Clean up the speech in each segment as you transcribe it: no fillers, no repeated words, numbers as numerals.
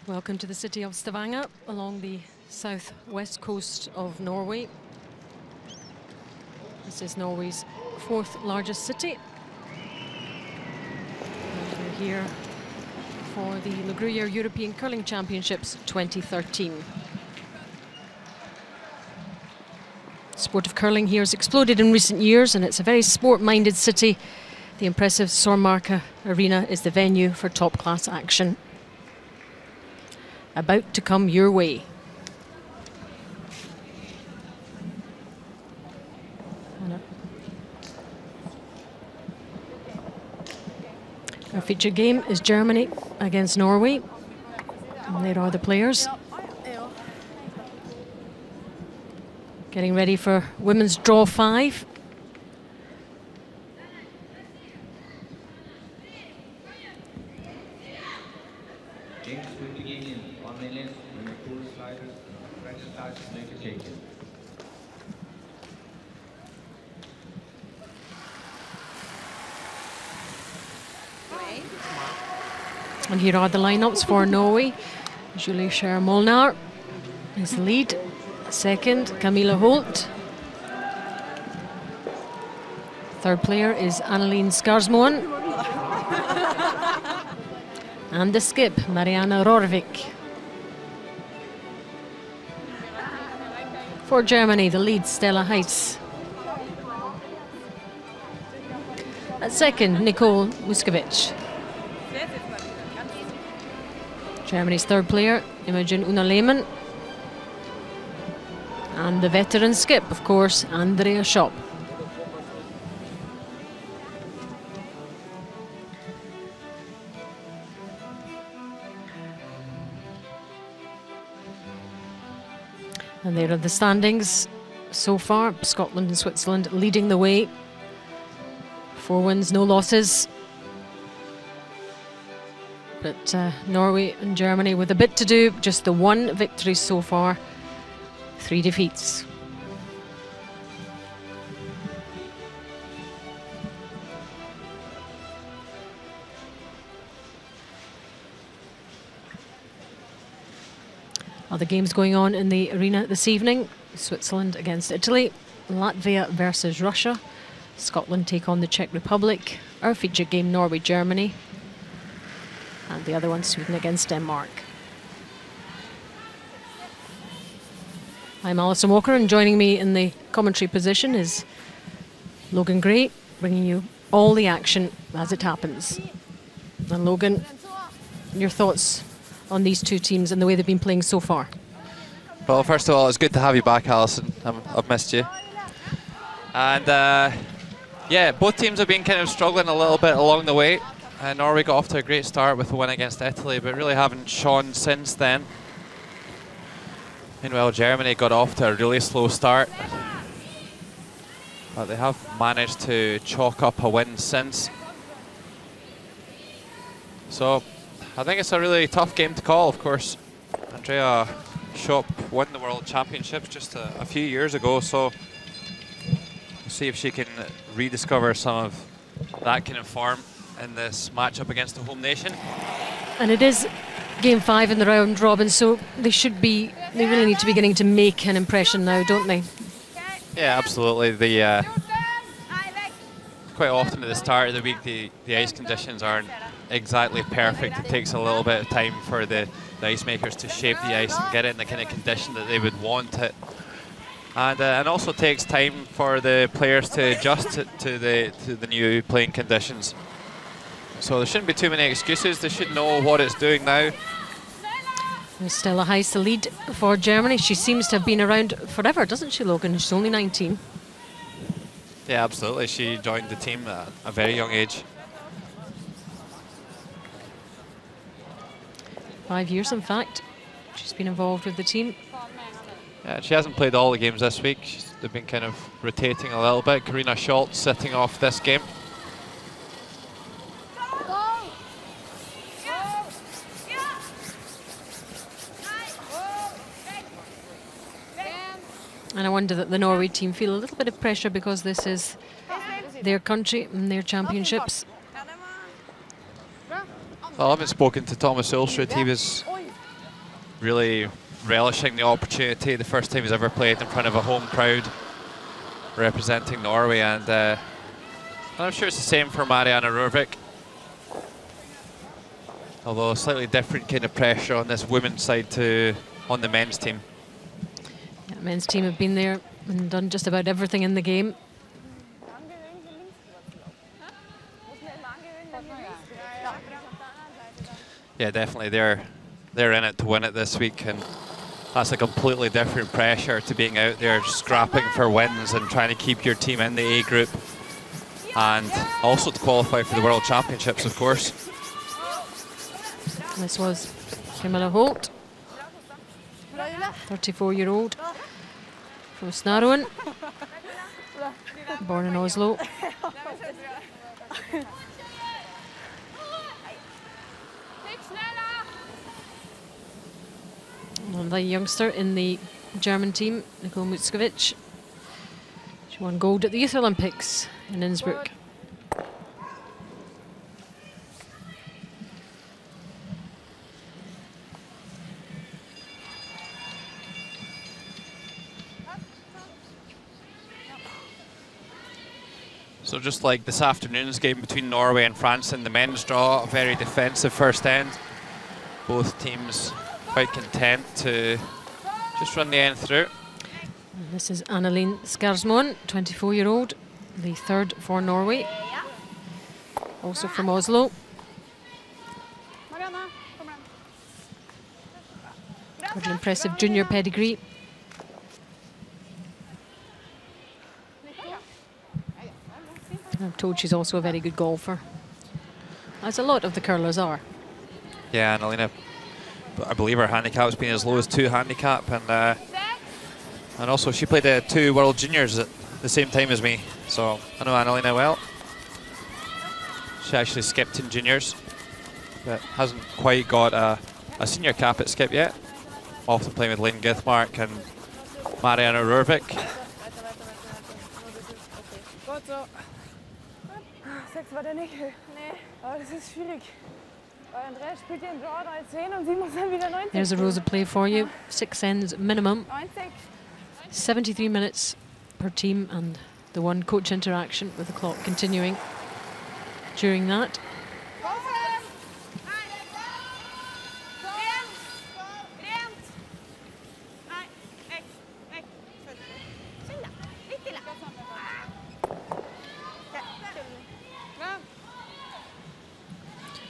Welcome to the city of Stavanger along the southwest coast of Norway. This is Norway's fourth largest city. And we're here for the Gruyère European Curling Championships 2013. Sport of curling here has exploded in recent years, and it's a very sport-minded city. The impressive Sormarka Arena is the venue for top-class action. About to come your way. Our feature game is Germany against Norway. And there are the players. Getting ready for women's draw 5. And here are the lineups for Norway. Julie Molnar is the lead. Second, Camilla Holt. Third player is Annelien Skarsmoen. And the skip, Marianne Rorvik. For Germany, the lead, Stella Heiss. At second, Nicole Vuskovic. Germany's third player, Imogen Una Lehmann. And the veteran skip, of course, Andrea Schopp. And there are the standings so far. Scotland and Switzerland leading the way. 4 wins, no losses. But Norway and Germany with a bit to do. Just the 1 victory so far, 3 defeats. Other games going on in the arena this evening. Switzerland against Italy. Latvia versus Russia. Scotland take on the Czech Republic. Our feature game, Norway-Germany. And the other one, Sweden against Denmark. I'm Alison Walker, and joining me in the commentary position is Logan Gray, bringing you all the action as it happens. And Logan, your thoughts on these two teams and the way they've been playing so far? Well, first of all, it's good to have you back, Alison. I've missed you. And yeah, both teams have been kind of struggling a little bit along the way. Norway got off to a great start with the win against Italy, but really haven't shone since then. Meanwhile, Germany got off to a really slow start, but they have managed to chalk up a win since. So I think it's a really tough game to call, of course. Andrea Schopp won the World Championships just a few years ago, so we'll see if she can rediscover some of that kind of form in this matchup against the home nation. And it is game 5 in the round robin, so they really need to be getting to make an impression now, don't they? Yeah, absolutely. Quite often at the start of the week, the ice conditions aren't exactly perfect. It takes a little bit of time for the ice makers to shape the ice and get it in the kind of condition that they would want it. And also takes time for the players to adjust to the new playing conditions. So there shouldn't be too many excuses. They should know what it's doing now. And Stella Heiss, the lead for Germany. She seems to have been around forever, doesn't she, Logan? She's only 19. Yeah, absolutely. She joined the team at a very young age. 5 years, in fact. She's been involved with the team. Yeah, she hasn't played all the games this week. They've been kind of rotating a little bit. Karina Schultz sitting off this game. And I wonder that the Norway team feel a little bit of pressure because this is their country and their championships. Well, I haven't spoken to Thomas Ulstrud. He was really relishing the opportunity. The first time he's ever played in front of a home crowd representing Norway, and I'm sure it's the same for Mariana Rørvik. Although a slightly different kind of pressure on this women's side to on the men's team. Yeah, men's team have been there and done just about everything in the game. Yeah, definitely they're in it to win it this week, and that's a completely different pressure to being out there scrapping for wins and trying to keep your team in the A group, and also to qualify for the World Championships, of course. This was Camilla Holt, 34-year-old from Snaroen, born in Oslo. And the youngster in the German team, Nicole Mutzkowicz. She won gold at the Youth Olympics in Innsbruck. So just like this afternoon's game between Norway and France in the men's draw, a very defensive first end. Both teams quite content to just run the end through. And this is Annelien Skarsmoen, 24-year-old, the third for Norway, also from Oslo. Got an impressive junior pedigree. I'm told she's also a very good golfer, as a lot of the curlers are. Yeah, Annelien, I believe her handicap's been as low as 2 handicap, and also she played 2 World Juniors at the same time as me, so I know Annelien well. She actually skipped in juniors, but hasn't quite got a senior cap at skip yet. Often playing with Lynn Githmark and Mariana Rørvik. There's a rules of play for you. 6 ends minimum. 73 minutes per team, and the 1 coach interaction with the clock continuing during that.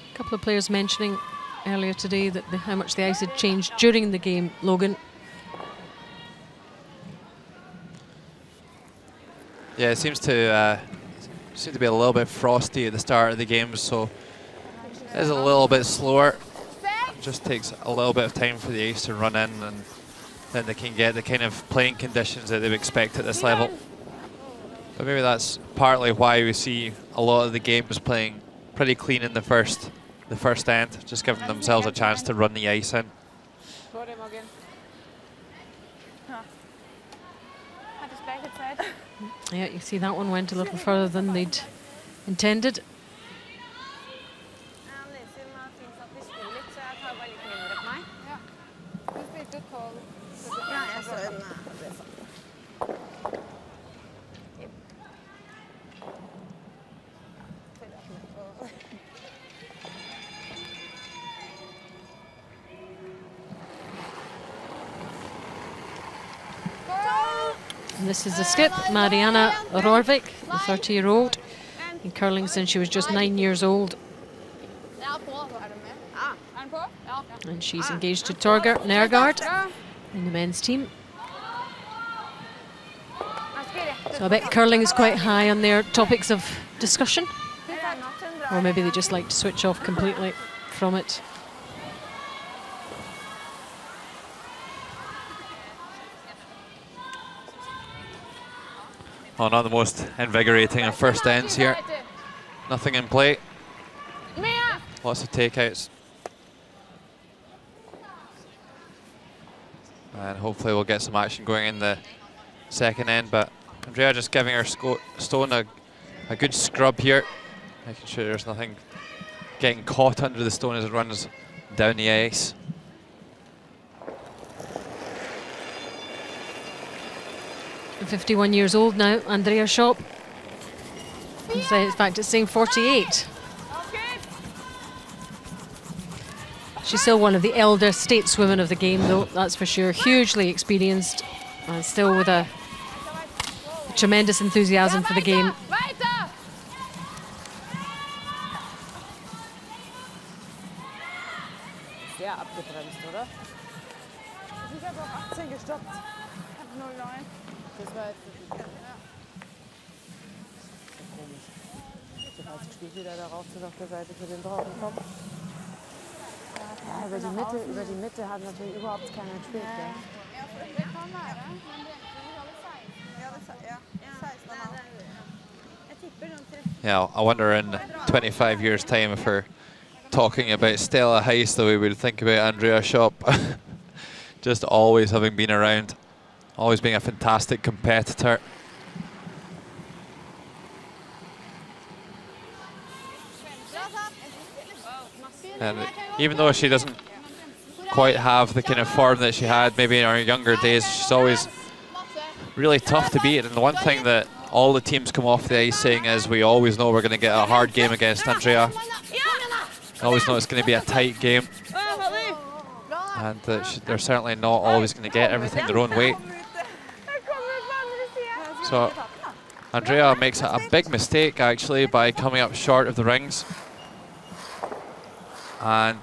A couple of players mentioning earlier today that how much the ice had changed during the game, Logan. Yeah, it seems to be a little bit frosty at the start of the game, so it is a little bit slower. It just takes a little bit of time for the ice to run in, and then they can get the kind of playing conditions that they would expect at this level. But maybe that's partly why we see a lot of the games playing pretty clean in the first end, just giving themselves a chance to run the ice in. Yeah, you see that one went a little further than they'd intended. And this is the skip, Mariana Rørvik, the 30-year-old. In curling since she was just 9 years old. And she's engaged to Torgeir NOR-GER in the men's team. So I bet curling is quite high on their topics of discussion. Or maybe they just like to switch off completely from it. Oh, not the most invigorating of first ends here. Nothing in play. Lots of takeouts. And hopefully we'll get some action going in the second end, but Andrea just giving her stone a good scrub here, making sure there's nothing getting caught under the stone as it runs down the ice. 51 years old now, Andrea Schopp. In fact, it's saying 48. She's still one of the elder stateswomen of the game, though, that's for sure. Hugely experienced and still with a tremendous enthusiasm for the game. Über die Mitte hat natürlich überhaupt keiner gespielt. Yeah, I wonder in 25 years' time if we're talking about Stella Heiss the way we would think about Andrea Schopp. Just always having been around, always being a fantastic competitor. And even though she doesn't quite have the kind of form that she had maybe in her younger days, she's always really tough to beat. And the one thing that all the teams come off the ice saying is we always know we're going to get a hard game against Andrea. Always know it's going to be a tight game. And they're certainly not always going to get everything their own way. So Andrea makes a big mistake actually by coming up short of the rings. And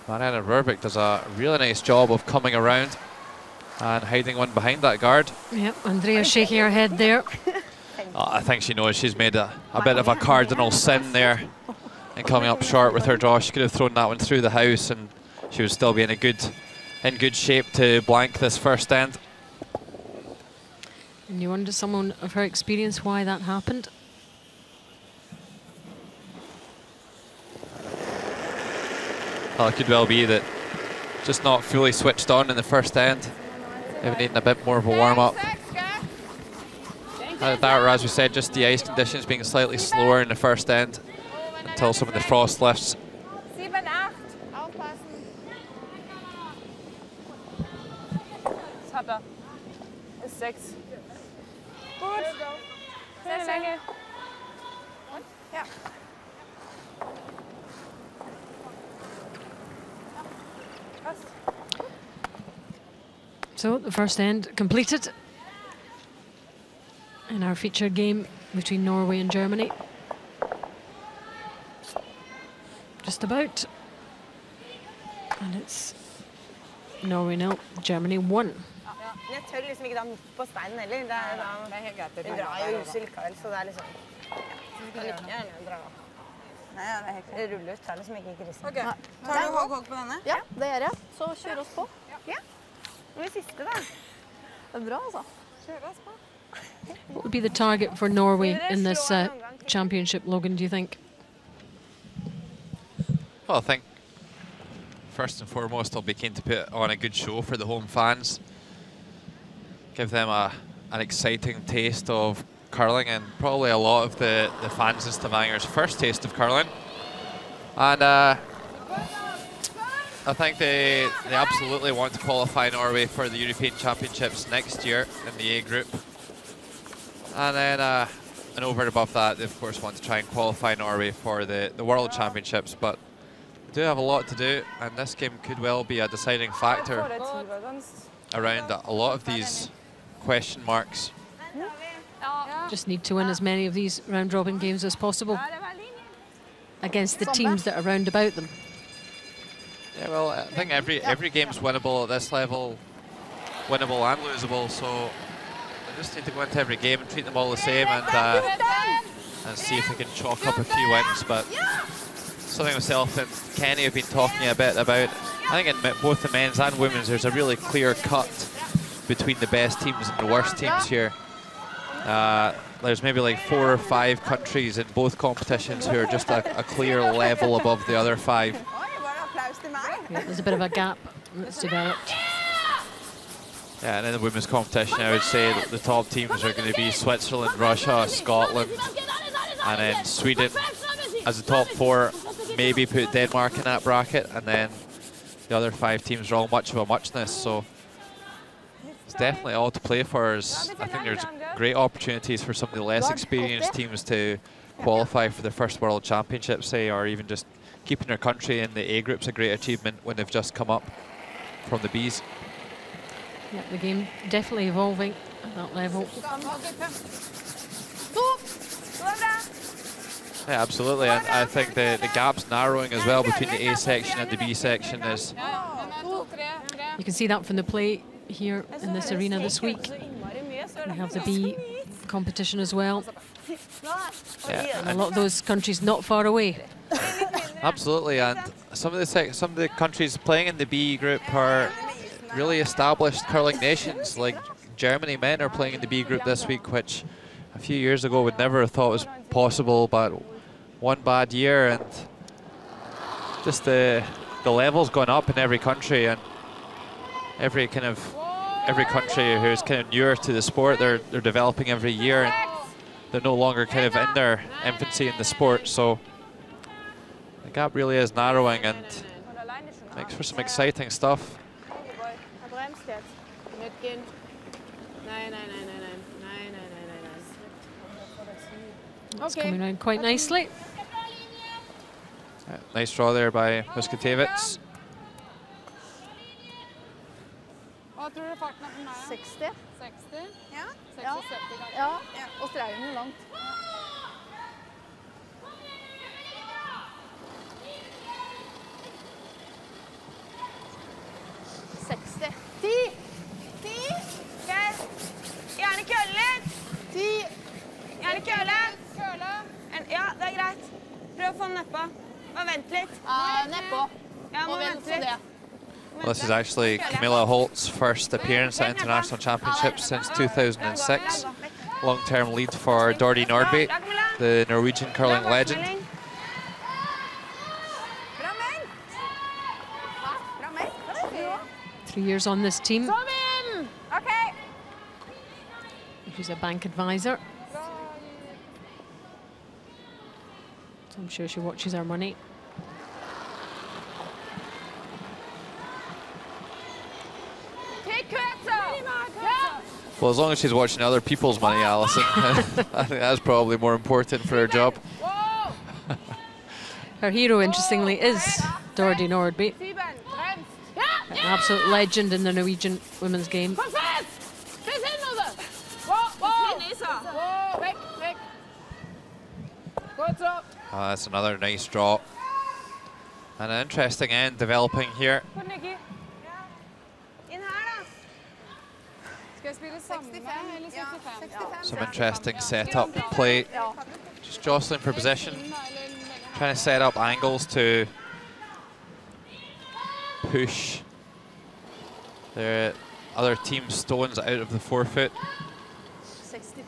Marianne Verbeek does a really nice job of coming around and hiding one behind that guard. Yep, Andrea shaking her head there. I think she knows she's made a bit of a cardinal sin there and coming up short with her draw. She could have thrown that one through the house and she would still be in good shape to blank this first end. And you wonder, someone of her experience, why that happened? Well, it could well be that just not fully switched on in the first end. Maybe needing a bit more of a warm-up. That, or as we said, just the ice conditions being slightly slower in the first end until some of the frost lifts. 7, 8. Aufpassen. Das hat Ist 6. Gut. Sehr lange. Und? Ja. So the first end completed in our featured game between Norway and Germany. Just about. And it's Norway 0, Germany 1. Jeg tør liksom ikke da midt på steinen heller. Det er helt greit. Det drar jo usilt kall, så det liksom... Kan ikke gjerne dra. Nei, det er helt klart. Det ruller ut, det er liksom ikke grisen. Ok, tar du hogg på denne? Ja, det gjør jeg. Så kjør oss på. Ja. Nå er siste da. Det er bra altså. Kjør oss på. What would be the target for Norway in this championship, Logan, do you think? Well, I think first and foremost I'll be keen to put on a good show for the home fans. Give them an exciting taste of curling and probably a lot of the fans in Stavanger's first taste of curling. And I think they absolutely want to qualify Norway for the European Championships next year in the A group. And then and over and above that, they of course want to try and qualify Norway for the World Championships. But they do have a lot to do, and this game could well be a deciding factor around a lot of these question marks. Just need to win as many of these round-robin games as possible against the teams that are round about them. Yeah, well, I think every game's winnable at this level, winnable and losable. So they just need to go into every game and treat them all the same, and see if they can chalk up a few wins. But something myself and Kenny have been talking a bit about. I think in both the men's and women's, there's a really clear cut between the best teams and the worst teams here. There's maybe like 4 or 5 countries in both competitions who are just a clear level above the other 5. Yeah, there's a bit of a gap that's developed. Yeah, and in the women's competition, I would say that the top teams are going to be Switzerland, Russia, Scotland, and then Sweden as the top 4. Maybe put Denmark in that bracket, and then the other 5 teams are all much of a muchness. So definitely all to play for. I think there's great opportunities for some of the less experienced teams to qualify for the first World Championship, say, or even just keeping their country in the A group's a great achievement when they've just come up from the Bs. Yeah, the game definitely evolving at that level. Yeah, absolutely, and I think the gap's narrowing as well between the A section and the B section. Is you can see that from the play here in this arena this week. We have the B competition as well. Yeah, and a lot of those countries not far away. Absolutely, and some of the countries playing in the B group are really established curling nations. Like Germany men are playing in the B group this week, which a few years ago would never have thought was possible, but one bad year and just the level's gone up in every country, and every country who's kind of newer to the sport, they're developing every year, and they're no longer kind of in their infancy in the sport, so the gap really is narrowing and makes for some exciting stuff. It's coming around quite nicely. Yeah, nice draw there by Musketevits. 60. Ja. Ja. Og streien er langt. 60. 10. Gjerne kølle. 10. Gjerne kølle. Ja, det er greit. Prøv å få den nedpå. Og vent litt. Nedpå. Ja, må vente litt. This is actually Camilla Holt's first appearance at International Championships since 2006. Long-term lead for Dordi Nordby, the Norwegian curling legend. 3 years on this team. She's a bank advisor. So I'm sure she watches our money. Well, as long as she's watching other people's money, Alison, I think that's probably more important for her job. Her hero, interestingly, is Dordi Nordby, an absolute legend in the Norwegian women's game. Oh, that's another nice draw. And an interesting end developing here. Some interesting setup play. Just jostling for position. Trying to set up angles to push the other team's stones out of the forefoot. 62.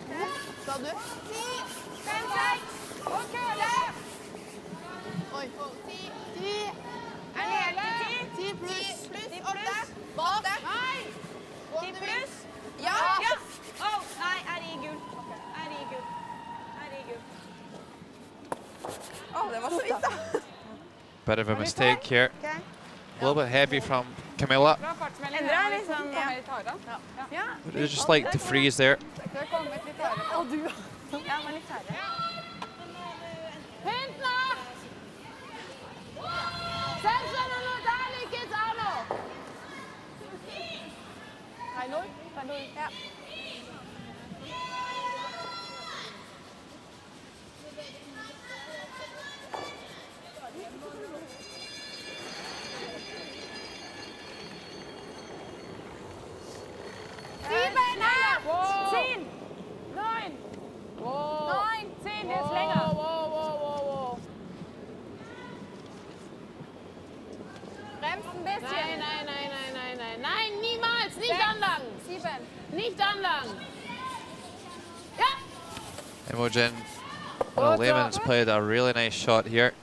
Bit of a mistake here. A little bit heavy from Camilla. Would just like to freeze there. Imogen Lehman's played a really nice shot here.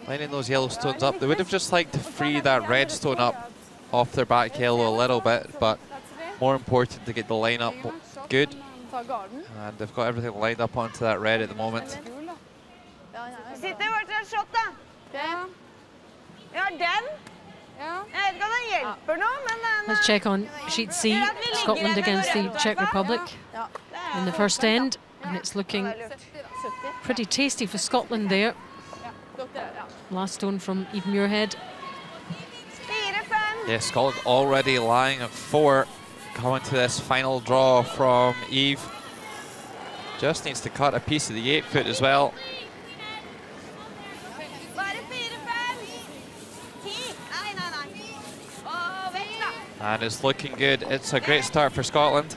Lining those yellow stones up. They would have just liked to free that red stone up off their back yellow a little bit, but more important to get the line up good. And they've got everything lined up onto that red at the moment. Let's check on sheet C, Scotland against the Czech Republic in the first end, and it's looking pretty tasty for Scotland there. Last stone from Eve Muirhead. Yeah, Scotland already lying at 4, coming to this final draw from Eve. Just needs to cut a piece of the 8-foot as well. And it's looking good. It's a great start for Scotland.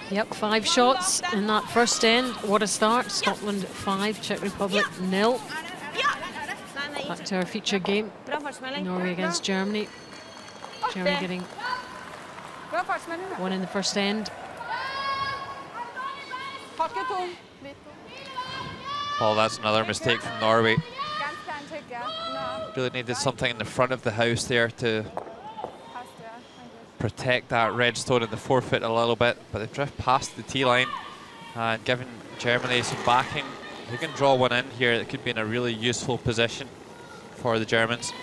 Yep, 5 shots in that first end. What a start. Scotland 5, Czech Republic 0. Back to our feature game. Norway against Germany. Germany getting 1 in the first end. Well, that's another mistake from Norway. Really needed something in the front of the house there to protect that red stone in the 4-foot a little bit, but they've drifted past the tee line and given Germany some backing. They can draw one in here that could be in a really useful position for the Germans.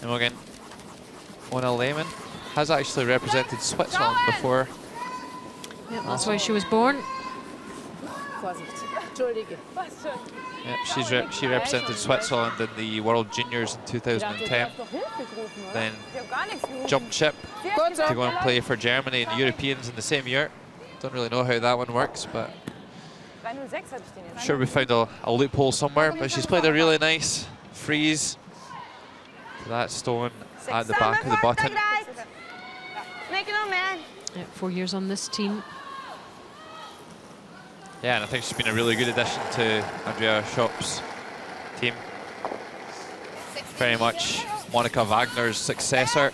And again, Mona Lehmann has actually represented Switzerland before. Yep, that's why she was born. Yeah, she represented Switzerland in the World Juniors in 2010. Then jumped ship to go and play for Germany and the Europeans in the same year. Don't really know how that one works, but I'm sure we found a loophole somewhere. But she's played a really nice freeze to that stone at the back of the button. Yeah, 4 years on this team. Yeah, and I think she's been a really good addition to Andrea Schopp's team. Very much Monica Wagner's successor.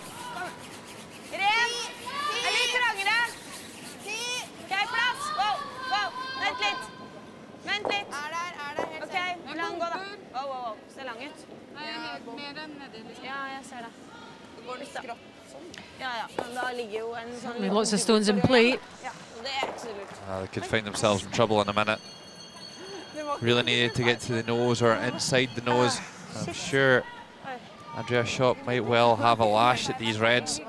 Lots of stones in play. They could find themselves in trouble in a minute. Really needed to get to the nose or inside the nose. I'm sure Andrea Schopp might well have a lash at these reds.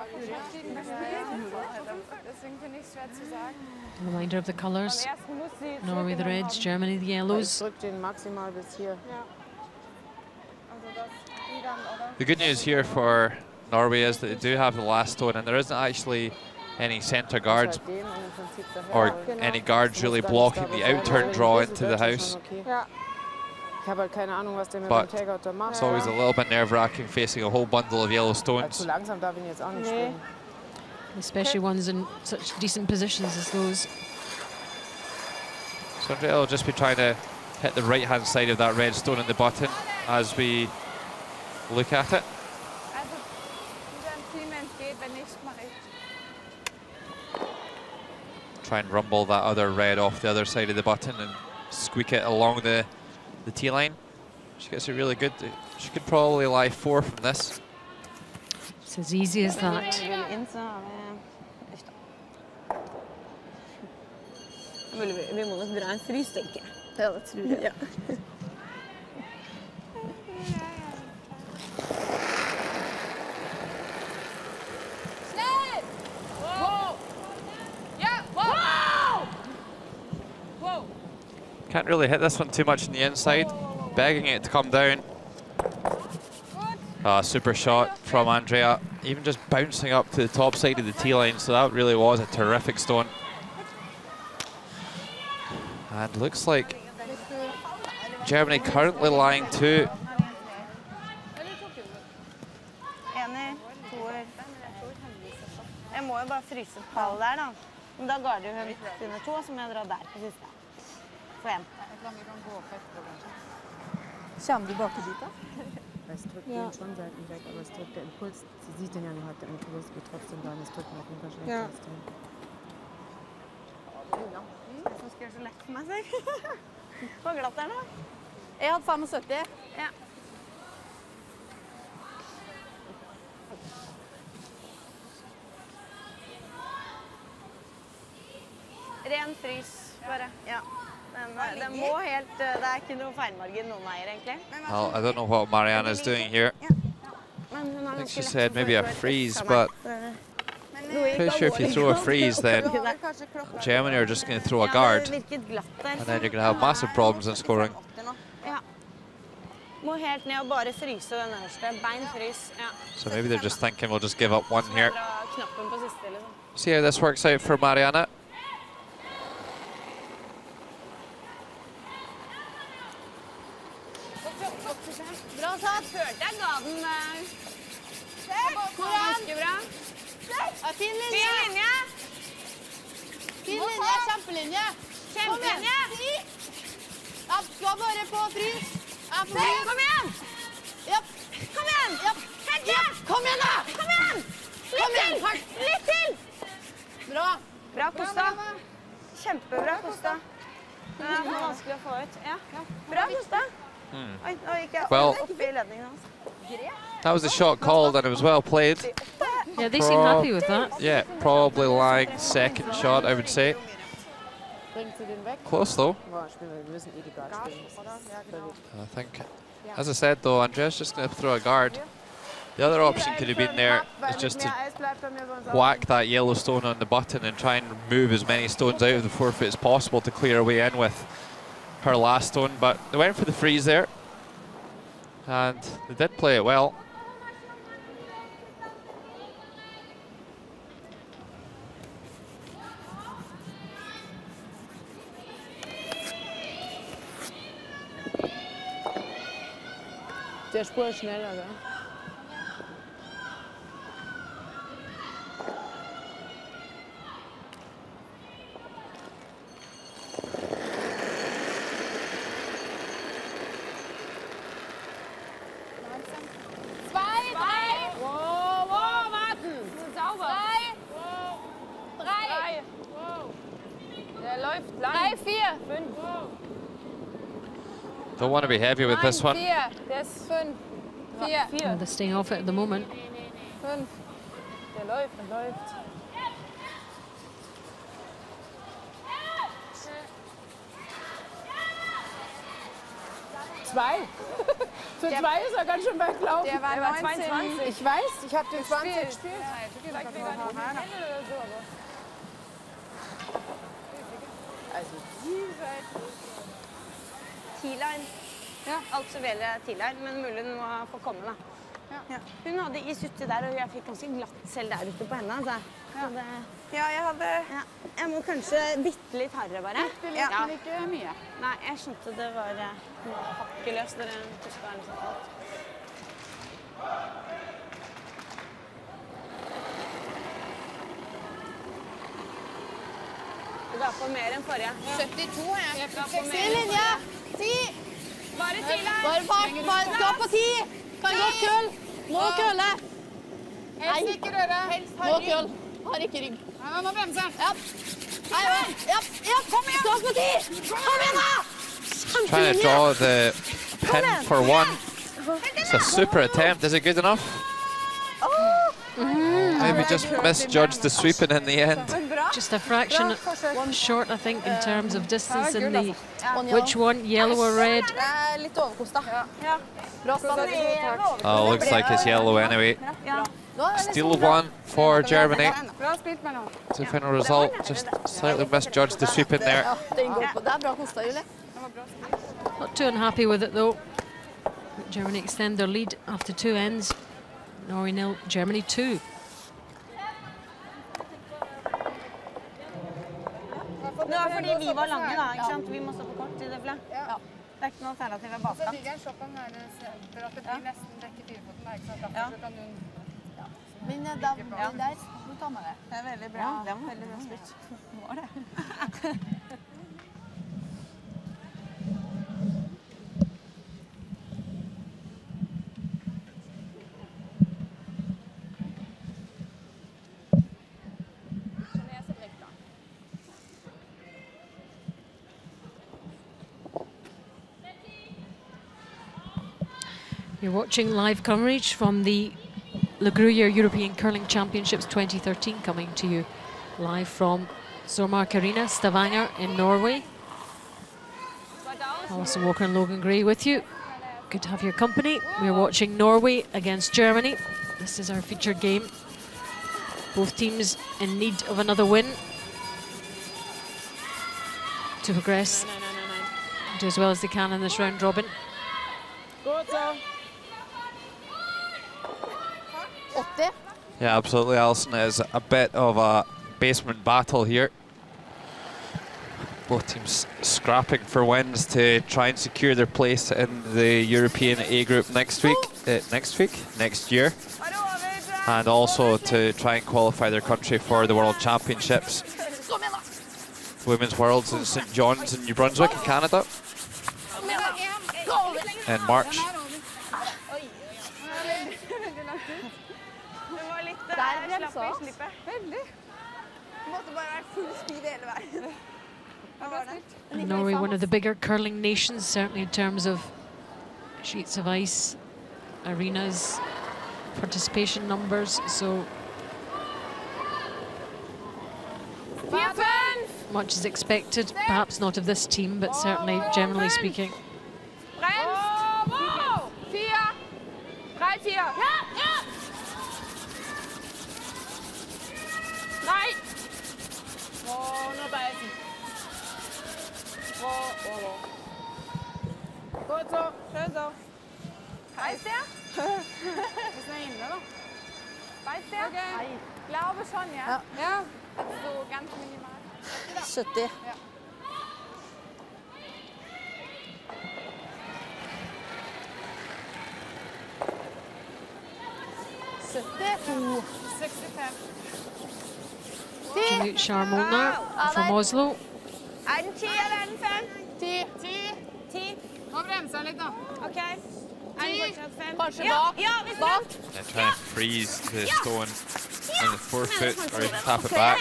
A reminder of the colours. Norway the reds, Germany the yellows. The good news here for Norway is that they do have the last stone, and there isn't actually any centre guards or any guards really blocking the outturn draw into the house. But it's always a little bit nerve-wracking facing a whole bundle of yellow stones. Especially ones in such decent positions as those. So Andrea will just be trying to hit the right-hand side of that red stone in the button as we look at it. Try and rumble that other red off the other side of the button and squeak it along the tee line. She gets it really good. She could probably lie 4 from this. It's as easy as that. Vi må nok dra en frys, tenker jeg. Ja, det tror jeg. Can't really hit this one too much on the inside. Begging it to come down. Super shot from Andrea. Even just bouncing up to the top side of the tee line. So that really was a terrific stone. And looks like Germany currently lying 2. Jeg må jo bare fryse pall der da. Men da går det jo hun 2, så må jeg dra der på siste. For en. Kommer du bak dit da? Es drückt den schon Seiten weg, aber es drückt der Impuls. Sie sieht den ja nicht heute im Impuls, geht trotzdem da, es drückt auf jeden Fall schlecht. Som skal gjøre så lett for meg, sier. Hvor glatt er det? Jeg hadde 75. Ja. Ren frys. bare. Ja. Den må helt, det ikke noe feilmargin noen veier, egentlig. Well, I don't know what Mariana's doing here. I think she said maybe a freeze, but pretty sure if you throw a freeze, then Germany are just going to throw a guard, and then you're going to have massive problems in scoring. Må helt ned og bare fryse den øverste. Beinfrys. Ja. So maybe they're just thinking we'll just give up one here. Knappen på siste, liksom. See how this works out for Mariana. Bra tatt. Hørte jeg ga den. Ganske bra. Fin linje. Fin linje. Kjempelinje. Kjempelinje. Ja, skal bare på frys. Kom igjen! Japp. Kom igjen! Japp. Kom igjen da! Kom igjen! Litt til! Bra. Bra, Kosta. Kjempebra, Kosta. Det var vanskelig å få ut. Ja. Bra, Kosta. Oi, nå gikk jeg opp I ledningen hans. That was a shot called and it was well played. Yeah, they seem happy with that. Yeah, probably lying second shot, I would say. Close though. I think, as I said though, Andrea's just going to throw a guard. The other option could have been there is just to whack that yellow stone on the button and try and move as many stones out of the forfeit as possible to clear her way in with her last stone. But they went for the freeze there, and they did play it well. Der Spur schneller, gell? Don't want to be heavy with this one. Das 5. 4. They're staying off it at the moment. 5. Der läuft. 2. Für 2 ist er ganz schön weit gelaufen. Der war 22. Ich weiß, ich habe den 20 gespielt. Also die Seite. T-line. Ja. Altså velge T-line, men mulig den må få komme da. Ja. Hun hadde is ute der, og jeg fikk ganske glatt selv der ute på henne. Altså. Ja, jeg hadde... Ja. Jeg må kanskje bitte litt hardere bare. Bitte litt, men ikke mye. Nei, jeg skjønte det var hakkeløst når den tuska er liksom alt. Du ga på mer enn forrige. 72 har jeg. Si linje! 10! Bare 10 der! Bare bak, stå på 10! Kan gå kull! Må kulle! Helst ikke røre. Må kull! Har ikke rygg. Ja, må bremse. Ja, kom igjen! Stå på 10! Kom igjen da! Trying to draw the pin for one. It's a super attempt. Is it good enough? Maybe just misjudged the sweeping in the end. Just a fraction short, I think, in terms of distance in the... Which one, yellow or red? Oh, looks like it's yellow anyway. Still one for Germany. The final result, just slightly misjudged the sweep in there. Not too unhappy with it though. Germany extend their lead after 2 ends. Norway 0, Germany 2. Det var fordi vi var lange da, ikke sant? Vi må stå på kort I det fla. Ja. Det ikke noe alternativ bakkant. Ligger en shoppen her, for at det blir nesten dekke 4-foten der, ikke sant? Derfor kan du... Men da, der, du tar med det. Det veldig bra. Det var veldig bra spilt. Det var det. You're watching live coverage from the Gruyère European Curling Championships 2013, coming to you live from Stormark Arena, Stavanger in Norway. Alison Walker and Logan Gray with you. Good to have your company. We're watching Norway against Germany. This is our featured game. Both teams in need of another win to progress, do as well as they can in this round robin. Yeah, absolutely, Alison. It is a bit of a basement battle here. Both teams scrapping for wins to try and secure their place in the European A group next year. And also to try and qualify their country for the World Championships. Women's Worlds in St. John's in New Brunswick in Canada in March. Norway, one of the bigger curling nations, certainly in terms of sheets of ice, arenas, participation numbers, so much is expected, perhaps not of this team, but certainly generally speaking. Julie Charmolner from Oslo. Er den 10 eller er den 5? 10. Nå bremser jeg litt da. Ok. Er den fortsatt 5? Kanskje Ja, bak. ja, vi bak. They're trying to freeze the stone in the forefoot or even tap it back,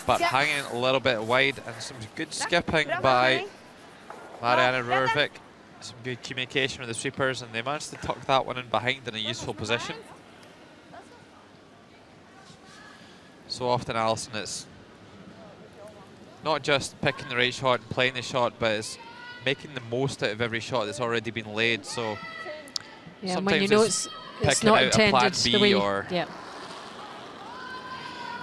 but hanging a little bit wide, and some good skipping by Marianne Rørvik. Some good communication with the sweepers, and they managed to tuck that one in behind in a useful position. So often, Alison, it's not just picking the right shot and playing the shot, but it's making the most out of every shot that's already been laid. So Yeah, sometimes when you know it's not out a plan intended B the way. or Yeah.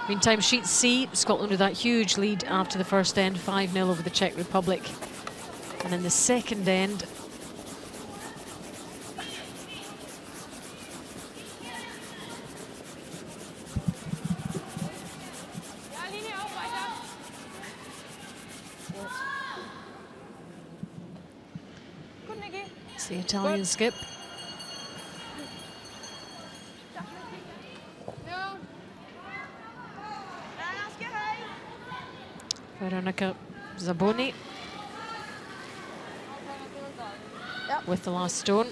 Meantime, sheet C, Scotland with that huge lead after the first end, 5-0 over the Czech Republic, and in the second end. It's the Italian skip. Veronica Zaboni with the last stone.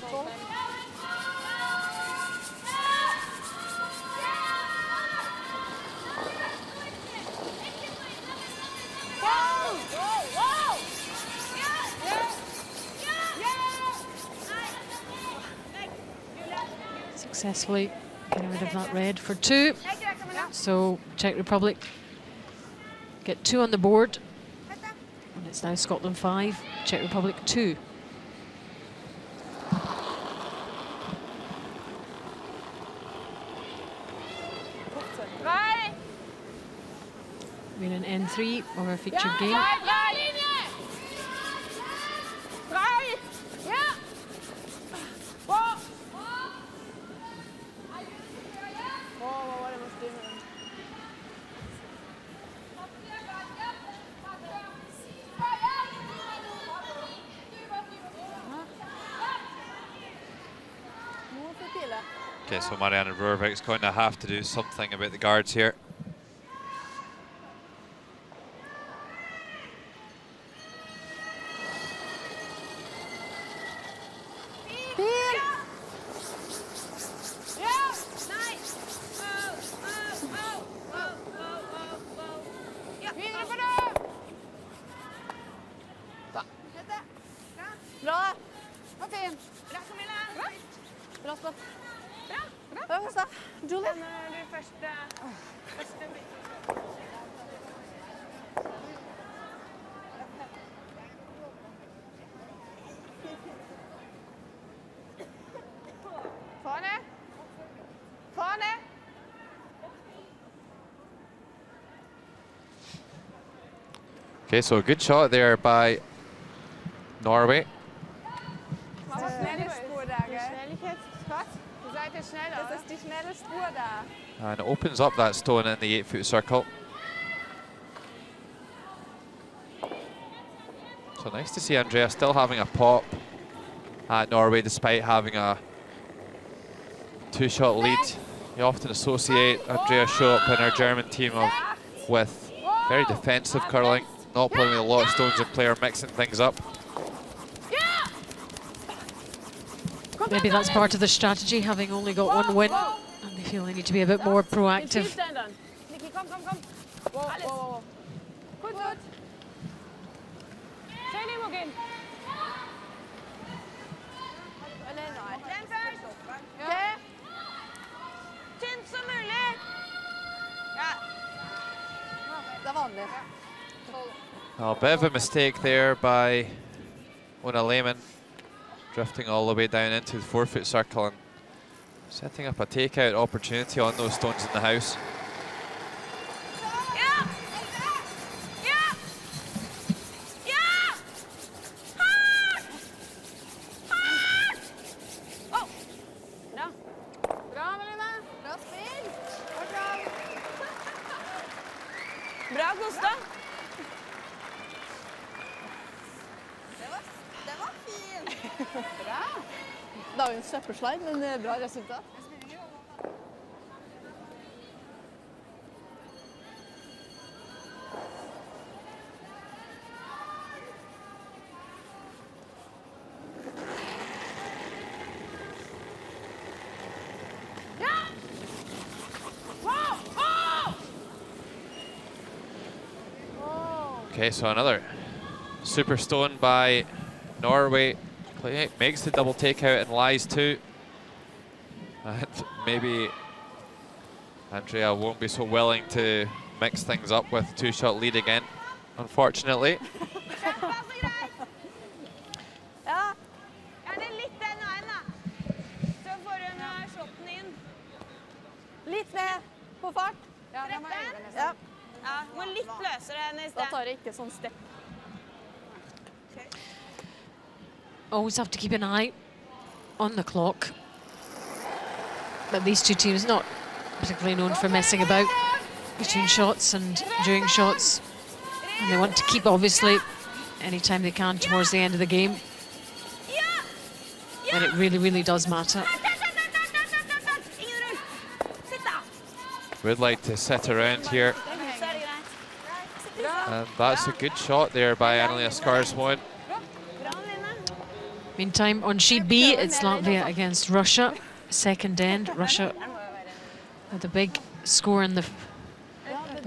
Successfully getting rid of that red for 2. So Czech Republic get 2 on the board, and it's now Scotland 5, Czech Republic 2. We're in N3 of our featured game. Okay, so Marianne Rørvik's going to have to do something about the guards here. Okay, so a good shot there by Norway. And opens up that stone in the 8-foot circle. So nice to see Andrea still having a pop at Norway despite having a 2-shot lead. You often associate Andrea Schopp and her German team with very defensive curling, not playing with a lot of stones in play or mixing things up. Maybe that's part of the strategy, having only got one win, and they feel they need to be a bit more proactive. A bit of a mistake there by Una Lehmann, drifting all the way down into the 4-foot circle and setting up a takeout opportunity on those stones in the house. Det var jo en søppelslide, men bra resultat. Okay, so another super stone by Norway. Makes the double takeout and lies too. And maybe Andrea won't be so willing to mix things up with 2-shot lead again, unfortunately. Litt ned på fart. Ja, må litt løsere enn i sted. Da tar jeg ikke sånn step. Always have to keep an eye on the clock. But these two teams not particularly known for messing about between shots and during shots. And they want to keep, obviously, anytime they can towards the end of the game. And it really, really does matter. Would like to sit around here. And that's a good shot there by Annelia Skarsmoen. Meantime, on sheet B, it's Latvia against Russia. Second end, Russia with a big score in the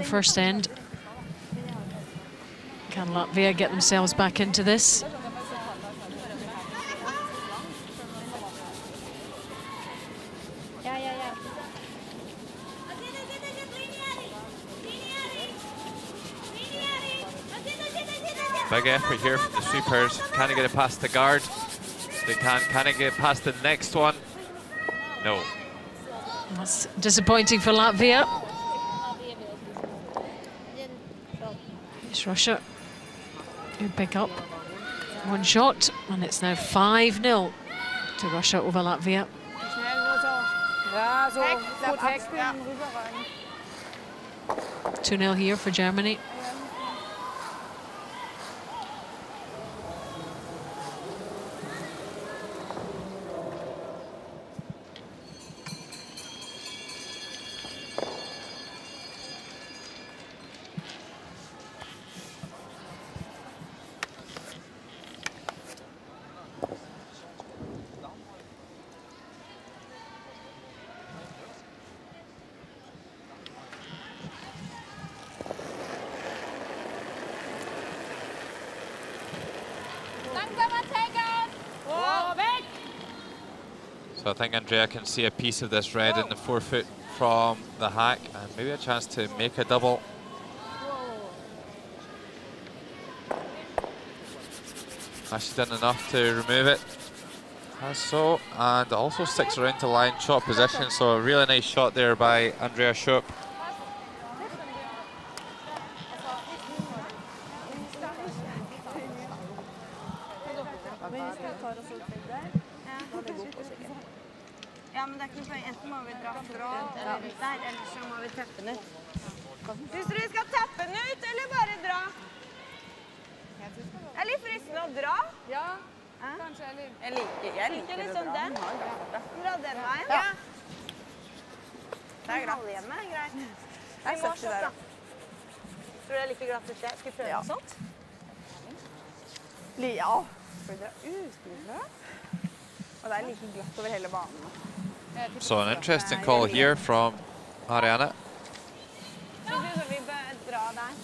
first end. Can Latvia get themselves back into this? Big effort here from the sweepers. Can they get it past the guard? They can. Can they get past the next one? No. That's disappointing for Latvia. It's Russia who pick up one shot, and it's now 5-0 to Russia over Latvia. 2-0 here for Germany. So I think Andrea can see a piece of this red in the 4-foot from the hack, and maybe a chance to make a double. Has she done enough to remove it? As so, and also sticks around to line shot position, so a really nice shot there by Andrea Schopp. Men hvis jeg tar og så til der, da det går på sikkert. Ja, men det ikke noe poeng. Enten må vi dra fra eller ut der, eller så må vi teppe den ut. Synes du vi skal teppe den ut, eller bare dra? Det er litt fristende å dra. Ja, kanskje. Jeg liker liksom den. Dra den veien. Ja. Det er greit. Halvhjemme er greit. Det er 70 der, da. Tror du det er like glatt ute? Skal vi prøve noe sånt? Ja. Skal vi dra ut? Og det er like glatt over hele banen. So an interesting call here from Marianne.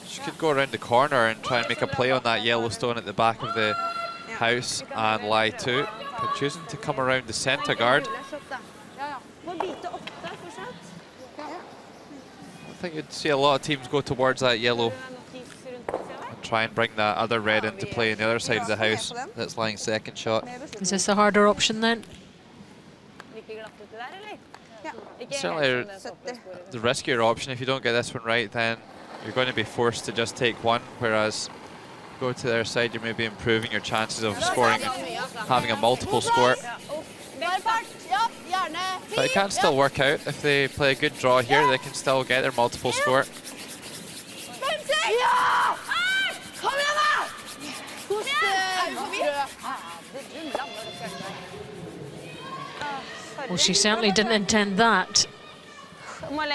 She could go around the corner and try and make a play on that yellow stone at the back of the house and lie to, but choosing to come around the centre guard. I think you'd see a lot of teams go towards that yellow and try and bring that other red into play on the other side of the house that's lying second shot. Is this a harder option then? Certainly the riskier option. If you don't get this one right, then you're going to be forced to just take one, whereas go to their side, you may be improving your chances of scoring and having a multiple score. But it can still work out. If they play a good draw here, they can still get their multiple score. Well, she certainly didn't intend that. Well,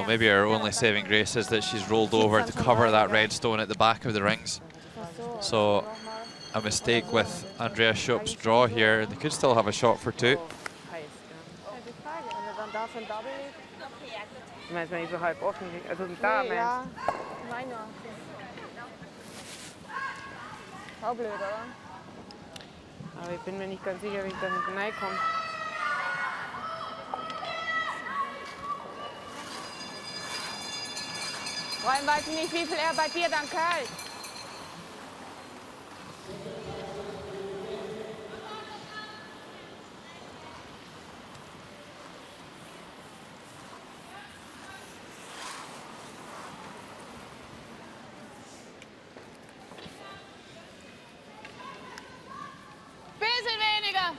maybe her only saving grace is that she's rolled over to cover that red stone at the back of the rings. So a mistake with Andrea Schopp's draw here. They could still have a shot for two. Aber ich bin mir nicht ganz sicher, wie ich da hinten reinkomme. Wollen weiß ich nicht, wie viel er bei dir dann kalt. Bisschen weniger.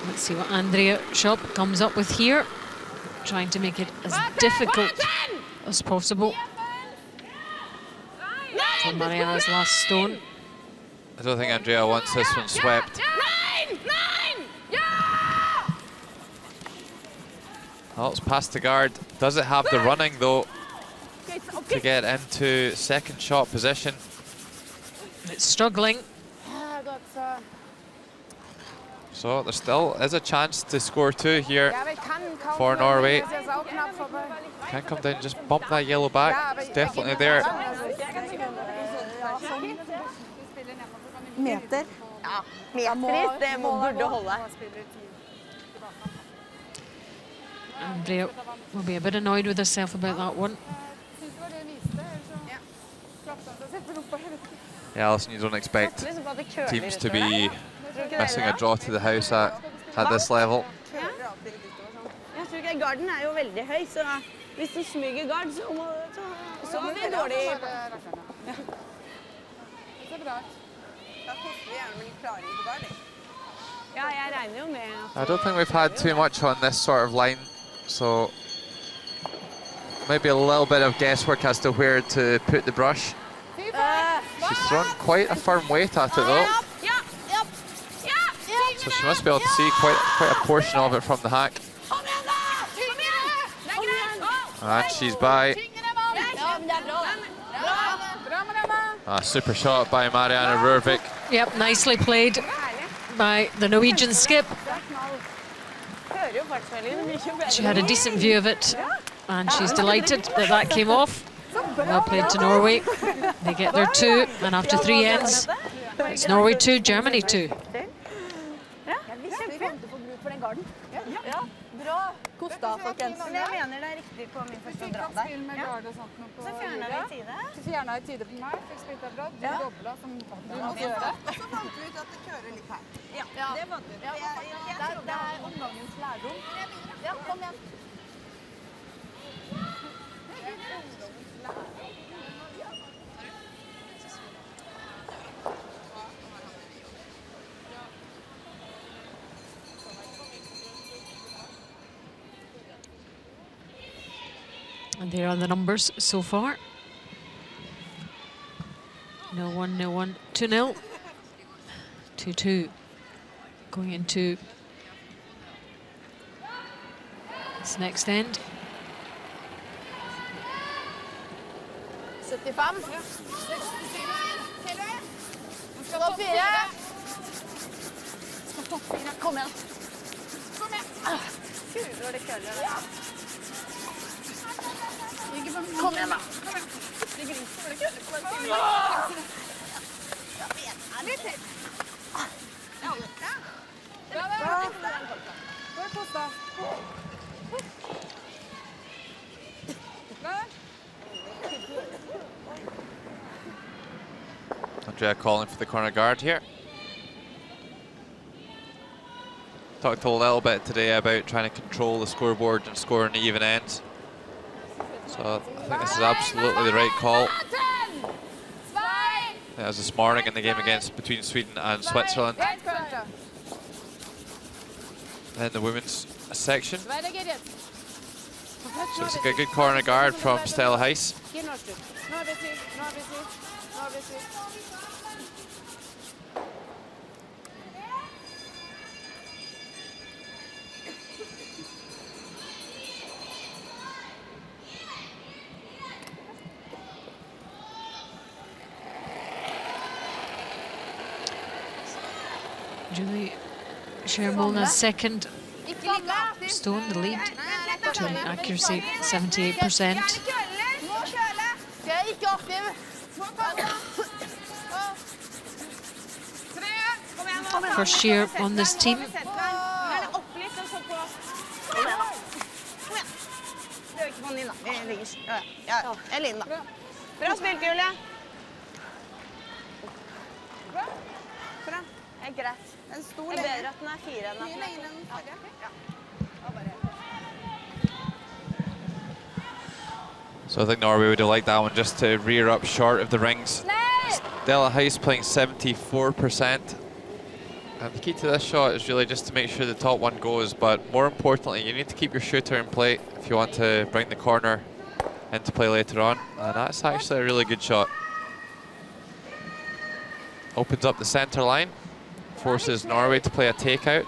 Let's see what Andrea Schopp comes up with here. Trying to make it as difficult as possible for Marianne's last stone. I don't think Andrea wants this one swept. Well, it's past the guard. Does it have the running though to get into second shot position? It's struggling. So there still is a chance to score two here for Norway. Can come down and just bump that yellow back. It's definitely there. Meter. Ja, meter, det burde holde. Andrea will be a bit annoyed with herself about that one. Yeah, Alison, you don't expect teams to be missing a draw to the house at this level. Jeg tror ikke garden er jo veldig høy, så hvis du smyger gard, så har vi dårlig. Ja, jeg regner jo med. I don't think we've had too much on this sort of line, so maybe a little bit of guesswork as to where to put the brush. She's thrown quite a firm weight at it though. So she must be able to see quite a portion of it from the hack. And she's by. Super shot by Marianne Rørvik. Yep, nicely played by the Norwegian skip. She had a decent view of it, and she's delighted that that came off. Well played to Norway. They get their two, and after 3 ends, it's Norway 2, Germany 2. kosta, folkens. Men jeg mener det riktig på min første dra der. Ja. Så fjernet vi i tide. Så fjernet i tide på meg, fikk spilt av blad, du doblet som du måtte gjøre. Og så fant vi ut at det kører litt her. Ja, det fant vi ut. Det er omgangens lærdom. Ja, kom igjen. And there are the numbers so far. 0-1, 0-1, 2-0. 2-2. Going into this next end. 75. Stopp 4. Kom igjen. Kom igjen. Gud, hvor det køller det. Kom igjen da. Litt til. Hva kostet? Andrea calling for the corner guard here. Talked a little bit today about trying to control the scoreboard and score an even end. So I think this is absolutely the right call. As this morning in the game between Sweden and Switzerland. In the women's section. So it's a good corner guard from Stella Heiss. Julie Shermolna's second stone, the lead to an accuracy 78%. First year on this team. Bra spilt, Julie. Det er greit. En stor det er bedre at den er 4 enn at den er 2. So I think Norway would have liked that one just to rear up short of the rings. Stella Heiss playing 74%. And the key to this shot is really just to make sure the top one goes, but more importantly, you need to keep your shooter in play if you want to bring the corner into play later on. And that's actually a really good shot. Opens up the center line, forces Norway to play a takeout,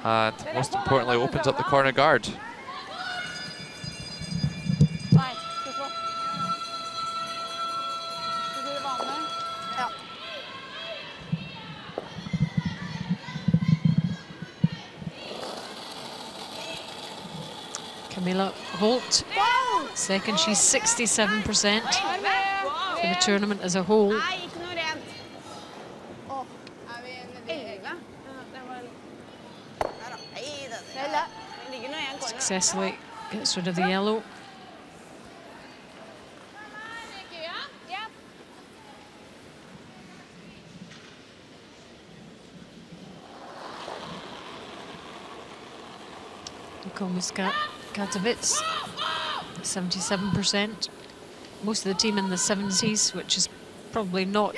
and most importantly, opens up the corner guard. Camilla Holt, second, she's 67% for the tournament as a whole. Successfully gets rid of the yellow. Katowice, 77%. Most of the team in the 70s, which is probably not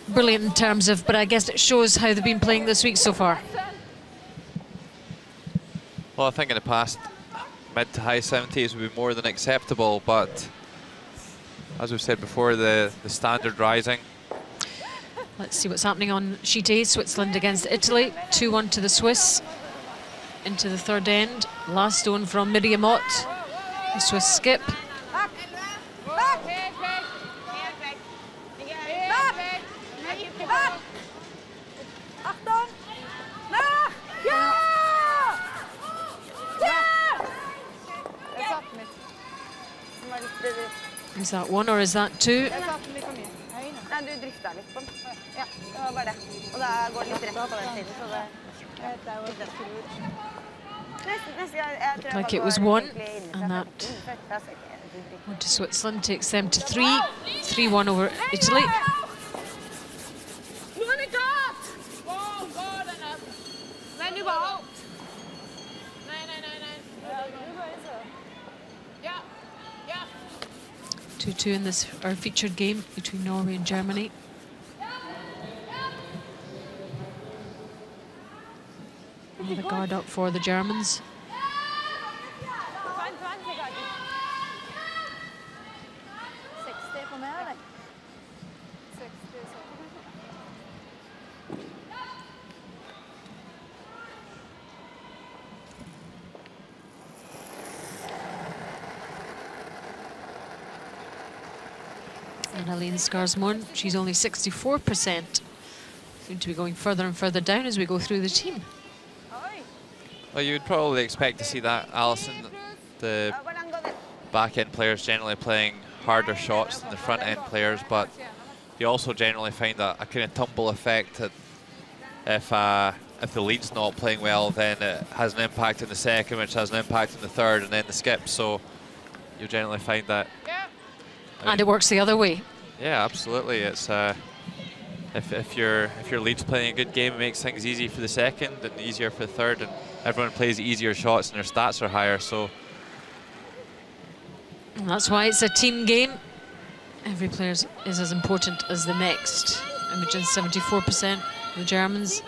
brilliant in terms of, but I guess it shows how they've been playing this week so far. Well, I think in the past, mid to high 70s would be more than acceptable, but as we've said before, the standard rising. Let's see what's happening on sheet A, Switzerland against Italy. 2-1 to the Swiss. Into the third end. Last stone from Miriam Ott, the Swiss skip. Is that one or is that two? Nei, du drifta litt på den. Ja, det var bare det. Og da går det litt rett på den siden, så det er litt Looked like it was 1, and that went to Switzerland, takes them to 3. 3-1 over Italy. Nein, überhaupt. Nein. 2-2 in this our featured game between Norway and Germany. The guard up for the Germans. And Aline Skarsmorn, she's only 64%. Seem to be going further and further down as we go through the team. Well, you would probably expect to see that, Alison. The back-end players generally playing harder shots than the front-end players, but you also generally find a kind of tumble effect that if the lead's not playing well, then it has an impact in the second, which has an impact in the third, and then the skip. So you generally find that. And it works the other way. Yeah, absolutely. It's if your lead's playing a good game, it makes things easy for the second and easier for the third, and everyone plays easier shots and their stats are higher. So and that's why it's a team game. Every player is as important as the next. Imogen 74%, the Germans.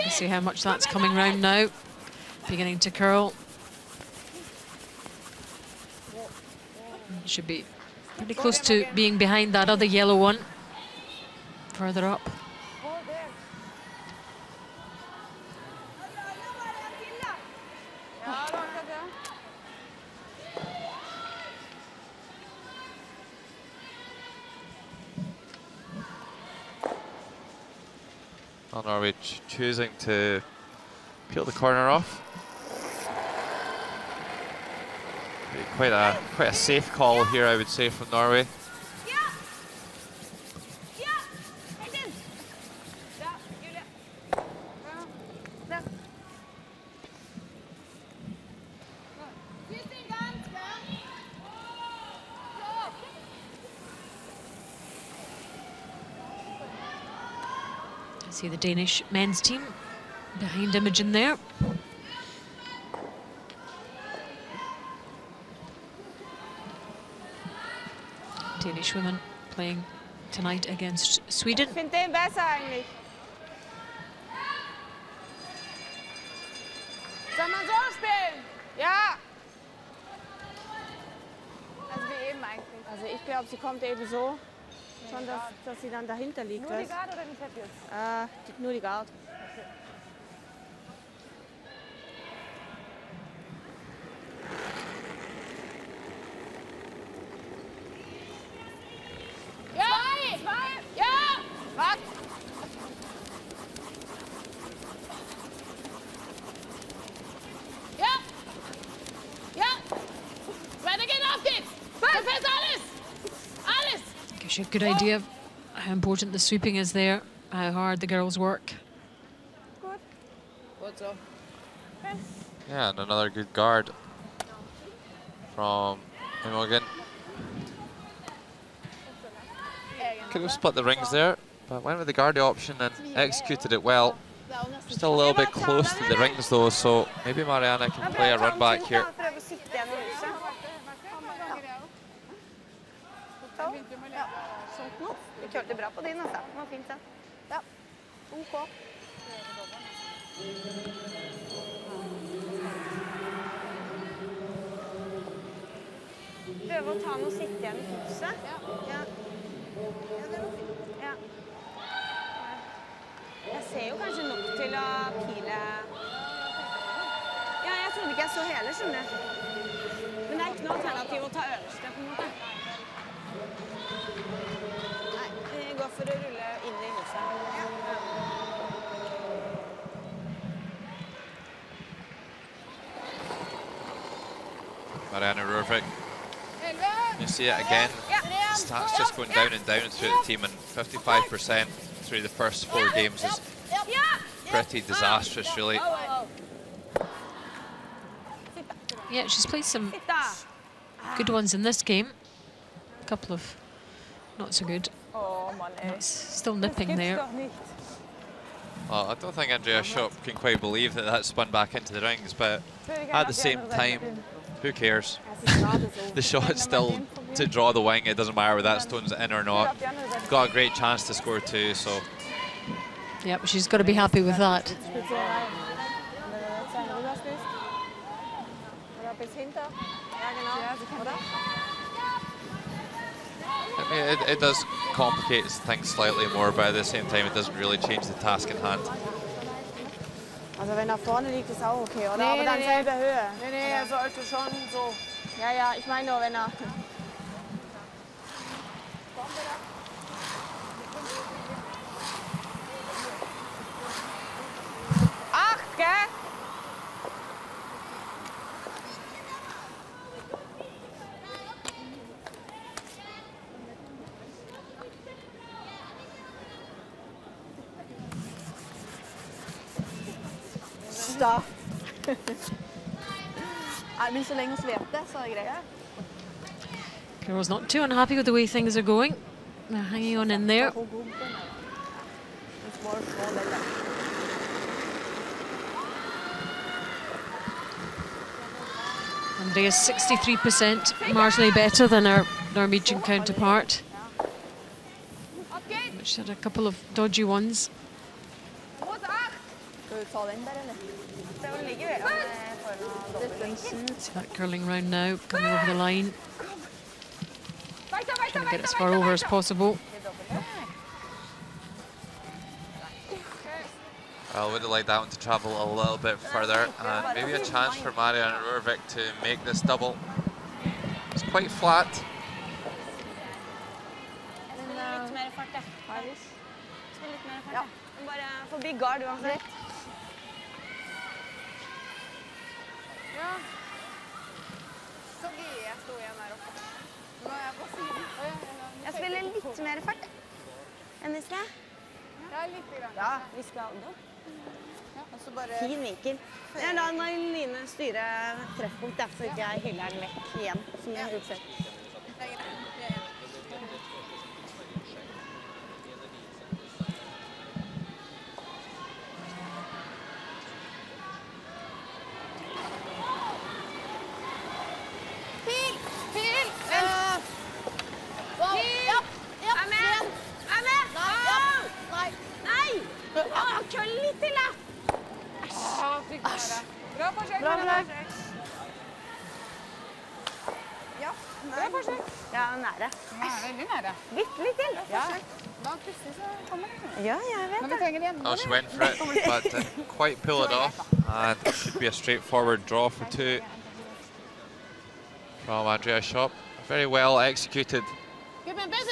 See how much that's coming round now. Beginning to curl. Should be pretty close to being behind that other yellow one. Further up. Well, Norway choosing to peel the corner off. Quite a safe call here, I would say, from Norway. See the Danish men's team behind Imogen there. Danish women playing tonight against Sweden. Ich finde den besser eigentlich. Soll man so spielen? Ja. Also wie eben eigentlich. Also ich glaube, sie kommt eben so. Schon, dass sie dann dahinter liegt. Nur die Guard oder die Fett jetzt? Nur die Guard. Zwei! Ja! Was? Ja! Ja! Weiter geht's, auf geht's! Fest alles! Alles! Gives you a good idea of how important the sweeping is there, how hard the girls work. Good. Good so. Yeah, and another good guard from Imogen. Could have split the rings there, but went with the guard option and executed it well. Still a little bit close to the rings though, so maybe Mariana can play a run back here. Du kjørte bra på din, altså. Det var fint, sant? Ja. OK. Prøve å ta noe sitte igjen i huset. Ja. Ja, det var fint. Ja. Jeg ser jo kanskje nok til å pile. Ja, jeg trodde ikke jeg så hele, skjønner du. Men det er ikke noe alternativ å ta øverste, på en måte. Nei, vi går for å rulle inn i huset. Ja. Mariana Rurvik. You see it again. stats just going down and down through the team, and 55% through the first 4 games is pretty disastrous, really. Yeah, she's played some good ones in this game. A couple of not so good. It's still nipping there. Well, I don't think Andrea Schopp can quite believe that that spun back into the rings, but at the same time, who cares? The shot's still to draw the wing. It doesn't matter whether that stone's in or not. Got a great chance to score 2, so. Yeah, but she's got to be happy with that. I mean, it does complicate things slightly more, but at the same time, it doesn't really change the task in hand. Also wenn er vorne liegt, ist auch okay, oder? Aber dann selbe Höhe. Nee, er sollte schon so. Ja, ich meine nur, wenn er... Ach, gell? Stop. Men så länge hon svepte så är det grejt. Carol's not too unhappy with the way things are going. They're hanging on in there. Andrea's 63%, marginally better than our Norwegian counterpart. She had a couple of dodgy ones. See that curling round now, coming over the line. Trying to get as far over as possible. I would have liked that one to travel a little bit further, and maybe a chance for Marianne Rørvik to make this double. It's quite flat. Litt mer fart, ja. Litt mer fart, ja. Bare forbi gard uansett. Ja. Så jeg står igjen her oppe. Nå er jeg på siden. Jeg spiller litt mer fart enn i sted. Ja, litt grann. Ja, vi skal da. Fin vinkel. Jeg lar Line styre treffpunkt, så ikke jeg hyller den vekk igjen, som jeg har gjort selv. Ja, nære. Ja, veldig nære. Litt til. Ja. Da plutselig så kommer det. Ja, jeg vet det. Men vi trenger igjen. Oh, she went for it, but didn't quite pull it off. And it should be a straightforward draw for 2 from Andrea Schopp. Very well executed.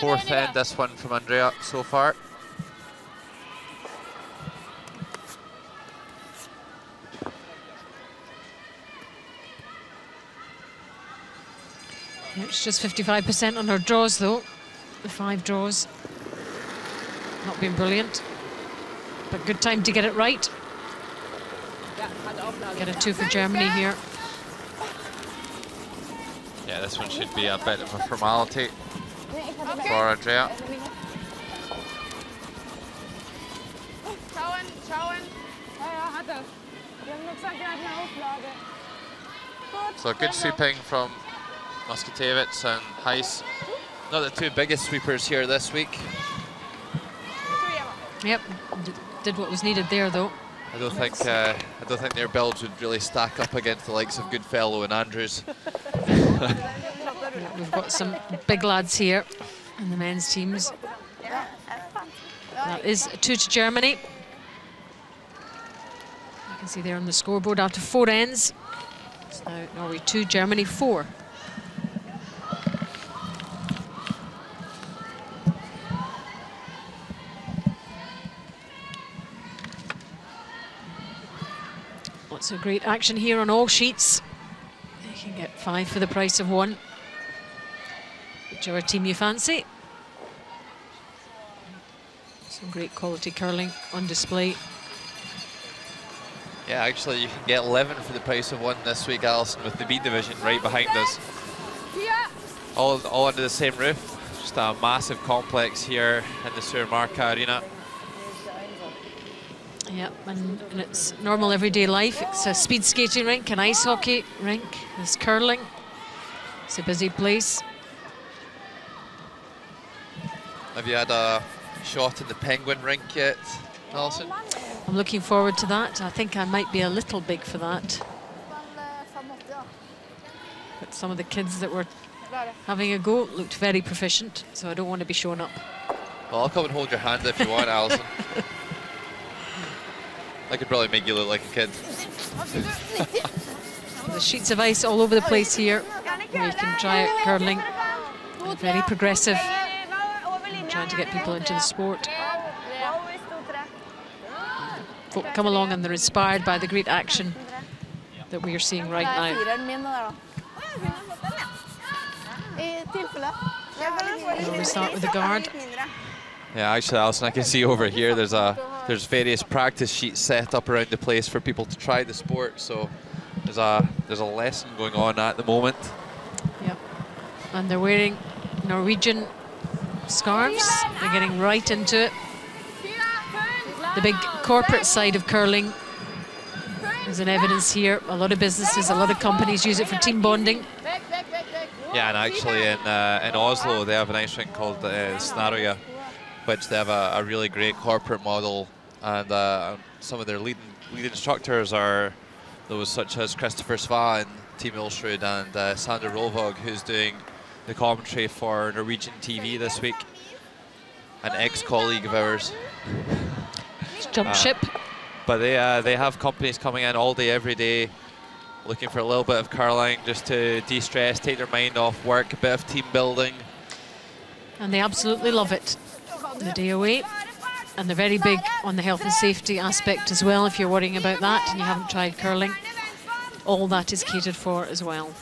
4th end, this one from Andrea so far. It's just 55% on her draws, though. The 5 draws. Not been brilliant, but good time to get it right. Get a 2 for Germany here. Yeah, this one should be a bit of a formality for Andrea. So good sweeping from Musketevich and Heiss. Not the 2 biggest sweepers here this week. Yep, did what was needed there, though. I don't think their builds would really stack up against the likes of Goodfellow and Andrews. Yeah, we've got some big lads here in the men's teams. That is 2 to Germany. You can see there on the scoreboard after 4 ends. It's now Norway 2, Germany 4. Lots of great action here on all sheets. You can get 5 for the price of 1. whichever team you fancy. Some great quality curling on display. Yeah, actually, you can get 11 for the price of one this week, Alison, with the B division right behind us. All under the same roof. Just a massive complex here in the Sur-Marca Arena. Yep, and it's normal everyday life. It's a speed skating rink, an ice hockey rink, there's curling. It's a busy place. Have you had a shot in the Penguin rink yet, Alison? I'm looking forward to that. I think I might be a little big for that. But some of the kids that were having a go looked very proficient, so I don't want to be shown up. Well, I'll come and hold your hand if you want, Alison. I could probably make you look like a kid. There's sheets of ice all over the place here, where you can try out curling. Very progressive, trying to get people into the sport. Folk come along and they're inspired by the great action that we are seeing right now. We start with the guard. Yeah, actually, Alison, I can see over here there's various practice sheets set up around the place for people to try the sport. So there's a lesson going on at the moment. Yep, and they're wearing Norwegian scarves. They're getting right into it. The big corporate side of curling is in evidence here. A lot of businesses, a lot of companies use it for team bonding. Yeah, and actually in Oslo they have an ice rink called Stavanger, which they have a really great corporate model, and some of their lead instructors are those such as Christopher Sva and Team Ilsrud, and Sander Rolvog, who's doing the commentary for Norwegian TV this week, an ex-colleague of ours. Jump ship. But they have companies coming in all day, every day, looking for a little bit of curling just to de-stress, take their mind off work, a bit of team building. And they absolutely love it, the day away. And they're very big on the health and safety aspect as well. If you're worrying about that and you haven't tried curling, all that is catered for as well.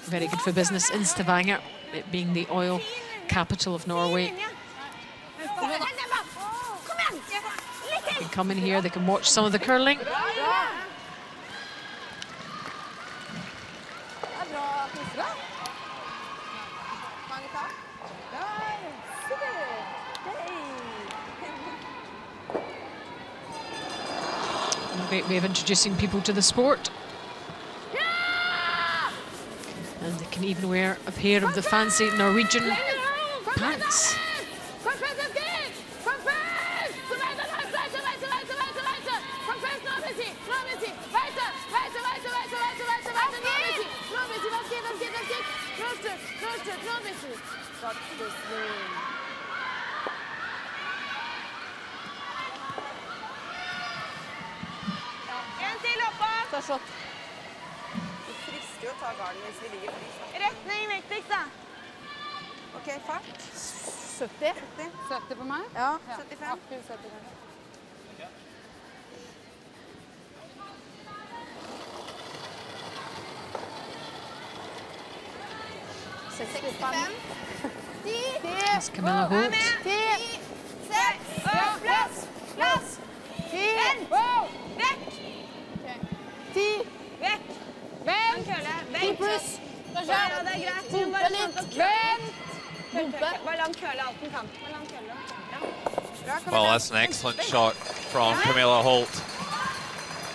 Very good for business in Stavanger, it being the oil capital of Norway. They can come in here, they can watch some of the curling. A great way of introducing people to the sport. And they can even wear a pair of the fancy Norwegian pants. Retning viktigst, da. Ok, fart. 70. 70 på meg? Ja, 75. 65. 10. That's Camilla Holt. 10. 6. Plass. Plass. 10. Vekk. 10. Vekk. Vent. 10 pluss. Ja, det er greit. Pumpe litt. Vent. Pumpe. Bare la den køle alt den kan. Bare la den køle. Well, that's an excellent shot from Camilla Holt.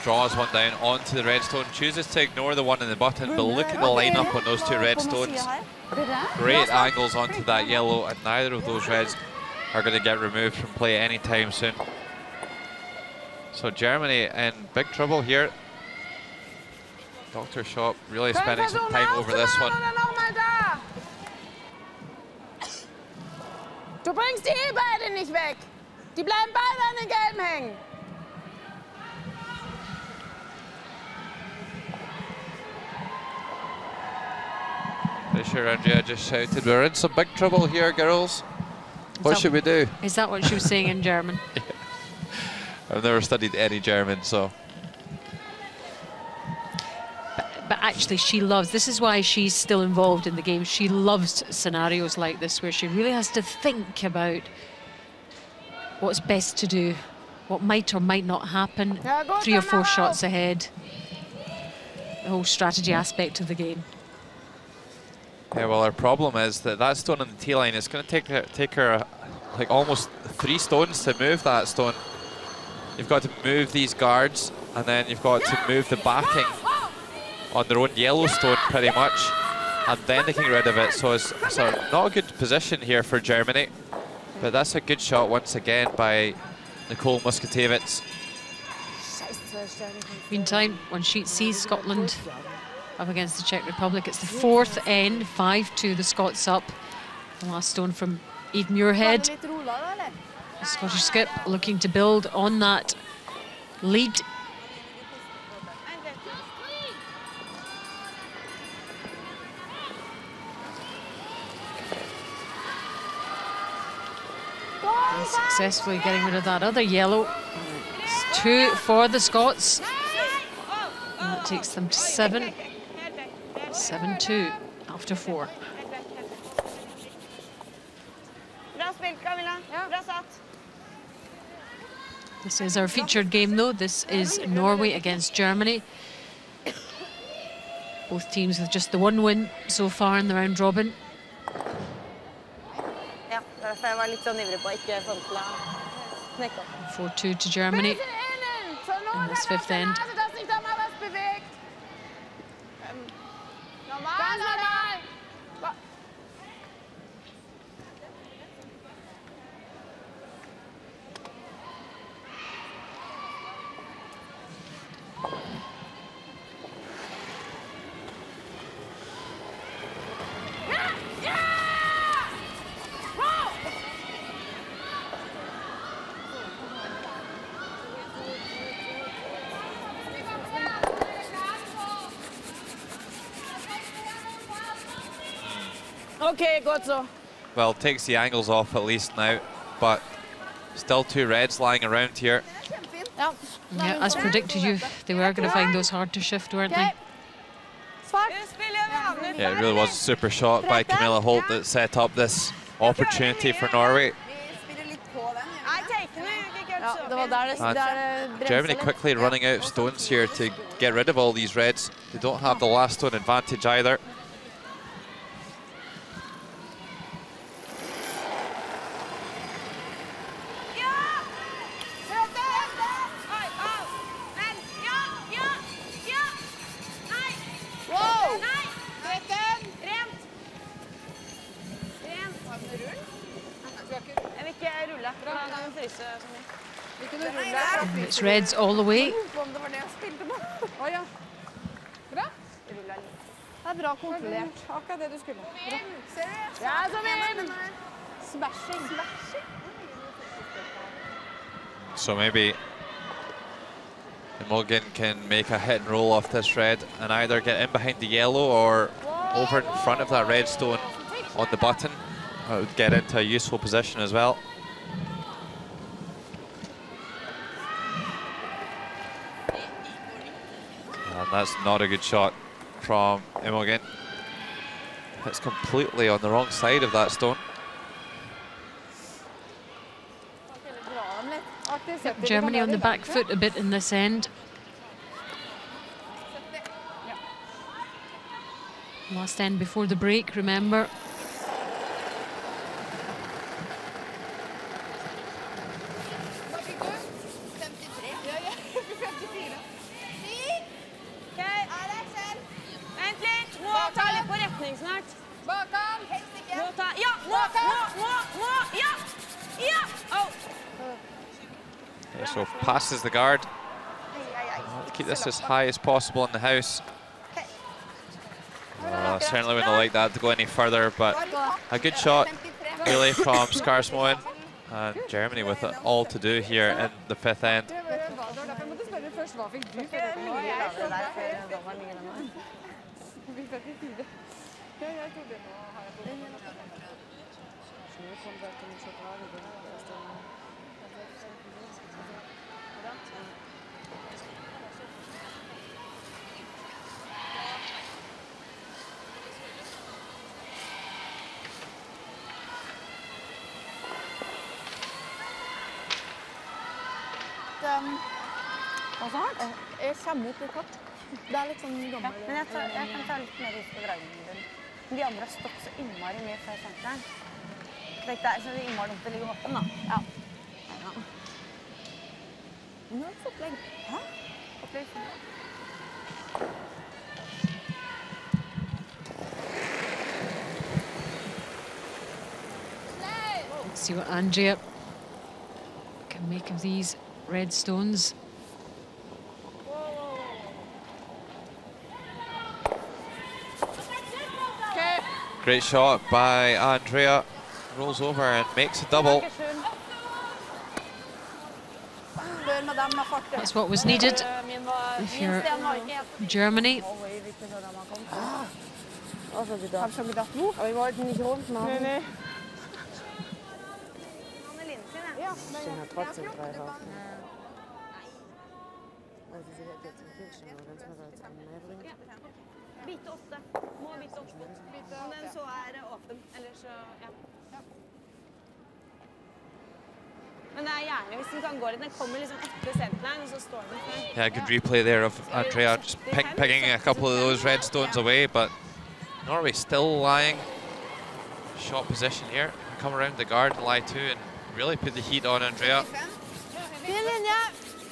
Draws one down onto the redstone, chooses to ignore the one in the button, but look at the lineup on those two redstones. Great angles onto that yellow, and neither of those reds are going to get removed from play anytime soon. So Germany in big trouble here. Dr. Shop really spending some time over this one. Du bringst die beide nicht weg. Die bleiben beide an den Gelben hängen. Fisher Andrea just shouted, "We're in some big trouble here, girls. What should we do?" Is that what she was saying in German? Yeah. I've never studied any German, so. But actually she loves, this is why she's still involved in the game. She loves scenarios like this where she really has to think about what's best to do, what might or might not happen, 3 or 4 shots ahead. The whole strategy aspect of the game. Yeah, well, her problem is that that stone on the tee line is going to take her like almost 3 stones to move that stone. You've got to move these guards, and then you've got to move the backing on their own yellow stone pretty much, and then they can get rid of it. So it's not a good position here for Germany, but that's a good shot once again by Nicole Muskatevich. Meantime, on sheet C, Scotland up against the Czech Republic. It's the 4th end, 5-2, the Scots up. The last stone from Eve Muirhead. The Scottish skip looking to build on that lead. And successfully getting rid of that other yellow. It's 2 for the Scots. And that takes them to 7. 7-2 after 4. This is our featured game though. This is Norway against Germany. Both teams with just the 1 win so far in the round robin. 4-2 to Germany in this 5th end. Okay, good so. Well, takes the angles off at least now, but still 2 reds lying around here. Yeah, as predicted, they were going to find those hard to shift, weren't they? Yeah, it really was a super shot by Camilla Holt that set up this opportunity for Norway. And Germany quickly running out of stones here to get rid of all these reds. They don't have the last stone advantage either. And it's reds all the way. So maybe Imogen can make a hit and roll off this red and either get in behind the yellow or over in front of that red stone on the button. That would get into a useful position as well. And that's not a good shot from Imogen. It's completely on the wrong side of that stone. Germany on the back foot a bit in this end. Last end before the break, remember. Okay, so passes the guard. Keep this as high as possible in the house. Certainly wouldn't like that to go any further, but a good shot really from Skarsmoen. And Germany with it all to do here in the 5th end. Hva sa han? Jeg kommer ut litt kort. Det litt sånn gammel. Ja, men jeg kan ta litt mer ut på dragningen din. De andre har stått så innmari mye før senteren. Det er så innmari dumt å ligge bakom, da. Ja. Nå har du fått legg. Hæ? Opplegg. Let's see what Andrea can make of these red stones. Great shot by Andrea. Rolls over and makes a double. That's what was needed if you're Germany. Hab schon gedacht, aber wir wollten nicht rund machen. Nee. Ja, stehen ja trotzdem 3 Waffen. Also sie hätte jetzt einen Kill stehen, aber wenn es mir da jetzt einen mehr bringt. Bite 8. Må bite 8. Om den så åpen, eller så, ja. Men det gjerne hvis den kan gå litt, den kommer liksom etter centerline, og så står den før. Yeah, good replay there of Andrea just picking a couple of those red stones away, but Norway still lying. Shot position here. Come around the guard and lie too and really put the heat on Andrea.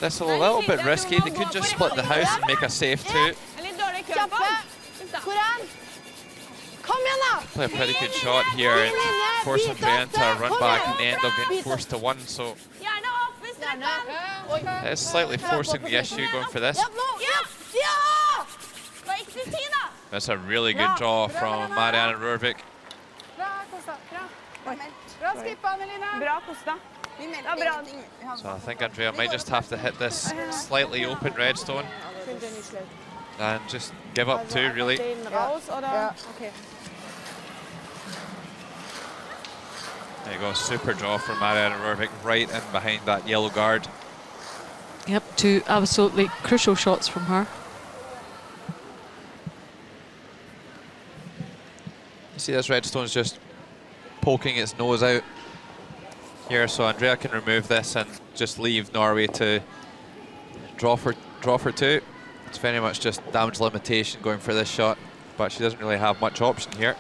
This is a little bit risky. They could just split the house and make a safe two. Play a pretty good shot here and force Andrea to run back and end up getting forced to 1. So it's slightly forcing the issue going for this. That's a really good draw from Marianne Rørvik. So I think Andrea might just have to hit this slightly open red stone and just give up 2, really. There you go, super draw from Marianne Rørvik right in behind that yellow guard. Yep, 2 absolutely crucial shots from her. You see this red stone's just poking its nose out here, so Andrea can remove this and just leave Norway to draw for 2. It's very much just damage limitation going for this shot, but she doesn't really have much option here.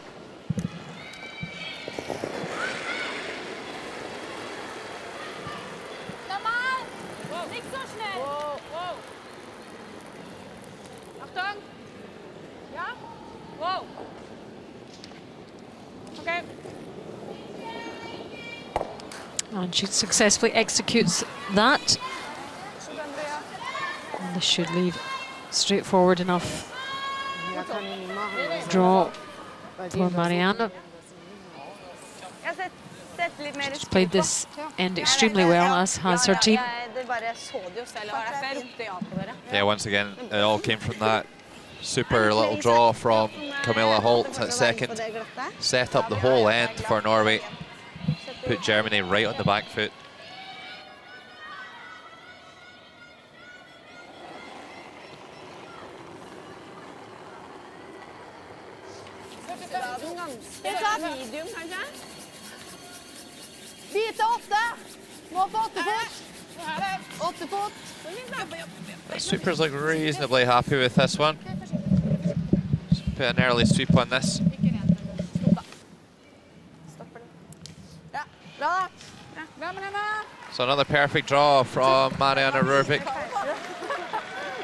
And she successfully executes that. And this should leave straightforward enough draw for Marianne. She's played this end extremely well, as has her team. Yeah, once again, it all came from that super little draw from Camilla Holt at second. Set up the whole end for Norway. Put Germany right on the back foot. The Supers look reasonably happy with this one. Just put an early sweep on this. So another perfect draw from Marianne Rørvik.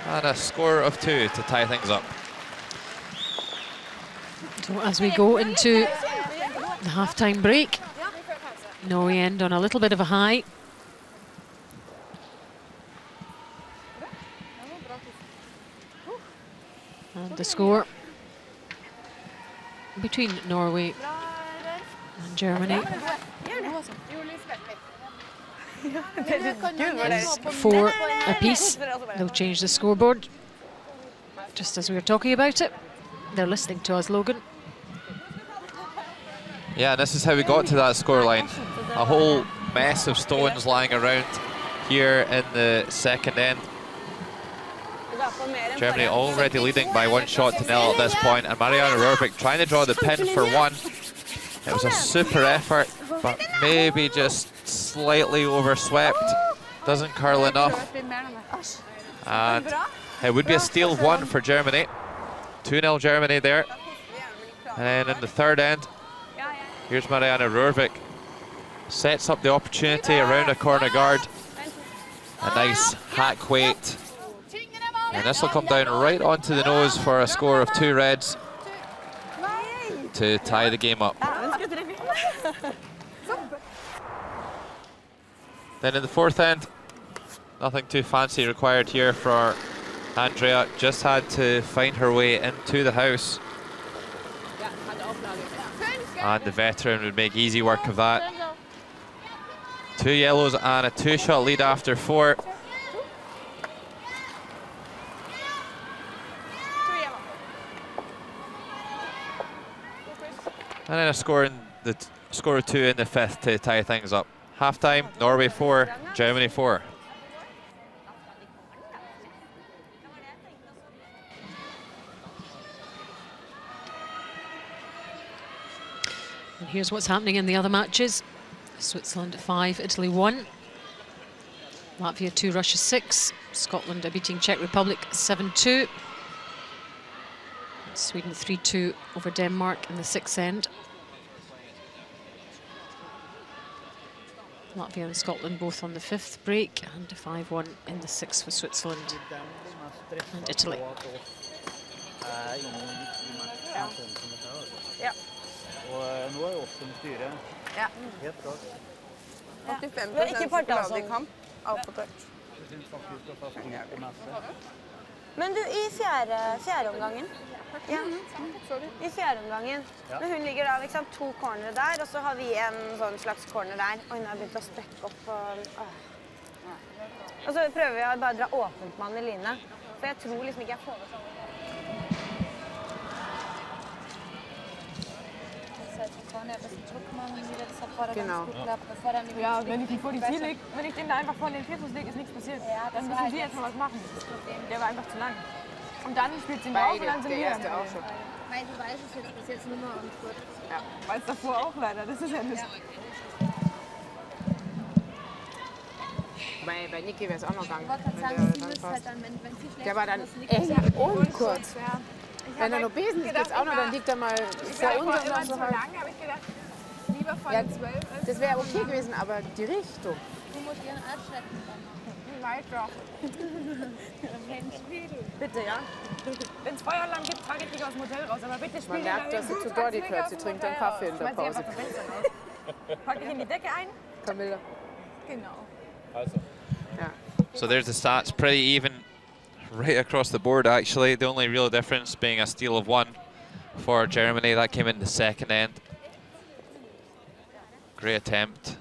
And a score of 2 to tie things up. So as we go into the half-time break, Norway end on a little bit of a high. And the score between Norway and Germany is 4 apiece. They'll change the scoreboard just as we were talking about it. They're listening to us, Logan. Yeah, this is how we got to that scoreline. A whole mess of stones lying around here in the second end. Germany already leading by 1 shot to 0 at this point, and Marianne Rørvik trying to draw the pin for 1. It was a super effort, but maybe just slightly overswept. doesn't curl enough. And it would be a steal of 1 for Germany. 2-0 Germany there. And then in the third end, here's Marianne Rørvik. Sets up the opportunity around a corner guard. A nice hack weight. And this will come down right onto the nose for a score of 2 reds to tie the game up. Then in the fourth end, nothing too fancy required here for Andrea. Just had to find her way into the house. And the veteran would make easy work of that. 2 yellows and a 2-shot lead after 4. And then a score of 2 in the fifth to tie things up. Halftime, Norway 4, Germany 4. And here's what's happening in the other matches. Switzerland 5, Italy 1. Latvia 2, Russia 6. Scotland are beating Czech Republic 7-2. Sweden 3-2 over Denmark in the sixth end. Latvia and Scotland both on the fifth break, and 5-1 in the sixth for Switzerland and Italy. Ja. Og nå opp som styrer. Ja. Helt klart. 85% sjokolade. Alt på tørt. Jeg synes faktisk det var fast på messe. Men du, i fjerde omgangen, i fjerde omgangen, men hun ligger da liksom 2 cornere der, og så har vi en sånn slags corner der, og hun har begynt å strekke opp. Og så prøver vi å bare dra åpent med Anneline, for jeg tror liksom ikke jeg får det sånn. Genau. Ja, wenn ich die vor die Ziel lege, wenn ich den da einfach vor den Vierfuß lege, ist nichts passiert. Dann müssen sie jetzt mal was machen. Der war einfach zu lang. Und dann spielt sie ihn drauf und dann sind wir. Auch schon. Weil du weißt es jetzt bis jetzt nur mal und gut. Ja, weil es davor auch leider, das ist ja nicht. Bei Niki wäre es auch noch gegangen. Der war dann eng und kurz. Wenn er noch Besen ist, geht's auch noch, dann liegt er mal vor uns und noch so halt. Lieber von ja, 12. Das wäre okay gewesen, aber die Richtung. Du musst ihren Arsch retten. Weiter. Bitte, ja? Wenn es Feueralarm gibt, trage ich dich aus dem Hotel raus, aber bitte spiel. Man merkt, dass sie zu Dordi gehört. Sie trinkt einen Kaffee in der Pause. Pack ich in die Decke ein? Camilla. Genau. Also. Ja. So there's the stats, pretty even right across the board actually. The only real difference being a steal of 1 for Germany. That came in the second end. Great attempt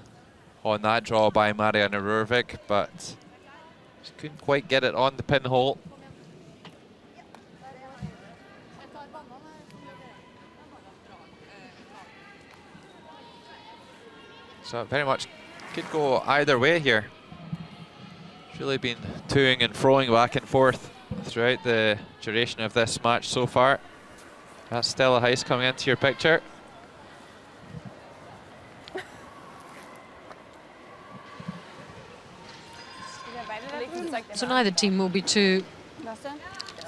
on that draw by Marianne Rørvik, but she couldn't quite get it on the pinhole. So it very much could go either way here. It's really been toing and froing back and forth throughout the duration of this match so far. That's Stella Heiss coming into your picture. So neither team will be too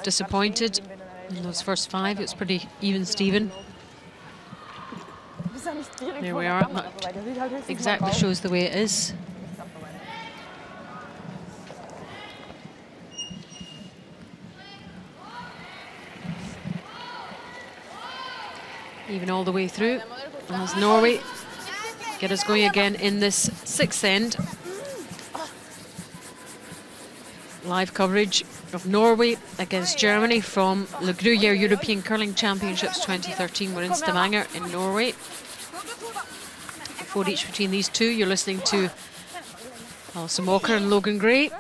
disappointed in those first 5. It's pretty even Steven. There we are. That exactly shows the way it is. Even all the way through as Norway get us going again in this sixth end. Live coverage of Norway against Germany from the Gruyère European Curling Championships 2013. We're in Stavanger in Norway. 4 each between these two. You're listening to Alison Walker and Logan Gray,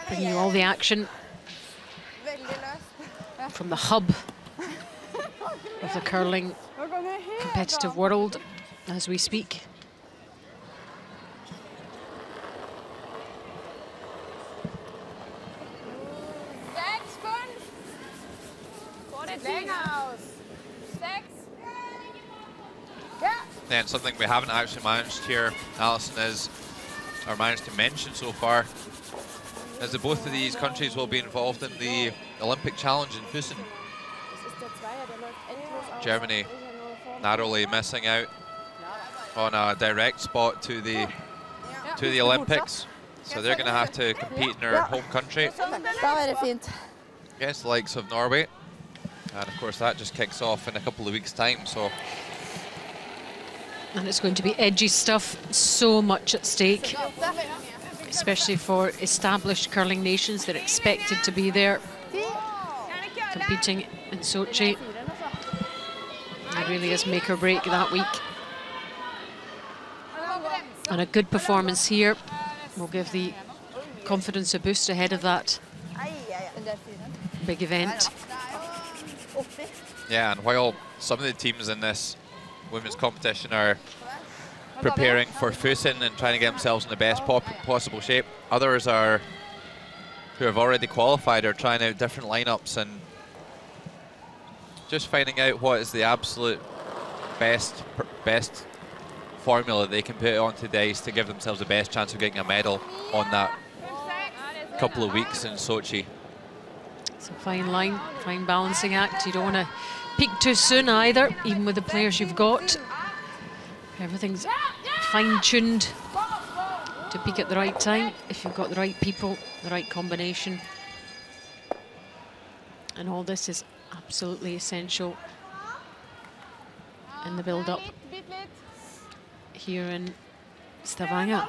bringing you all the action from the hub of the curling competitive world as we speak. Then something we haven't actually managed here, Alison, is or managed to mention so far is that both of these countries will be involved in the Olympic Challenge in Füssen. Germany narrowly missing out on a direct spot to the Olympics, so they're going to have to compete in their home country against the likes of Norway, and of course that just kicks off in a couple of weeks' time. So, and it's going to be edgy stuff, so much at stake, especially for established curling nations. They're expected to be there competing in Sochi. It really is make or break that week. And a good performance here will give the confidence a boost ahead of that big event. Yeah, and while some of the teams in this women's competition are preparing for Füssen and trying to get themselves in the best possible shape, others are who have already qualified are trying out different lineups and just finding out what is the absolute best formula they can put onto the ice to give themselves the best chance of getting a medal on that couple of weeks in Sochi. It's a fine line, fine balancing act. You don't want to peak too soon either, even with the players you've got. Everything's fine-tuned to peak at the right time if you've got the right people, the right combination. And all this is absolutely essential in the build-up here in Stavanger.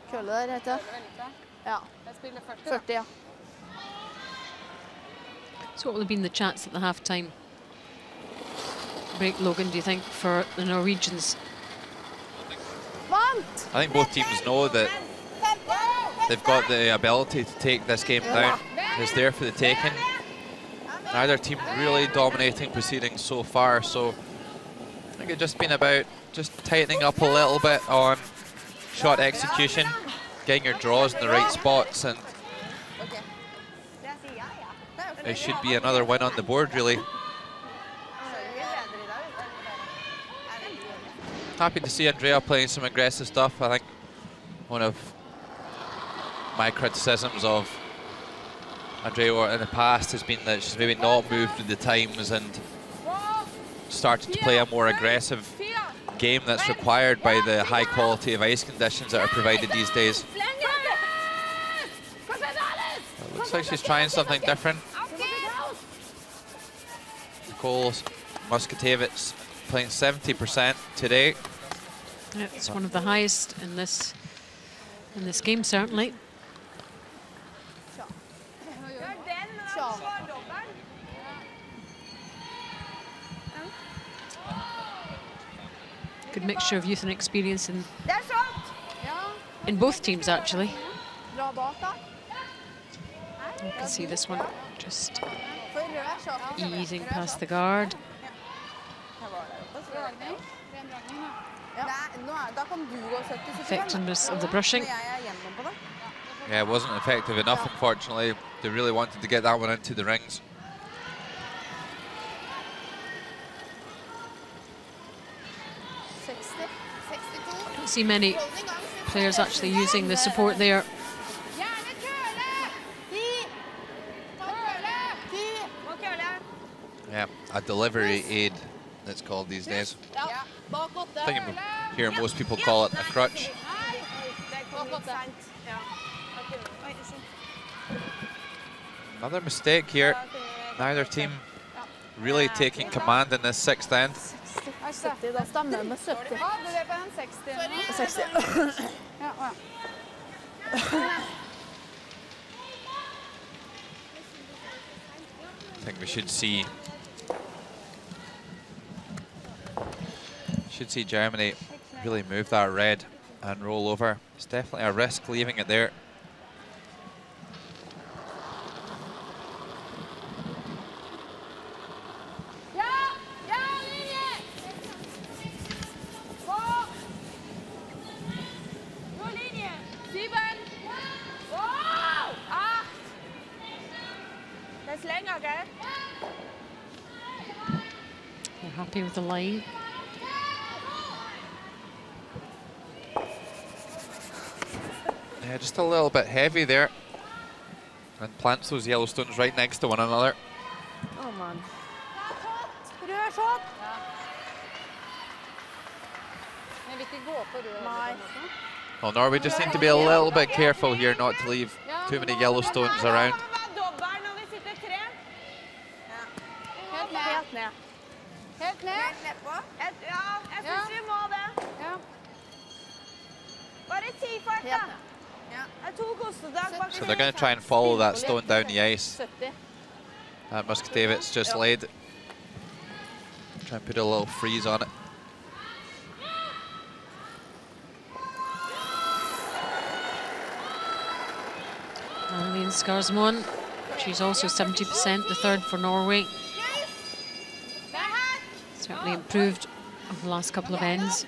Kølle der heter. Ja. 40, ja. So what would have been the chance at the half-time break, Logan, do you think, for the Norwegians? I think both teams know that they've got the ability to take this game down. It's there for the taking. Neither team really dominating proceedings so far, so I think it's just been about just tightening up a little bit on shot execution, getting your draws in the right spots, and it should be another win on the board, really. Happy to see Andrea playing some aggressive stuff. I think one of my criticisms of Andrea in the past has been that she's maybe not moved with the times and started to play a more aggressive game that's required by the high quality of ice conditions that are provided these days. It looks like she's trying something different. Nicole Muskatevich playing 70% today. Yeah, it's one of the highest in this game, certainly. Good mixture of youth and experience in both teams, actually. You can see this one just easing past the guard. Effectiveness of the brushing. Yeah, it wasn't effective enough, unfortunately. They really wanted to get that one into the rings. I don't see many players actually using the support there. Yeah, a delivery aid, it's called these days. I think I'm hearing most people call it a crutch. Another mistake here. Neither team really taking command in this sixth end. I think we should see Germany really move that red and roll over. It's definitely a risk leaving it there. They're happy with the line. Yeah, just a little bit heavy there. And plants those yellow stones right next to one another. Oh man. Well, Norway just need to be a little bit careful here not to leave too many yellow stones around. So they're going to try and follow that stone down the ice that Muscatavich's just laid. Try and put a little freeze on it. Annelien Skarsmoen, she's also 70%, the third for Norway. Certainly improved over the last couple of ends.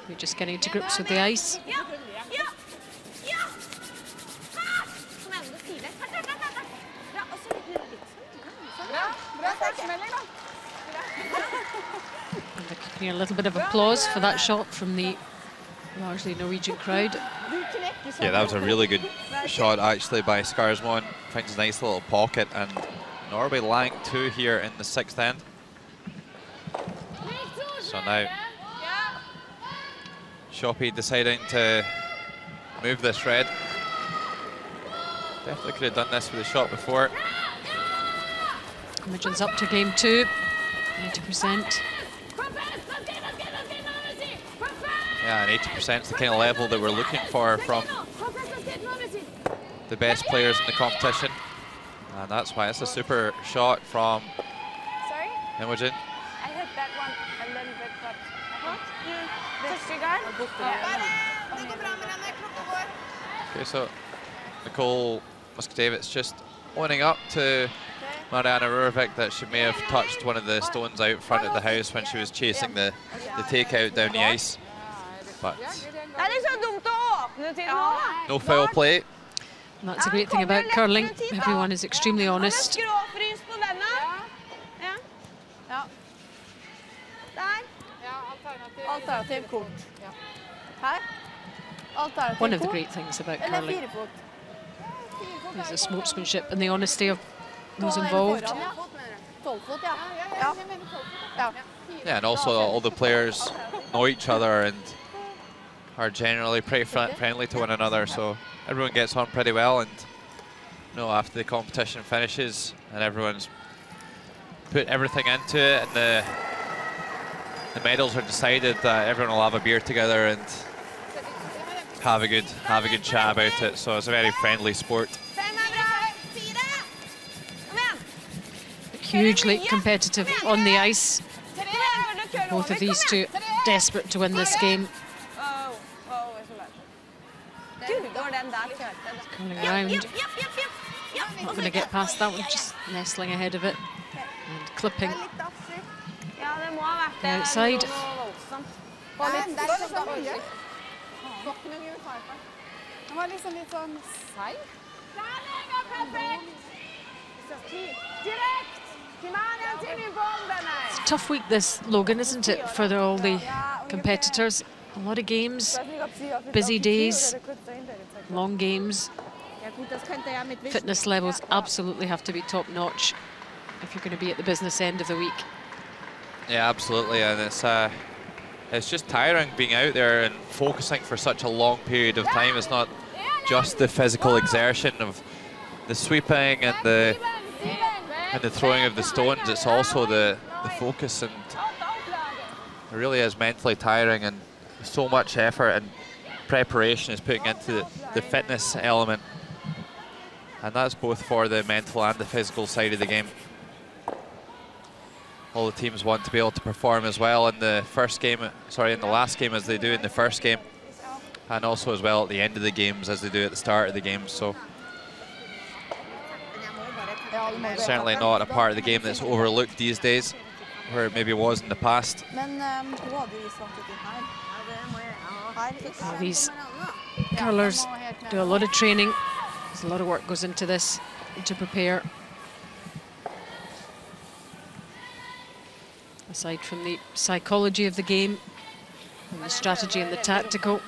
We're just getting to grips with the ice. And they're giving a little bit of applause for that shot from the largely Norwegian crowd. Yeah, that was a really good shot actually by Skarsmoen. Finds a nice little pocket, and Norway lying 2 here in the 6th end. So now Shoppy deciding to move this red. Definitely could have done this with a shot before. Imogen's up to game 2, 80%. Yeah, and 80% is the kind of level that we're looking for from the best players in the competition. And that's why it's a super shot from Imogen. I hit that one a little bit, but Okay, so Nicole Muscatavich's just owning up to Mariana Rurvik that she may have touched one of the stones out front of the house when she was chasing the takeout down the ice. But no foul play. And that's a great thing about curling. Everyone is extremely honest. One of the great things about curling is the sportsmanship and the honesty of those involved. Yeah, and also all the players know each other and are generally pretty friendly to one another, so everyone gets on pretty well. And you know, after the competition finishes and everyone's put everything into it and the medals are decided, that everyone will have a beer together and have a good chat about it. So it's a very friendly sport. Hugely competitive on the ice. Both of these two desperate to win this game. Coming around. Not going to get past that one, just nestling ahead of it and clipping the outside. It's a tough week this, Logan, isn't it, for all the competitors? A lot of games, busy days, long games. Fitness levels absolutely have to be top notch if you're going to be at the business end of the week. Yeah, absolutely, and it's just tiring being out there and focusing for such a long period of time. It's not just the physical exertion of the sweeping and the throwing of the stones, it's also the focus, and it really is mentally tiring, and so much effort and preparation is putting into the fitness element, and that's both for the mental and the physical side of the game. All the teams want to be able to perform as well in the first game, sorry, in the last game as they do in the first game, and also as well at the end of the games as they do at the start of the games. So certainly not a part of the game that's overlooked these days, where it maybe was in the past. These curlers do a lot of training. There's A lot of work goes into this to prepare. Aside from the psychology of the game, and the strategy and the tactical.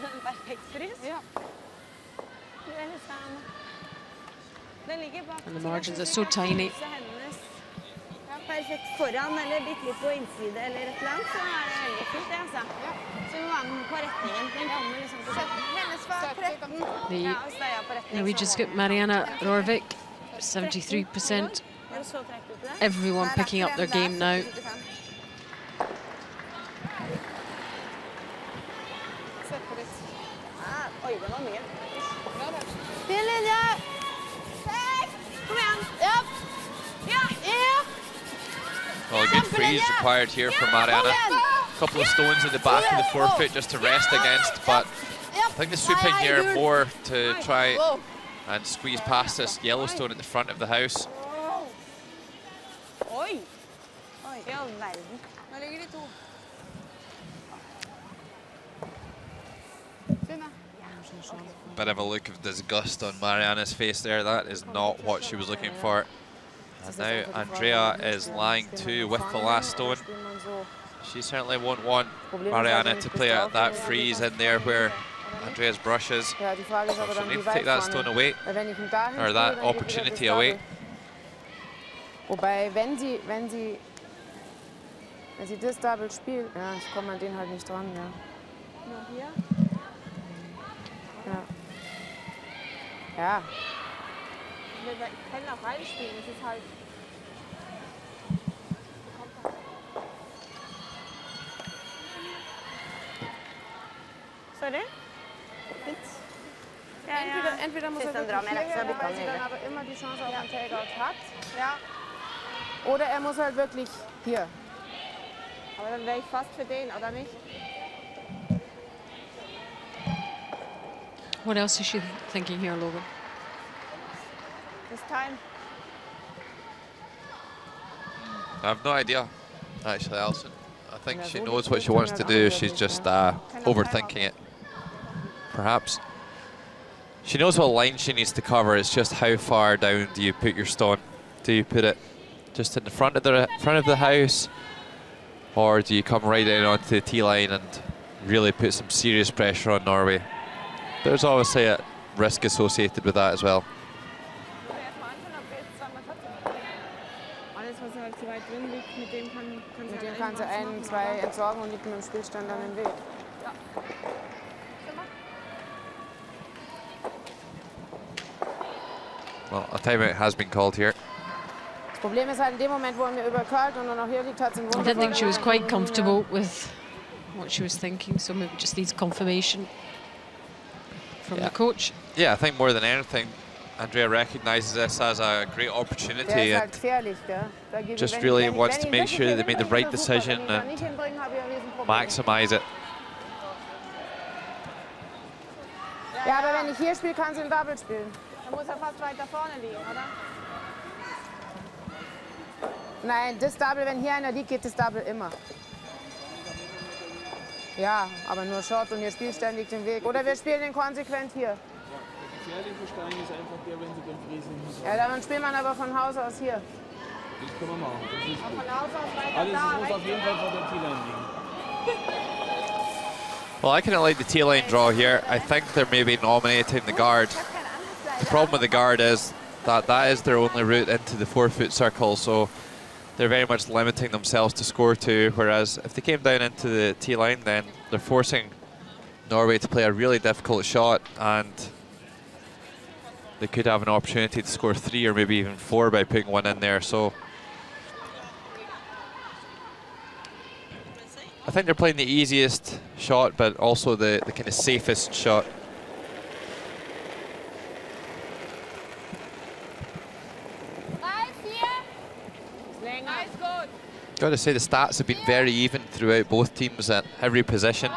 And the margins are so tiny. Perfekt foran eller bitte litt på innside eller et eller annet, så er det veldig fint det, altså. Så vi må være med på retningen. Den kommer liksom på 17. Hennes var 13. Ja, og så er jeg på retning. Norwegian skip Marianne Rørvik, 73%. Everyone picking up their game now. Oi, det var mye. Fin linje! Kom igjen! Ja! Ja! Well, a good freeze required here for Marianne. A couple of stones at the back of the forefoot just to rest against, but I think they swoop in here more to try and squeeze past this yellow stone at the front of the house. Oi! Oi, i all verden. Nå ligger de to. Bit of a look of disgust on Marianne's face there. That is not what she was looking for. And now Andrea is lying to with the last stone. She certainly won't want Marianne to play at that freeze in there where Andrea's brushes. So she'll need to take that stone away, or that opportunity away. Wobei, wenn sie das Double spielt, ja, ich komme an den halt nicht dran, ja. Nur hier? Ja. Ja. Wir können auch reinspielen, es ist halt... Sorry? Entweder muss er wirklich hierher, weil sie dann aber immer die Chance auf einen Takeout hat. Ja. Oder er muss halt wirklich hier. Aber dann wäre ich fast für den, oder nicht? What else is she thinking here, Logan? This time. I have no idea, actually, Alison. I think she knows what she wants to do. She's just overthinking it, perhaps. She knows what line she needs to cover. It's just how far down do you put your stone? Do you put it just in the front of the house, or do you come right in onto the tee line and really put some serious pressure on Norway? There's obviously a risk associated with that as well. Mit dem kann sie 1, 2 entsorgen und liegt mit dem Spielstand dann im Weg. Well, a timeout has been called here. Das Problem ist halt in dem Moment, wo er mir überkalt und nur noch hier liegt, hat sie einen I didn't think she was quite comfortable with what she was thinking, so maybe just needs confirmation from the coach. Yeah, I think more than anything, Andrea recognises this as a great opportunity and just really wants to make sure that they make the right decision and maximise it. Ja, aber wenn ich hier spiele, kann sie ein Double spielen. Dann muss er fast weiter vorne liegen, oder? Nein, das Double, wenn hier einer liegt, geht das Double immer. Ja, aber nur Short und ihr Spielstand liegt im Weg. Oder wir spielen den konsequent hier. Gefährliche Stein ist einfach der, wenn sie den Friesen nicht Ja, dann spielt man aber von Haus aus hier. Das können wir machen. Das ist Von Haus aus weiter alles da, muss auf jeden Fall vor der T-Line liegen. Well, I kind of like the T-line draw here. I think they're maybe nominating the guard. The problem with the guard is that is their only route into the 4-foot circle, so they're very much limiting themselves to score 2, whereas if they came down into the T-line, then they're forcing Norway to play a really difficult shot, and they could have an opportunity to score 3 or maybe even 4 by putting one in there. So I think they're playing the easiest shot, but also the kind of safest shot. Got to say the stats have been very even throughout both teams at every position.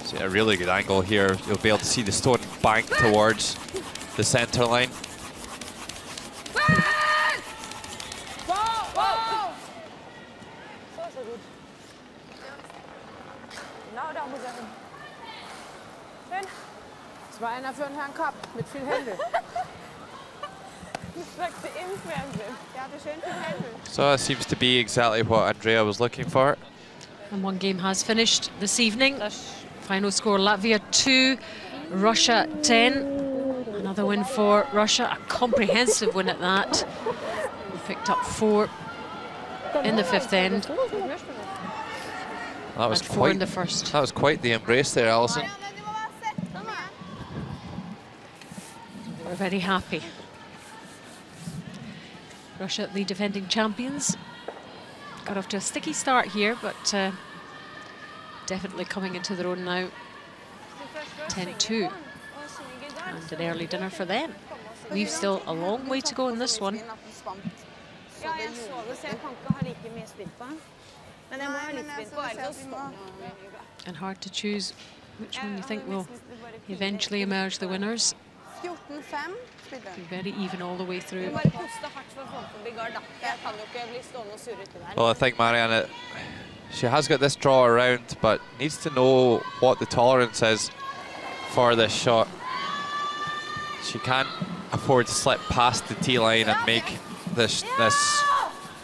See a really good angle here. You'll be able to see the stone bank towards the centre line. war einer für einen Herrn Kapp mit viel Händel. So that seems to be exactly what Andrea was looking for. And one game has finished this evening. Final score, Latvia 2, Russia 10. Another win for Russia, a comprehensive win at that. We picked up 4 in the 5th end. That was and 4 in the first. That was quite the embrace there, Alison. We're very happy. Russia, the defending champions, got off to a sticky start here, but definitely coming into their own now. 10-2, and an early dinner for them. We've still a long way to go in this one. And hard to choose which one you think will eventually emerge the winners. Be very even all the way through. Well, I think Marianne, she has got this draw around, but needs to know what the tolerance is for this shot. She can't afford to slip past the tee line and make this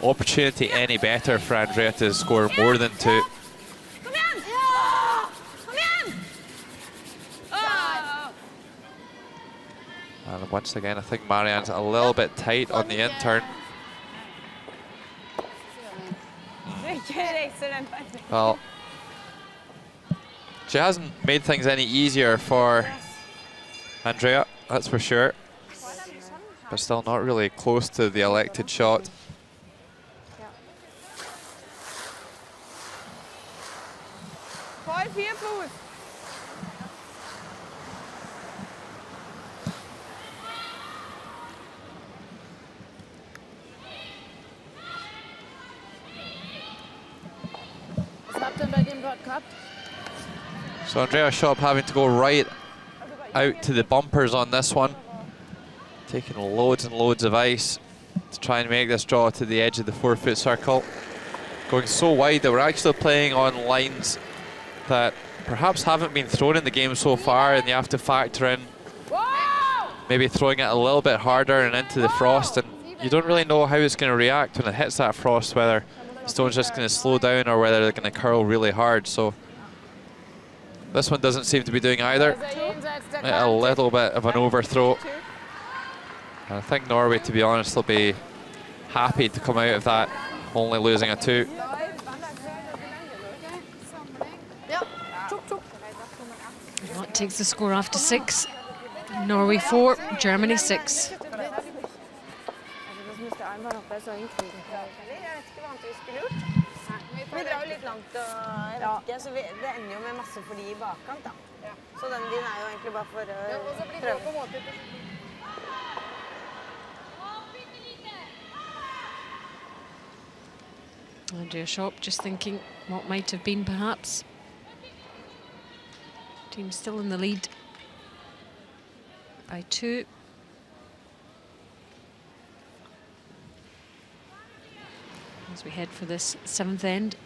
opportunity any better for Andrea to score more than 2. And once again, I think Marianne's a little bit tight on the in-turn. Well, she hasn't made things any easier for Andrea, that's for sure. But still not really close to the elected shot. So Andrea Schopp having to go right out to the bumpers on this one. Taking loads and loads of ice to try and make this draw to the edge of the 4-foot circle. Going so wide that we're actually playing on lines that perhaps haven't been thrown in the game so far, and you have to factor in maybe throwing it a little bit harder and into the frost, and you don't really know how it's going to react when it hits that frost, whether the stone's just going to slow down or whether they're going to curl really hard. So this one doesn't seem to be doing either. A little bit of an overthrow. And I think Norway, to be honest, will be happy to come out of that only losing a 2. That takes the score after 6. Norway 4, Germany 6. Vi drar jo litt langt og rekke, så det ender jo med masse for de I bakkant da. Så den din jo egentlig bare for prøve. Andrea Schopp just thinking what might have been perhaps. Team still in the lead by 2. As we head for this 7th end.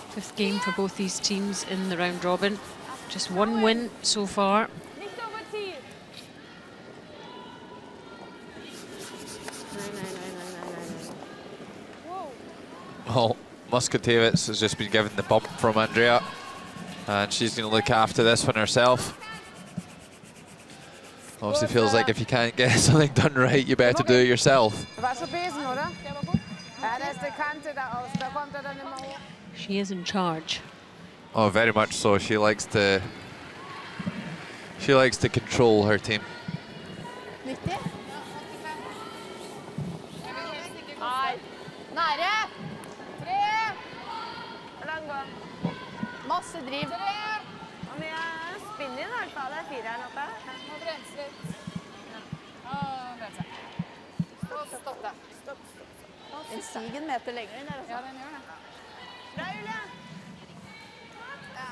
Fifth game for both these teams in the round robin. Just one win so far. Well, Muskatevich has just been given the bump from Andrea, and she's going to look after this one herself. Obviously feels like if you can't get something done right, you better do it yourself. She is in charge. Oh, very much so. She likes to control her team. Masse driv. Og mye spinn I hvert fall. Det 4-eren oppe. Må bremse litt. Ja, bremse. Stopp det. Stopp. Den stiger en meter lenger inn her også. Ja, den gjør det. Bra, Julia.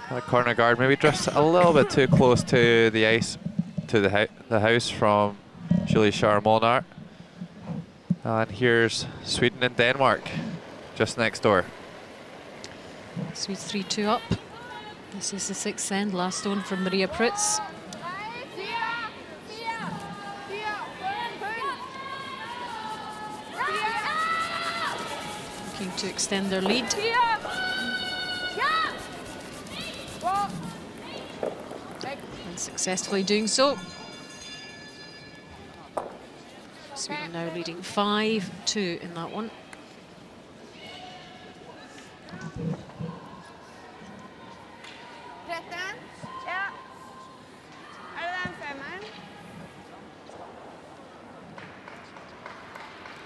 The corner guard maybe just a little bit too close to the ice, to the house from Julie Char-Molnar. And here's Sweden and Denmark, just next door. Swedes 3-2 up. This is the 6th end, last stone from Maria Pritz. Looking to extend their lead. And successfully doing so. Sweden now leading 5-2 in that one.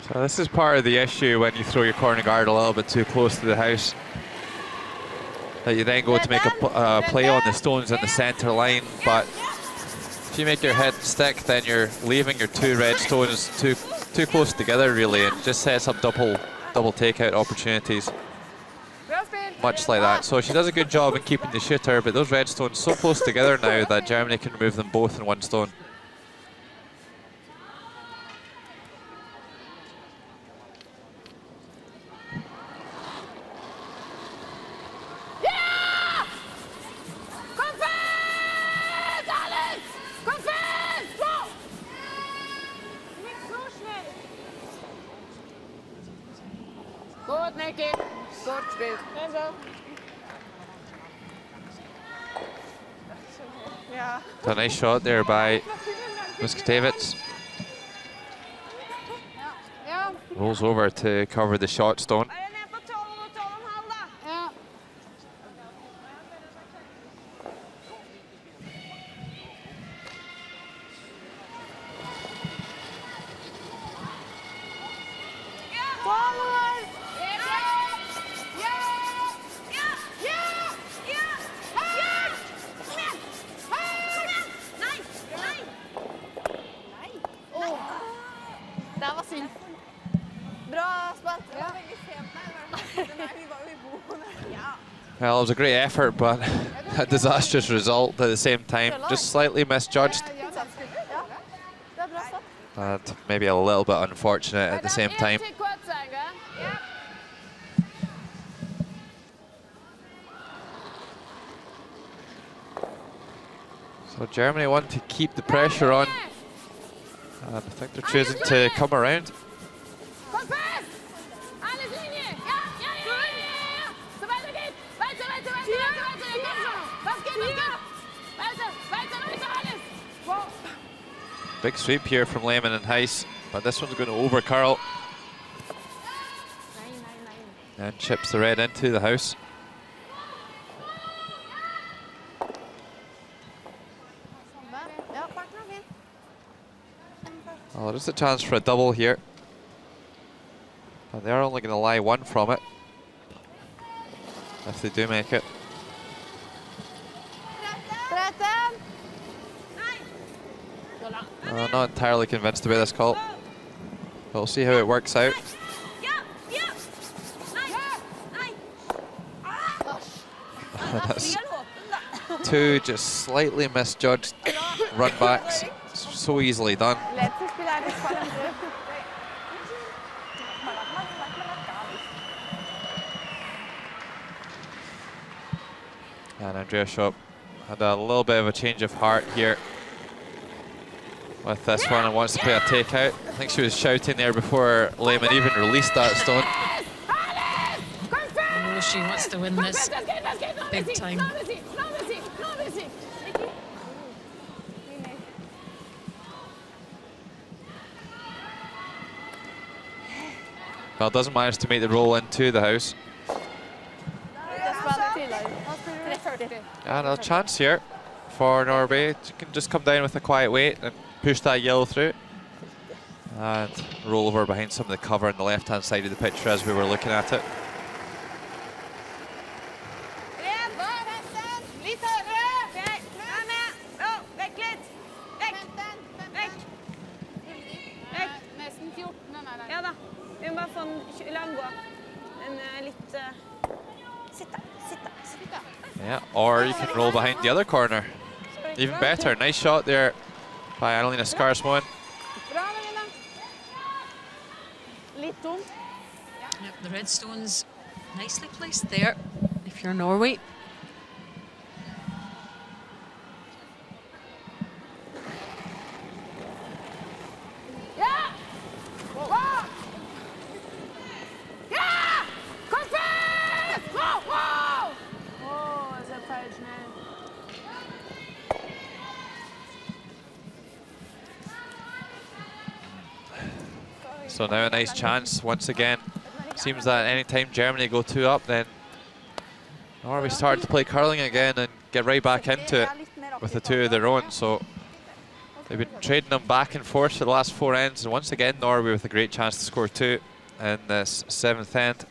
So this is part of the issue when you throw your corner guard a little bit too close to the house. That you then go to make a play on the stones in the center line, but if you make your head stick, then you're leaving your 2 red stones too close together, really, and just sets up double takeout opportunities. Much like that. So she does a good job in keeping the shooter, but those red stones so close together now that Germany can remove them both in 1 stone. A nice shot there by Muskatevits. Rolls over to cover the shot stone. Well, it was a great effort, but a disastrous result at the same time. Just slightly misjudged. And maybe a little bit unfortunate at the same time. So Germany want to keep the pressure on. And I think they're choosing to come around. Big sweep here from Lehmann and Heiss, but this one's going to overcurl. And chips the red into the house. Well, there is a chance for a double here. But they're only going to lie 1 from it. If they do make it. I'm not entirely convinced about this call. We'll see how it works out. That's 2 just slightly misjudged run backs. So easily done. And Andrea Schopp had a little bit of a change of heart here with this one and wants to play a takeout. I think she was shouting there before Lehmann even released that stone. Oh, she wants to win this big time. Well, doesn't manage to make the roll into the house. And a chance here for Norway. You can just come down with a quiet weight and push that yellow through. And roll over behind some of the cover on the left-hand side of the picture as we were looking at it. Yeah, or you can roll behind the other corner. Even better. Nice shot there by Annalena Skarsmoen. Yep, the red stones nicely placed there if you're Norway. So now a nice chance once again. Seems that anytime Germany go 2 up, then Norway start to play curling again and get right back into it with the 2 of their own. So they've been trading them back and forth for the last 4 ends, and once again Norway with a great chance to score 2 in this 7th end.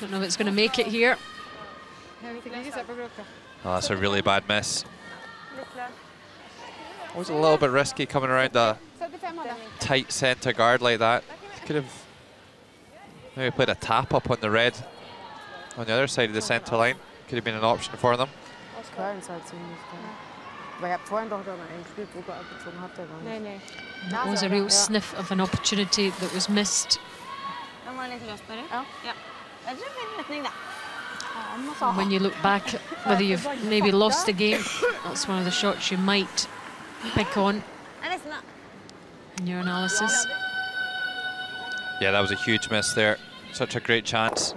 Don't know if it's going to make it here. Oh, that's a really bad miss. It was a little bit risky coming around a tight centre guard like that. Could have maybe played a tap up on the red on the other side of the centre line. Could have been an option for them. That was a real sniff of an opportunity that was missed. When you look back, whether you've maybe lost a game, that's one of the shots you might pick on in your analysis. Yeah, that was a huge miss there. Such a great chance.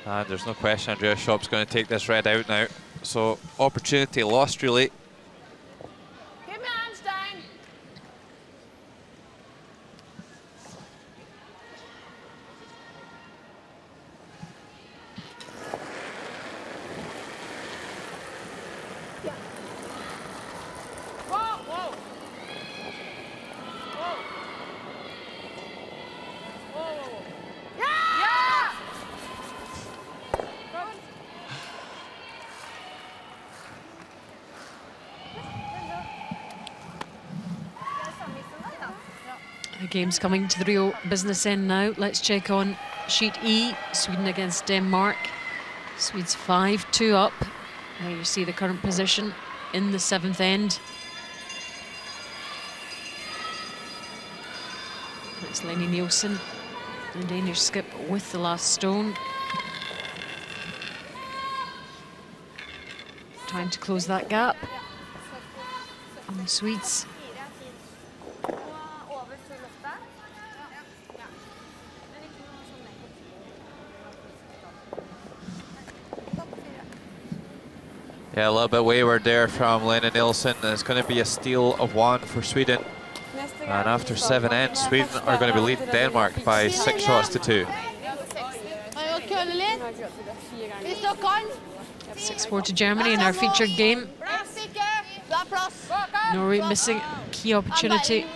And there's no question Andreas Schopp's going to take this red out now. So opportunity lost, really. The game's coming to the real business end now. Let's check on sheet E, Sweden against Denmark. Swedes 5-2 up. There you see the current position in the 7th end. It's Lenny Nielsen, the Danish skip, with the last stone. Time to close that gap. And the Swedes. Yeah, a little bit wayward there from Lena Nilsson. It's going to be a steal of 1 for Sweden. And after 7 ends, Sweden are going to be leading Denmark by 6 shots to 2. 6-4 to Germany in our featured game. Norway missing a key opportunity.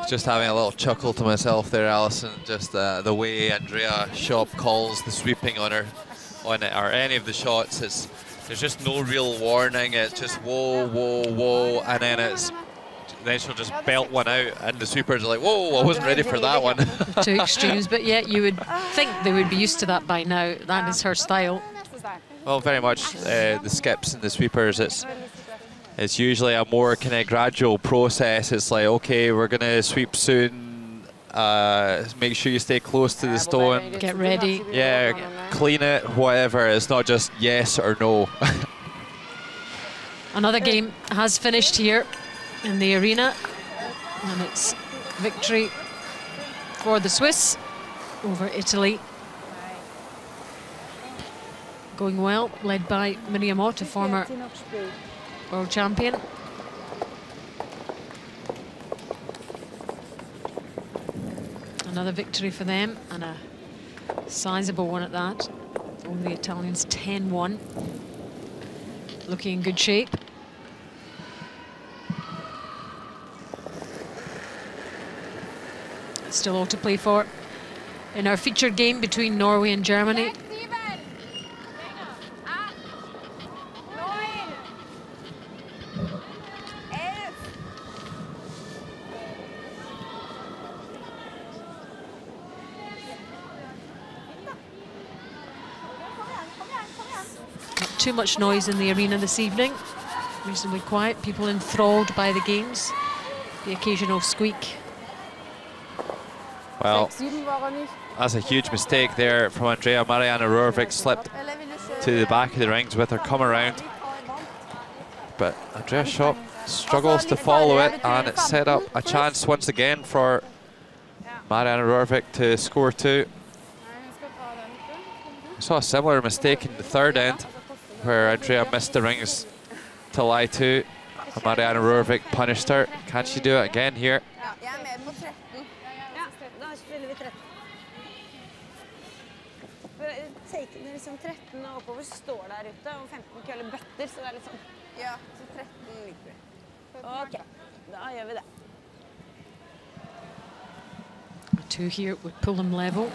Just having a little chuckle to myself there, Alison. Just the way Andrea Schopp calls the sweeping on her, or any of the shots. There's just no real warning. It's just whoa, whoa, whoa, and then she'll just belt one out, and the sweepers are like, whoa, I wasn't ready for that one. 2 extremes, but yet you would think they would be used to that by now. That is her style. Well, very much the skips and the sweepers. It's usually a more kind of gradual process. It's like, okay, we're gonna sweep soon. Make sure you stay close to the stone. Get ready. Yeah, clean it, whatever. It's not just yes or no. Another game has finished here in the arena, and it's victory for the Swiss over Italy. Going well, led by Miriam Ott, a former world champion. Another victory for them, and a sizable one at that. Over the Italians 10-1. Looking in good shape. Still all to play for in our featured game between Norway and Germany. too much noise in the arena this evening. Reasonably quiet, people enthralled by the games. The occasional squeak. Well, that's a huge mistake there from Andrea. Marianne Rørvik slipped to the back of the rings with her come around. But Andrea Schopp struggles to follow it, and it set up a chance once again for Marianne Rørvik to score 2. We saw a similar mistake in the third end where Andrea missed the rings to lie 2. And Marianne Rørvik punished her. Can she do it again here? Taken liksom 13 og oppover står der ute, og 15 køller bøtter, så det er litt sånn. Ja, så 13 liker vi. Ok, da gjør vi det. 2 here would pull them level.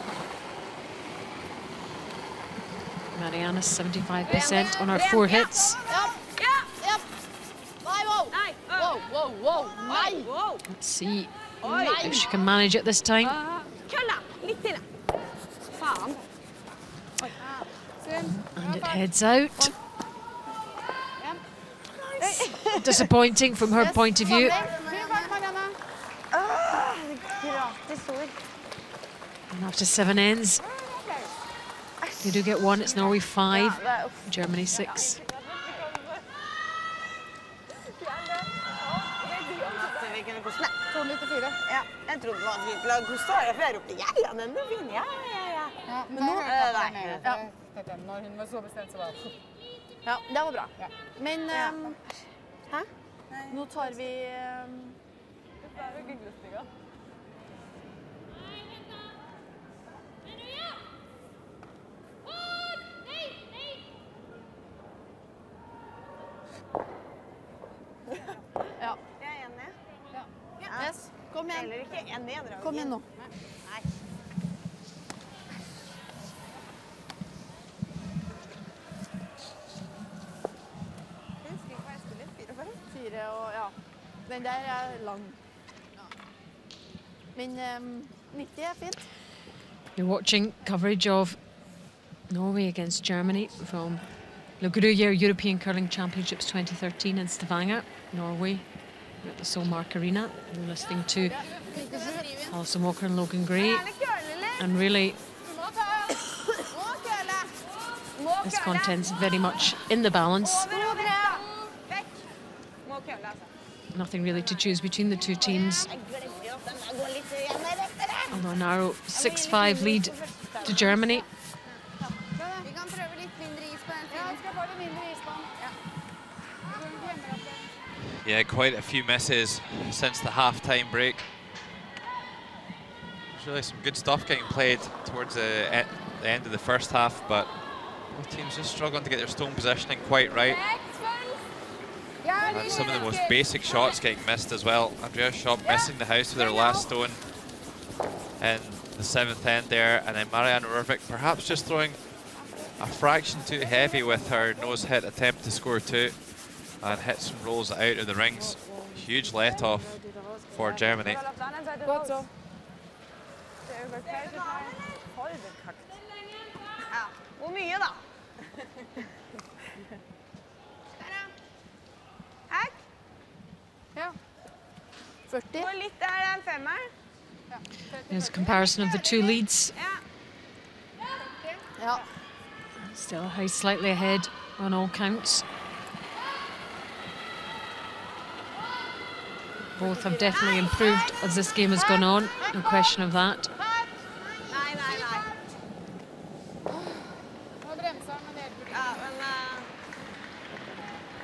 Marianne 75% on her 4 hits. Let's see if she can manage it this time. And it heads out. Disappointing from her point of view. And after 7 ends, you do get 1. It's Norway 5, Germany 6. Ja, jeg trodde det var fint lag. Hvordan står det? For jeg ropte ja, den er fin. Ja. Men nå når hun var så bestemt, så var det. Ja, det var bra. Men hæ? Nå tar vi det er jo gyggelestiga. Ja. Jeg er enig. Ja. Yes, kom igjen. Eller ikke enig, jeg drar. Kom igjen nå. Nei. Fire og ja. Den der er lang. Men 90 er fint. You're watching coverage of Norway against Germany from the Gruyère European Curling Championships 2013 in Stavanger, Norway, at the Solmark Arena. You're listening to Alison Walker and Logan Gray. And really, this content's very much in the balance. Nothing really to choose between the two teams. Although a narrow 6-5 lead to Germany. Yeah, quite a few misses since the half-time break. There's really some good stuff getting played towards the end of the first half, but both teams just struggling to get their stone positioning quite right. And some of the most basic shots getting missed as well. Andrea Schopp missing the house with her last stone in the 7th end there, and then Marianne Rørvik perhaps just throwing a fraction too heavy with her nose hit attempt to score 2, and hits and rolls out of the rings. Huge let off for Germany. Hvor mye da? Her? Ja. 40. Hvor litt er den femmer? There's a comparison of the two leads. Ja. Still slightly ahead on all counts. Both have definitely improved as this game has gone on, no question of that. Nei. Ja, men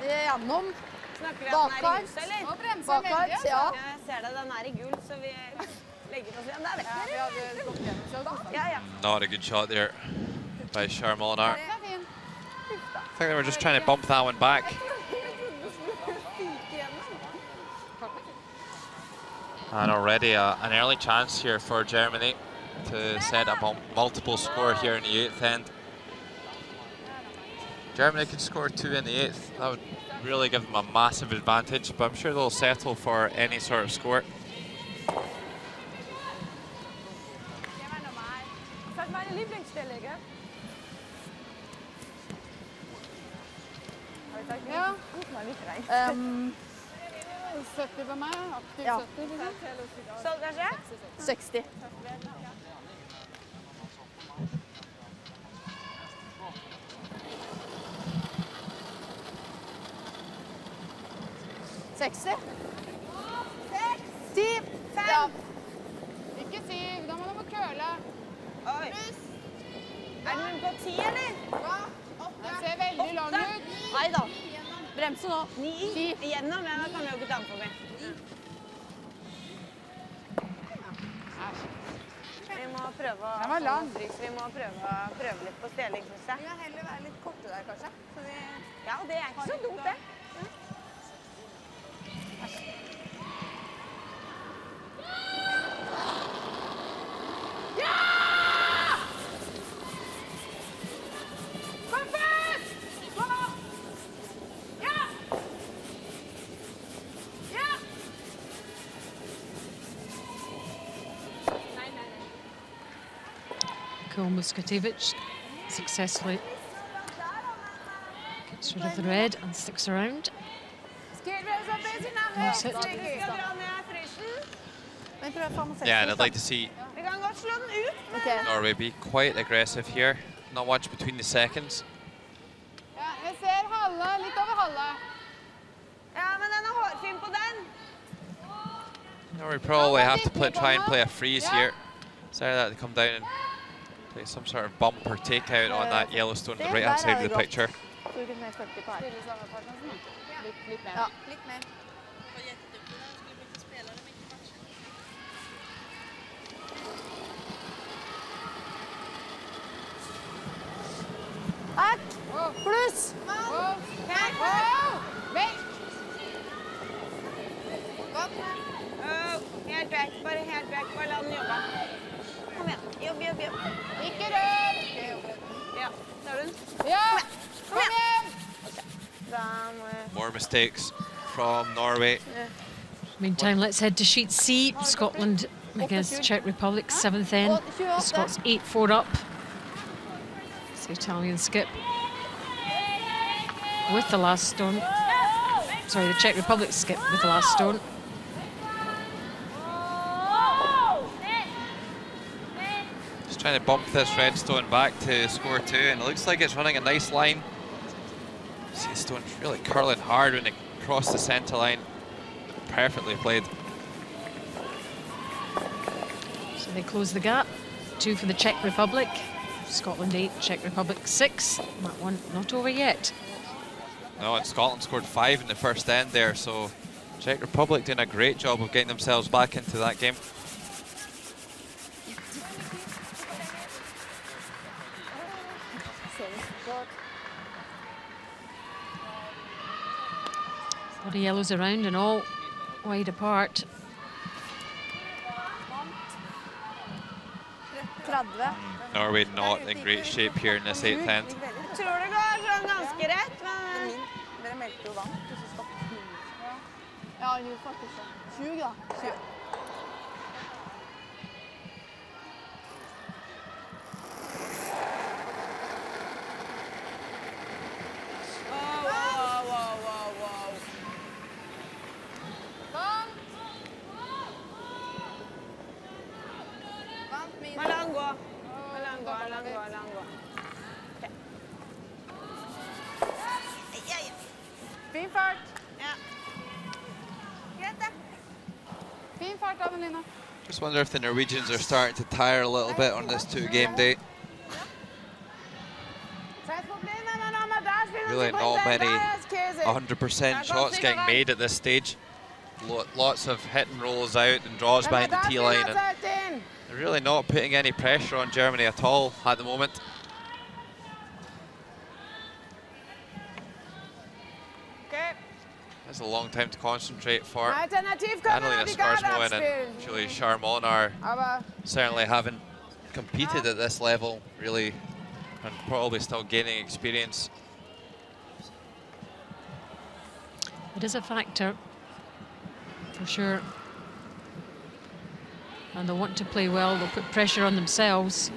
Det er gjennom. snakker vi at den er i gul, eller? Bakart, ja. Jeg ser det, den er i gul, så vi legger oss igjen der, vet du. Ja. Not a good shot there by Sharmonar. I think they were just trying to bump that one back. And already an early chance here for Germany to set a multiple score here in the 8th end. Germany could score 2 in the 8th. That would really give them a massive advantage, but I'm sure they'll settle for any sort of score. Ja. 70 på meg, aktiv 70. Sånn, kanskje? 60. Seksti. 10. 5. Ja. Ikke 7, da må du køle. Oi. Er den på 10, eller? Ja. Den ser veldig lang ut. Nei da. Bremse nå. 9. Igjennom, ja, da kan vi jo ikke ta den forbi. Vi må prøve å... Den var lang. Vi må prøve litt på stjeling, synes jeg. Vi kan heller være litt korte der, kanskje. Så vi... Ja, og det er ikke så dumt, det. Muskatievich successfully gets rid of the red and sticks around. That's it. Yeah, and I'd like to see Norway be quite aggressive here. Not much between the seconds. Norway probably have to try and play a freeze here. Sorry that they come down and play some sort of bump or takeout on that Yellowstone on the right-hand side of the picture. Pluss! Helt vekk, bare helt vekk. Bare la den jobbe. Kom igjen. Jobb. Ikke rør! Ja, tar du den? Ja! Kom igjen! More mistakes from Norway. Meantime, let's head to sheet C. Scotland against Czech Republic, 7th end. The Scots 8-4 up. It's the Italian skip with the last stone. Sorry, the Czech Republic skip with the last stone. Just trying to bump this red stone back to score 2, and it looks like it's running a nice line. See the stone really curling hard when it crossed the centre line. Perfectly played. So they close the gap. 2 for the Czech Republic. Scotland 8, Czech Republic 6. That one not over yet. No, and Scotland scored 5 in the first end there, so Czech Republic doing a great job of getting themselves back into that game. A lot of yellows around and all wide apart. Norway not in great shape here in this 8th end. Tror det går sånn ganske rett, men... Dere meldte jo vann. Ja, jo faktisk. 20 da. 20. La den gå. Fin fart. Ja. Greit det. Fin fart, Adelina. Just wonder if the Norwegians are starting to tire a little bit on this 2-game day. Really not many 100% shots getting made at this stage. Lots of hit and rolls out and draws behind the T-line. They're really not putting any pressure on Germany at all at the moment. That's a long time to concentrate for Annalena Skarsmo and Julie Charmon are certainly haven't competed at this level really, and probably still gaining experience. It is a factor, for sure. And they'll want to play well, they'll put pressure on themselves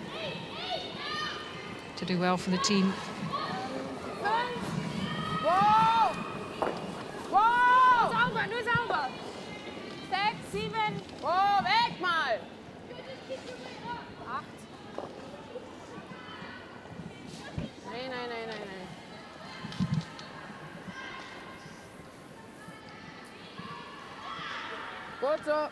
to do well for the team. Whoa! Godt så.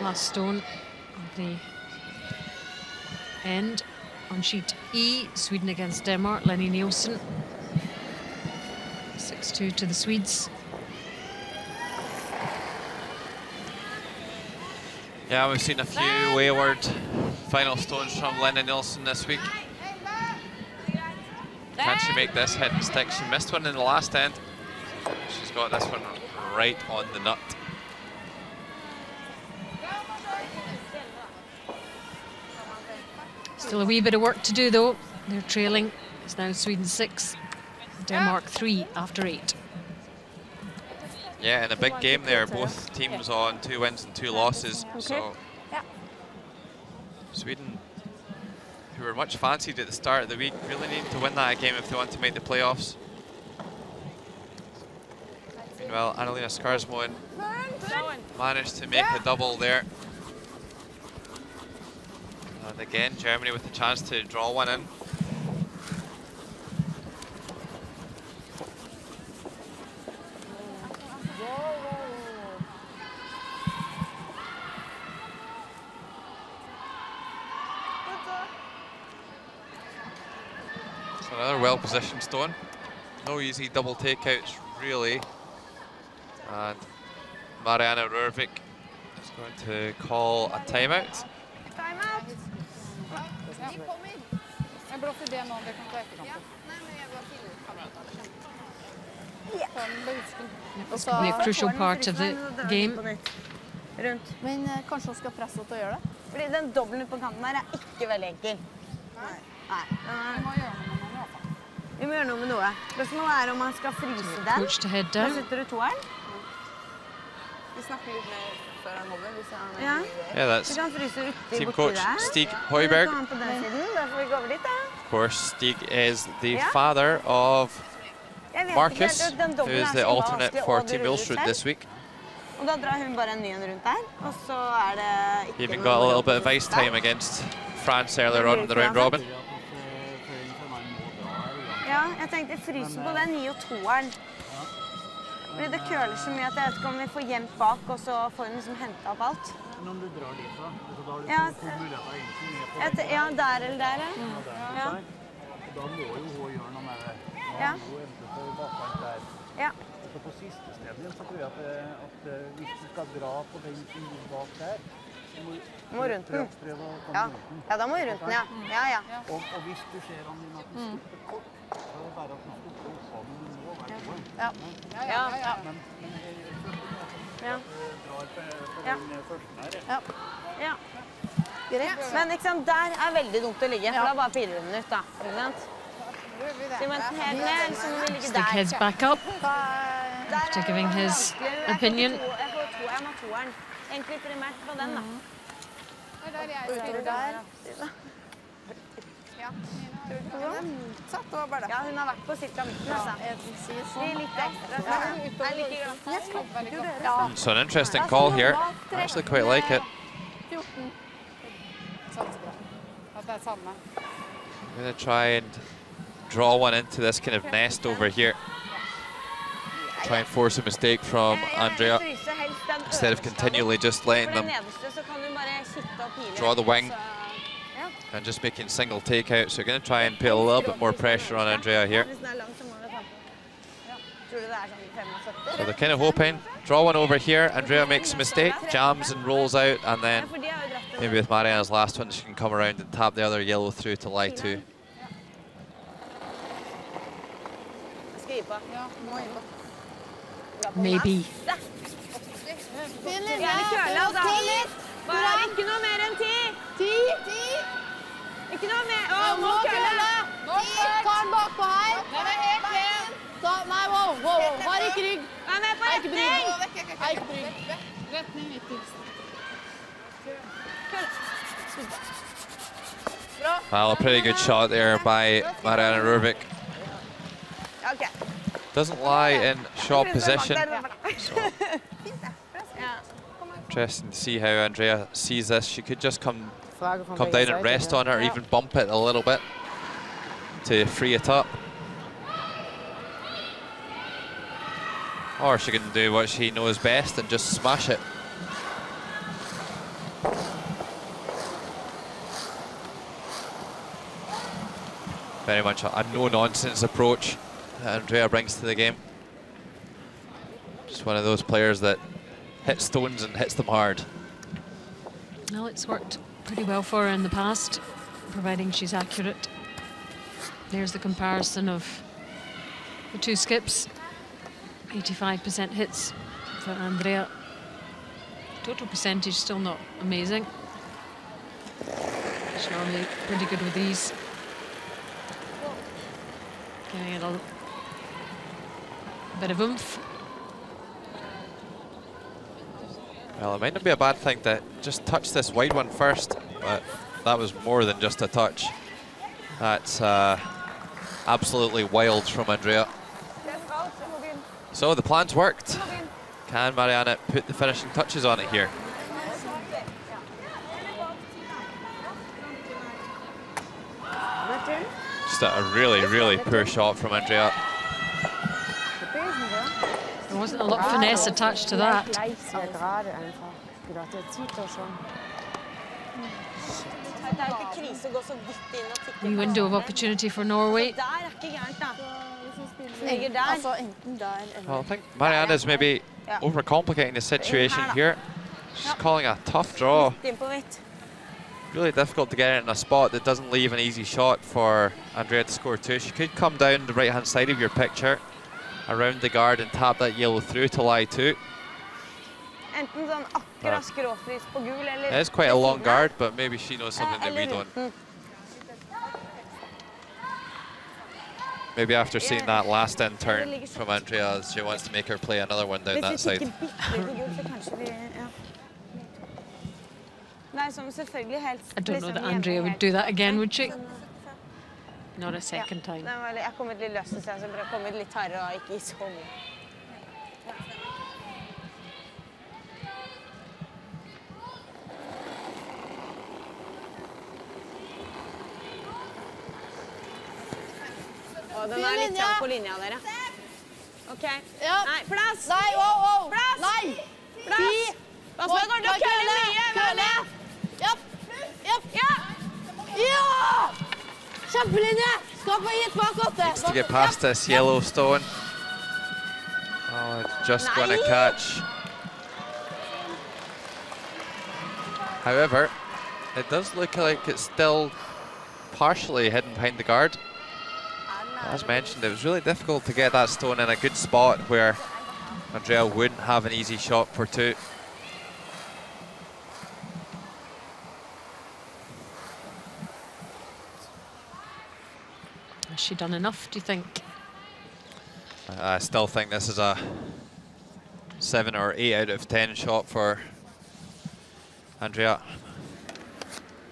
Last stone of the end on sheet E. Sweden against Denmark. Lenny Nielsen. 6-2 to the Swedes. Yeah, we've seen a few wayward final stones from Lenny Nielsen this week. Can she make this hit and stick? She missed one in the last end. She's got this one right on the nut. Still a wee bit of work to do though. They're trailing. It's now Sweden 6, Denmark 3 after 8. Yeah, in a big game there, both teams on 2 wins and 2 losses. So Sweden, who were much fancied at the start of the week, really need to win that game if they want to make the playoffs. Meanwhile, Annalena Skarsmoen managed to make a double there. And again, Germany with the chance to draw one in. So another well-positioned stone. No easy double takeouts, really. And Marianne Rørvik is going to call a timeout. It's going to be a crucial part of the game. Men kanskje hun skal presse henne til å gjøre det? Fordi den dobbelen på kanten her er ikke veldig enkel. Nei. Vi må gjøre noe med noe. Spørsmålet er om man skal fryse den. Da setter du toeren. Vi snakker litt mer før han kommer, hvis han er en Yeah, that's team coach Stig Højberg. Of course, Stig is the father of Marcus, who is the alternate for Team Ulstrud this week. Og da drar hun bare en ny en rundt der, og så er det ikke Even got a little bit of ice time against France earlier on in the round robin. Ja, jeg tenkte frysen på den gir jo toeren. Fordi det køler så mye at jeg vet ikke om vi får gjemt bak, og så får hun liksom hentet opp alt. Men om du drar dit da, så da har du Ja, to muligheter egentlig. ja, der eller der, ja. Da må jo hun gjøre noe med det. Ja. Hun eventuelt på bakkant der. Ja. Så på siste stedet så tror jeg at hvis du skal dra på den som ligger bak der, så må rundt den. prøve å komme Ja. rundt den. Ja, da må vi rundt den, ja. Ja. Og hvis du ser han din at du stopper kort, så er det bare at du stopper opp av den du må være på. Ja. Men Ja. drar på den første her. Ja. Greit. Men ikke sant, der er veldig dumt å ligge, for da bare pirrer hun ut da. Ikke sant? Så man helt ned, så må vi ligge Stig heads back up after giving his opinion. Jeg må toeren. Egentlig primært på den da. Utover der. Ja. Motsatt, det var bare det. Ja, hun har vært på cirka midten, altså. Vi er litt ekstra. Jeg liker godt. So an interesting call here. I actually quite like it. 14. Sansebra. At det er samme. I'm going to try and draw one into this kind of nest over here. Try and force a mistake from Andrea instead of continually just letting them draw the wing and just making single takeouts. So we're going to try and put a little bit more pressure on Andrea here. So they're kind of hoping, draw one over here, Andrea makes a mistake, jams and rolls out, and then maybe with Marianne's last one she can come around and tap the other yellow through to lie 2. Maybe. Gjerne køle, og da bare ikke noe mer enn 10. 10. Ikke noe mer. Å, må køle. Ta den bakpå her. Nei, wow. Har ikke rygg. Vær med på retning. Har ikke rygg. Retning viktigst. Well, a pretty good shot there by Marianne Rørvik. Okay. Doesn't lie in shot position, so Interesting to see how Andrea sees this. She could just come Frage von down welcher and Seite, rest gell? on it, or even bump it a little bit to free it up. Or she can do what she knows best and just smash it. Very much a no-nonsense approach that Andrea brings to the game. Just one of those players that hits stones and hits them hard. Well, it's worked pretty well for her in the past, providing she's accurate. There's the comparison of the two skips. 85% hits for Andrea. Total percentage still not amazing. She's normally pretty good with these. Giving it a bit of oomph. Well, it might not be a bad thing to just touch this wide one first, but that was more than just a touch. That's absolutely wild from Andrea. So the plan's worked. Can Marianne put the finishing touches on it here? Just a really, really poor shot from Andrea. There wasn't a lot of finesse attached to that. Ja, gerade einfach. Ich gedacht, der zieht doch schon. New window of opportunity for Norway. Altså, enten der eller... Well, I think Marianne is maybe overcomplicating the situation here. She's calling a tough draw. Really difficult to get it in a spot that doesn't leave an easy shot for Andrea to score two. She could come down the right-hand side of your picture, around the guard, and tap that yellow through to lie two. It is quite a long guard, but maybe she knows something that we don't. Maybe after seeing that last end turn from Andrea, she wants to make her play another one down that side. I don't know that Andrea would do that again, would she? Not a second time. Den litt trang på linja dere. Ok. Ja. Nei, plass! Nei, wow! Plass! Nei! Plass! Pass på, går til å kølle mye! Kølle! Ja! Kjempelinje! Skal få hit bak åtte. Needs to get past this yellow stone. Oh, it's just going to catch. However, it does look like it's still partially hidden behind the guard. As mentioned, it was really difficult to get that stone in a good spot where Andrea wouldn't have an easy shot for two. Has she done enough, do you think? I still think this is a 7 or 8 out of 10 shot for Andrea.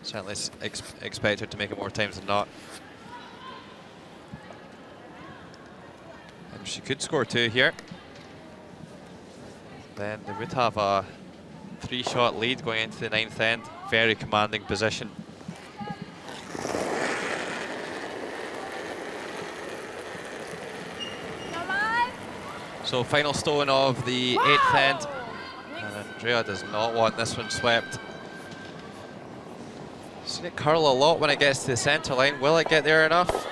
Certainly expect her to make it more times than not. And she could score two here. Then they would have a 3-shot lead going into the 9th end. Very commanding position. So final stone of the 8th end. And Andrea does not want this one swept. Seen it curl a lot when it gets to the centre line. Will it get there enough?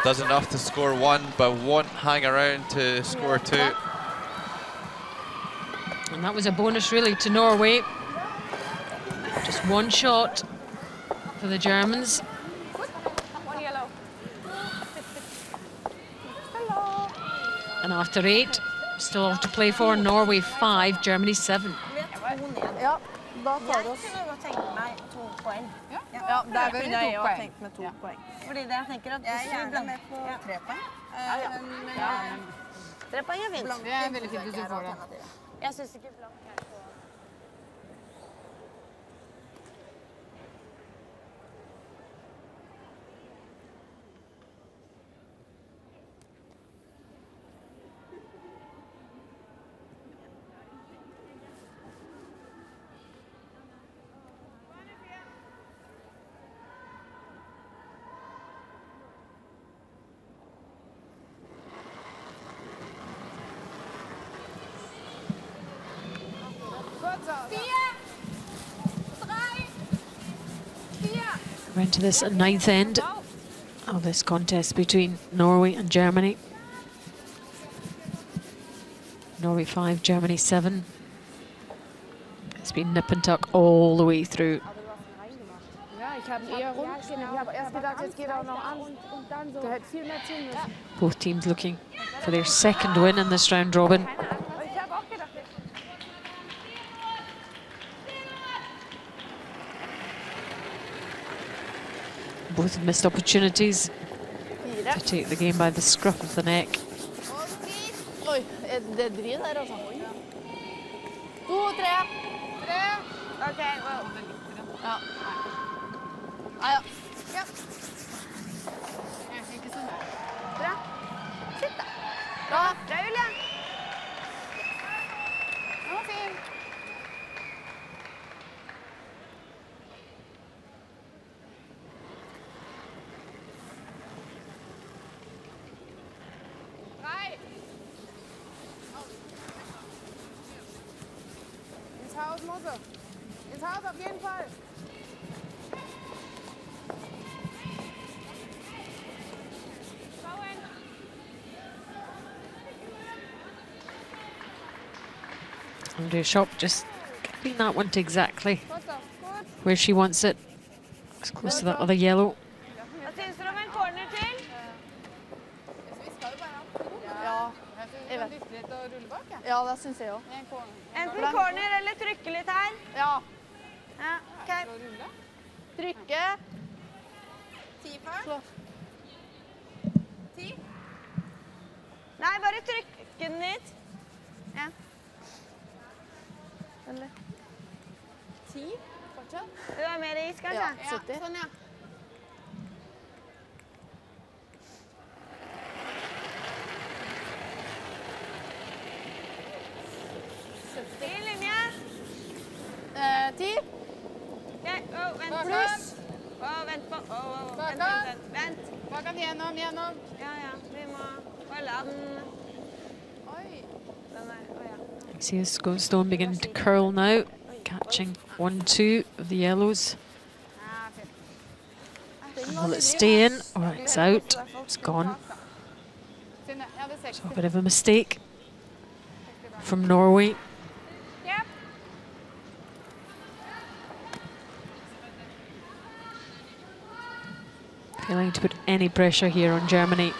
Does enough to score one, but won't hang around to score two. And that was a bonus really to Norway. Just one shot for the Germans. And after 8, still have to play for. Norway 5, Germany 7. Ja, da tar oss. Ja, der vil vi 2 poeng. Med 2 poeng. Fordi det jeg tenker at hvis vi blander på 3 poeng. 3 poeng er fint. Det er veldig fint hvis du får det. Jeg synes ikke blank er så... We're into this ninth end of this contest between Norway and Germany. Norway 5, Germany 7. It's been nip and tuck all the way through. Both teams looking for their second win in this round robin. Both have missed opportunities to take the game by the scruff of the neck. Oi, det driver der, altså. 2, 3. 3. OK, well. Ja. Ja, ja. Ja. Ikke sånn der. Bra. Sitt da. Bra. Bra, Julia. Den var fin. Ins Haus auf jeden Fall. Andrea Shop just getting that one to exactly where she wants it. It's close to that other yellow. Ja, det synes jeg også. Enten corner eller trykke litt her. Ja. Ja, OK. Trykke. 10 først. 10. Nei, bare trykke den dit. Ja. Eller 10 fortsatt. Det var mer is, kanskje? Ja, 70. Sånn, ja. Fin linje. 10. Okay, vent. Pluss. Vent på. Vent. Bak den gjennom. Ja, vi må holde den. Oi. Den der, ja. You see the stone beginning to curl now, catching 1, 2 of the yellows. Will it stay in or it's out? It's gone. So a bit of a mistake from Norway. Failing to put any pressure here on Germany.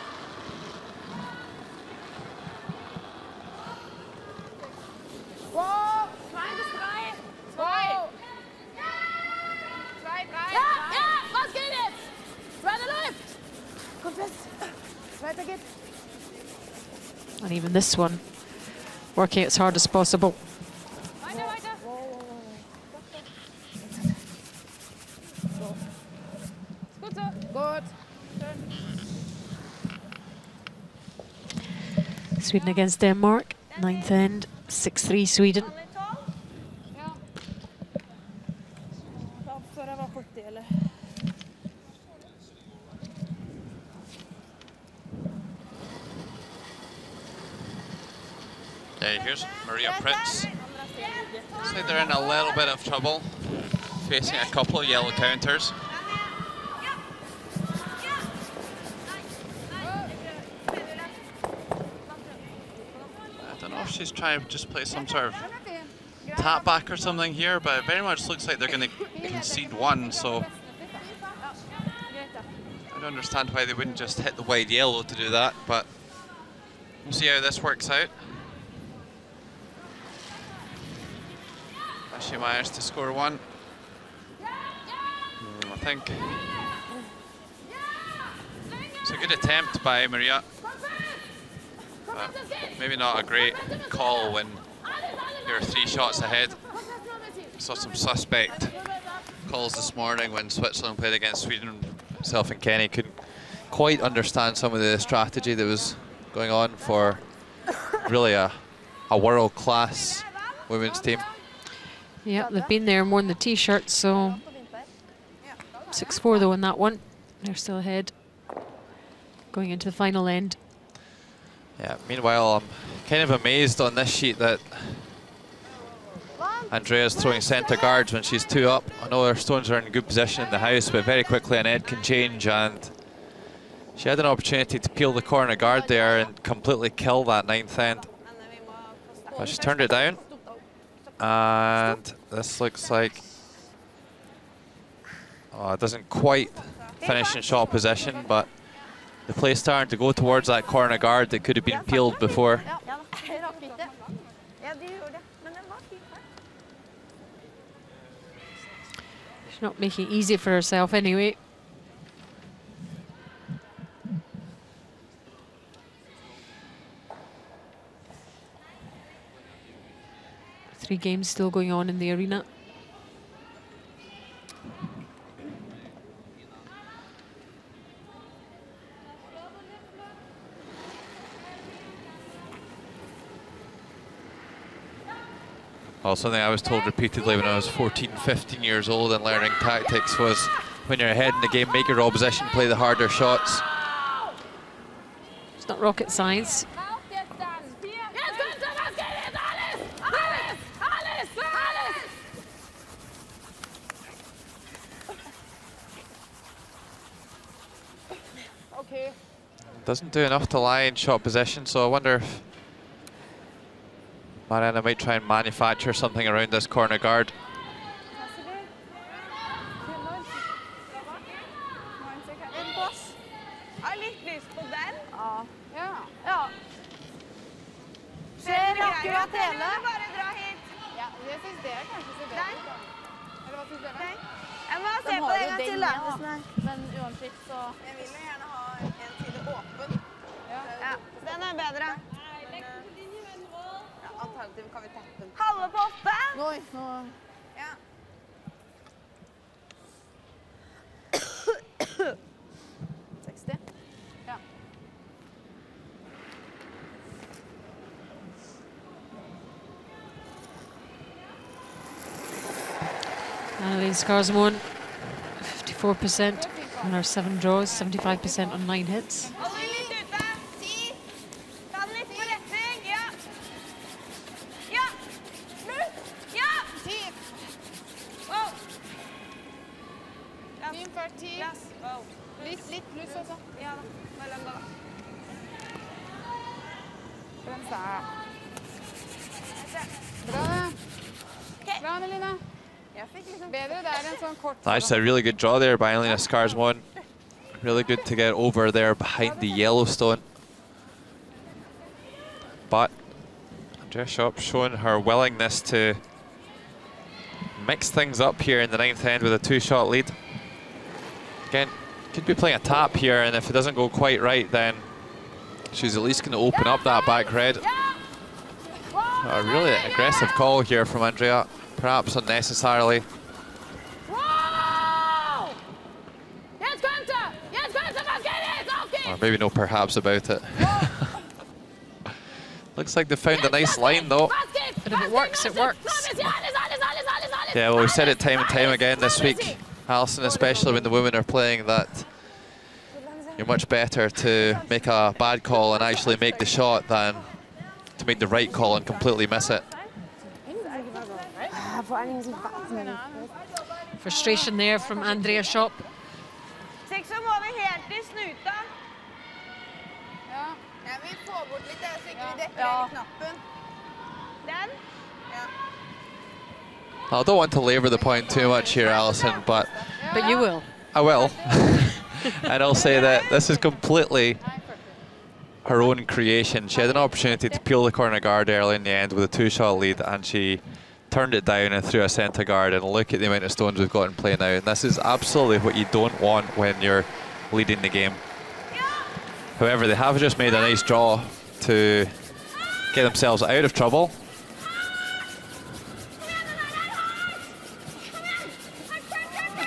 And even this one, working as hard as possible. Sweden against Denmark, 9th end, 6-3 Sweden. Here's Maria Pritz. Looks like they're in a little bit of trouble, facing a couple of yellow counters. I don't know if she's trying to just play some sort of tap back or something here, but it very much looks like they're going to concede one, so I don't understand why they wouldn't just hit the wide yellow to do that, but we'll see how this works out. She managed to score one. I think it's a good attempt by Maria. Maybe not a great call when you're 3 shots ahead. Saw some suspect calls this morning when Switzerland played against Sweden. Myself and Kenny couldn't quite understand some of the strategy that was going on for really a world-class women's team. Yeah, they've been there more than the T-shirts, so 6-4 though in that one. They're still ahead going into the final end. Yeah, meanwhile, I'm kind of amazed on this sheet that Andrea's throwing centre guards when she's 2 up. I know her stones are in good position in the house, but very quickly an Ed can change, and she had an opportunity to peel the corner guard there and completely kill that 9th end. But she's turned it down. And this looks like, oh, it doesn't quite finish in shot position, but the play starting to go towards that corner guard that could have been peeled before. She's not making it easy for herself anyway. Three games still going on in the arena. Well, something I was told repeatedly when I was 14, 15 years old and learning tactics was, when you're ahead in the game, make your opposition play the harder shots. It's not rocket science. Doesn't do enough to lie in shot position, so I wonder if Mariana might try and manufacture something around this corner guard. Den bedre. Alternativt kan vi tappe den. Halve på 8. Oi, nå. Ja. 60. Ja. Annalene Skarsmoen, 54% on her 7 draws, 75% on 9 hits. Litt pluss også. Ja da, mellom da. Bra. Bra, Annelina. Bedre der enn sånn kort. That's a really good draw there by Annalena Skarsmoen. Really good to get over there behind the Yellowstone. But Andrea Schopp showing her willingness to mix things up here in the 9th end with a 2-shot lead. Again, could be playing a tap here, and if it doesn't go quite right, then she's at least going to open up that back red. A really aggressive call here from Andrea, perhaps unnecessarily. Or maybe no perhaps about it. Looks like they found a nice line though. But if it works, it works. Yeah, well, we've said it time and time again this week, Alison, especially when the women are playing, that you're much better to make a bad call and actually make the shot than to make the right call and completely miss it. Frustration there from Andrea Schopp. I don't want to labour the point too much here, Alison, but you will. I will. And I'll say that this is completely her own creation. She had an opportunity to peel the corner guard early in the end with a 2-shot lead, and she turned it down and threw a centre guard, and look at the amount of stones we've got in play now. And this is absolutely what you don't want when you're leading the game. However, they have just made a nice draw to get themselves out of trouble.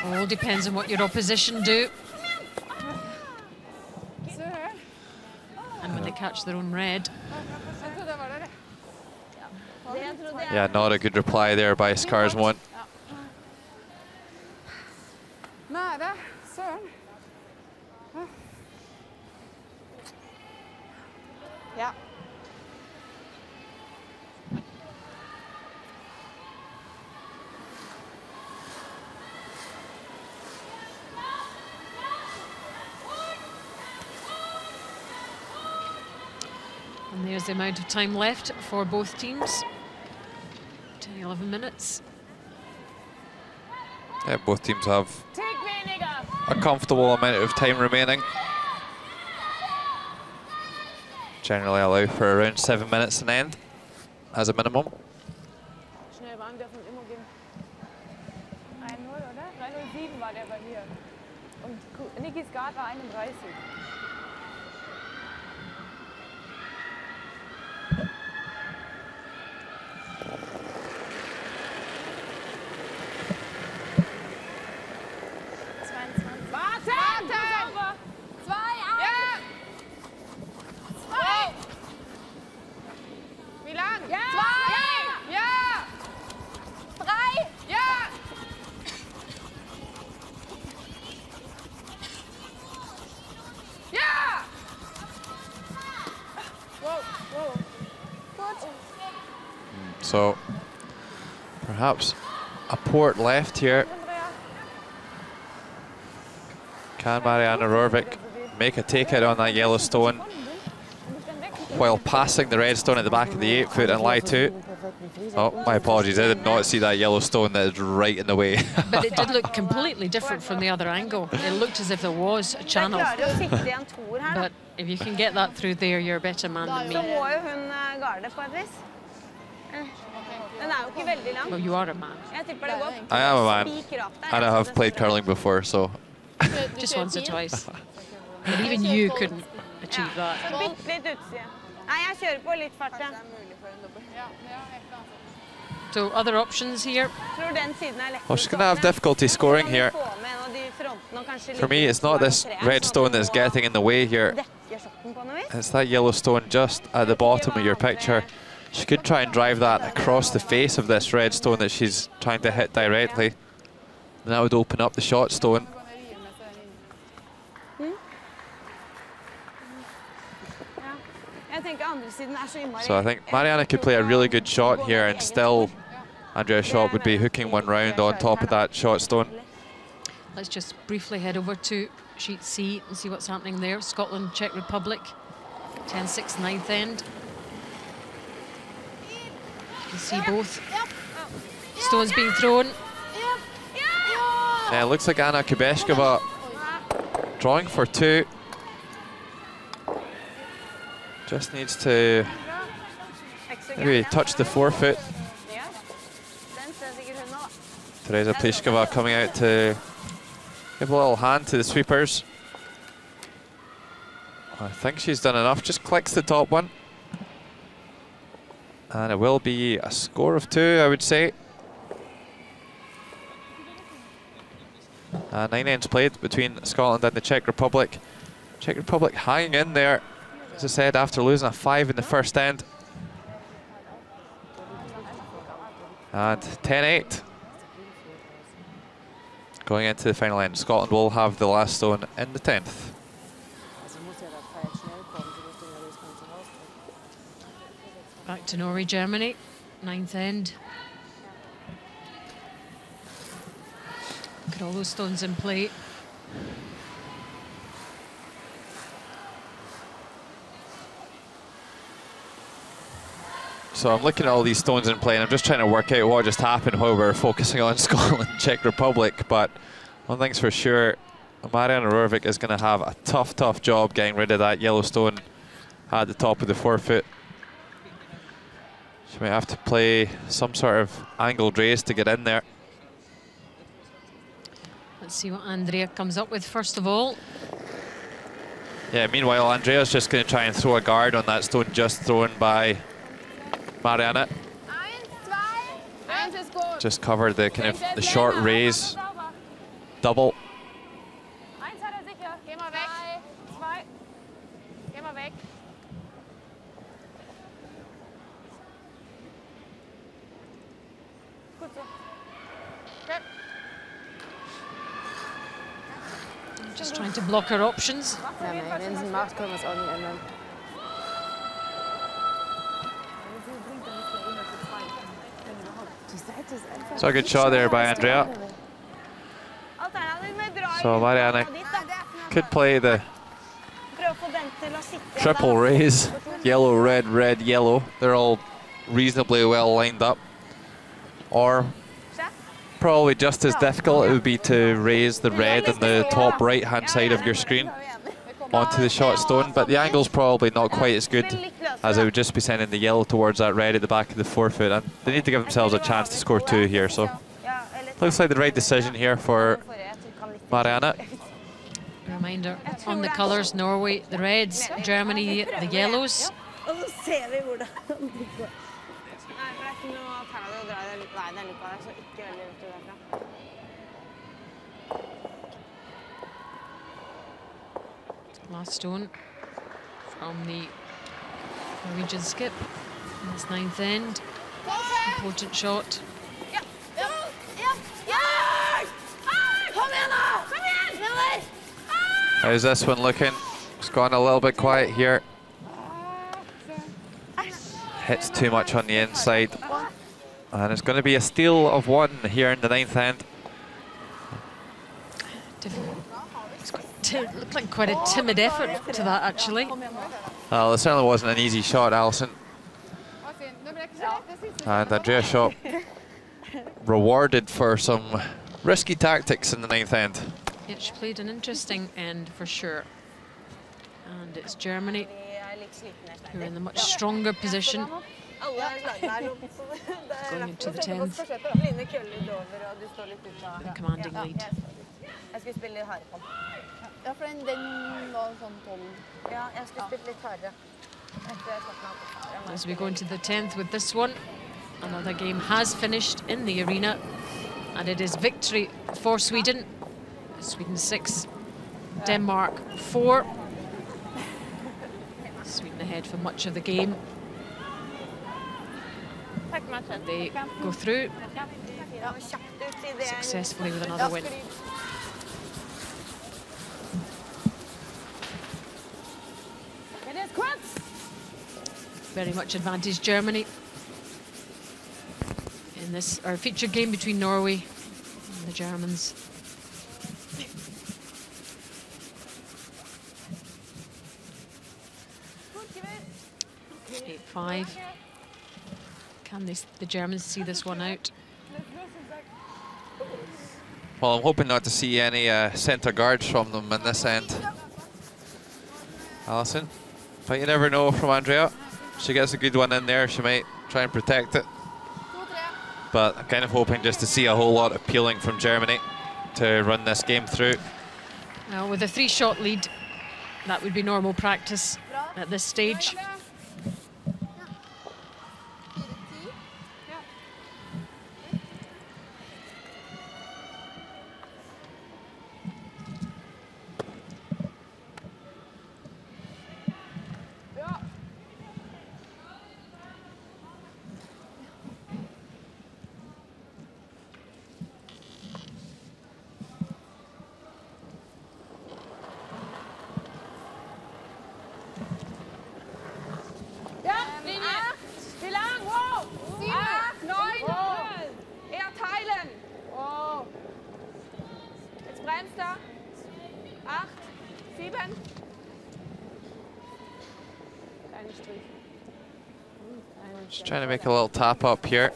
All depends on what your opposition do. And when they catch their own red. Yeah, not a good reply there by Skarsmoen. Ja. Here's the amount of time left for both teams. 10, 11 minutes. Yeah, both teams have a comfortable amount of time remaining. Generally allow for around 7 minutes an end as a minimum. Schnell warm dürfen immer gehen. 1-0, oder? 3:07 war der bei mir. Und Nikis Guard war 31. So perhaps a port left here. Can Marianne Rorvik make a take out on that yellow stone while passing the red stone at the back of the 8 foot and lie to? Oh, my apologies, I did not see that yellow stone that is right in the way. But it did look completely different from the other angle. It looked as if there was a channel. But if you can get that through there, you're a better man than me. Well, you are a man. I am a man, and I have played curling before, so. Just once or twice. But even you couldn't achieve that. So other options here? Well, she's going to have difficulty scoring here. For me, it's not this red stone that's getting in the way here. It's that yellow stone just at the bottom of your picture. She could try and drive that across the face of this red stone that she's trying to hit directly. And that would open up the shot stone. So I think Marianne could play a really good shot here and still Andrea's shot would be hooking one round on top of that shot stone. Let's just briefly head over to sheet C and see what's happening there. Scotland, Czech Republic, 10-6 ninth end. You can see both stones being thrown. Yeah, it looks like Anna Kubeshkova drawing for 2. Just needs to maybe touch the 4 foot. Teresa Pliskova coming out to give a little hand to the sweepers. I think she's done enough, just clicks the top one. And it will be a score of 2, I would say. 9 ends played between Scotland and the Czech Republic. Czech Republic hanging in there, as I said, after losing a 5 in the first end. And 10-8. Going into the final end, Scotland will have the last stone in the 10th. Back to Norway, Germany, 9th end. Look at all those stones in play. So I'm looking at all these stones in play and I'm just trying to work out what just happened while we're focusing on Scotland and Czech Republic. But one thing's for sure, Marianne Rorvik is going to have a tough job getting rid of that yellow stone at the top of the 4 foot. She might have to play some sort of angled raise to get in there. Let's see what Andrea comes up with first of all. Yeah, meanwhile, Andrea's just going to try and throw a guard on that stone just thrown by Marianne. Just cover the kind of the short raise double. Just trying to block her options. Ja, nee, wenn sie macht, können wir es auch nicht ändern. So a good shot there by Andrea. So Marianne could play the triple raise. Yellow, red, red, yellow. They're all reasonably well lined up. Or probably just as difficult it would be to raise the red on the top right-hand side of your screen onto the shot stone, but the angle's probably not quite as good, as it would just be sending the yellow towards that red at the back of the forefoot, and they need to give themselves a chance to score 2 here, so looks like the right decision here for Marianne. Reminder on the colours: Norway the reds, Germany the yellows. Last stone from the Norwegian skip in this 9th end. Important shot. How's this one looking? It's gone a little bit quiet here. Hits too much on the inside. And it's going to be a steal of 1 here in the 9th end. It looked like quite a timid effort to that, actually. Well, it certainly wasn't an easy shot, Alison. And Andrea Schopp rewarded for some risky tactics in the 9th end. Yeah, she played an interesting end for sure. And it's Germany who are in the much stronger position going into the 10th. With a commanding lead. As we go into the 10th with this one, another game has finished in the arena, and it is victory for Sweden. Sweden 6, Denmark 4. Sweden ahead for much of the game. They go through successfully with another win. Very much advantage Germany in this feature game between Norway and the Germans. Five. Can the Germans see this one out? Well, I'm hoping not to see any centre guards from them in this end, Alison. But you never know from Andrea. She gets a good one in there, she might try and protect it. But I'm kind of hoping just to see a whole lot of peeling from Germany to run this game through. Now, with a 3-shot lead, that would be normal practice at this stage. Just trying to make a little tap up here.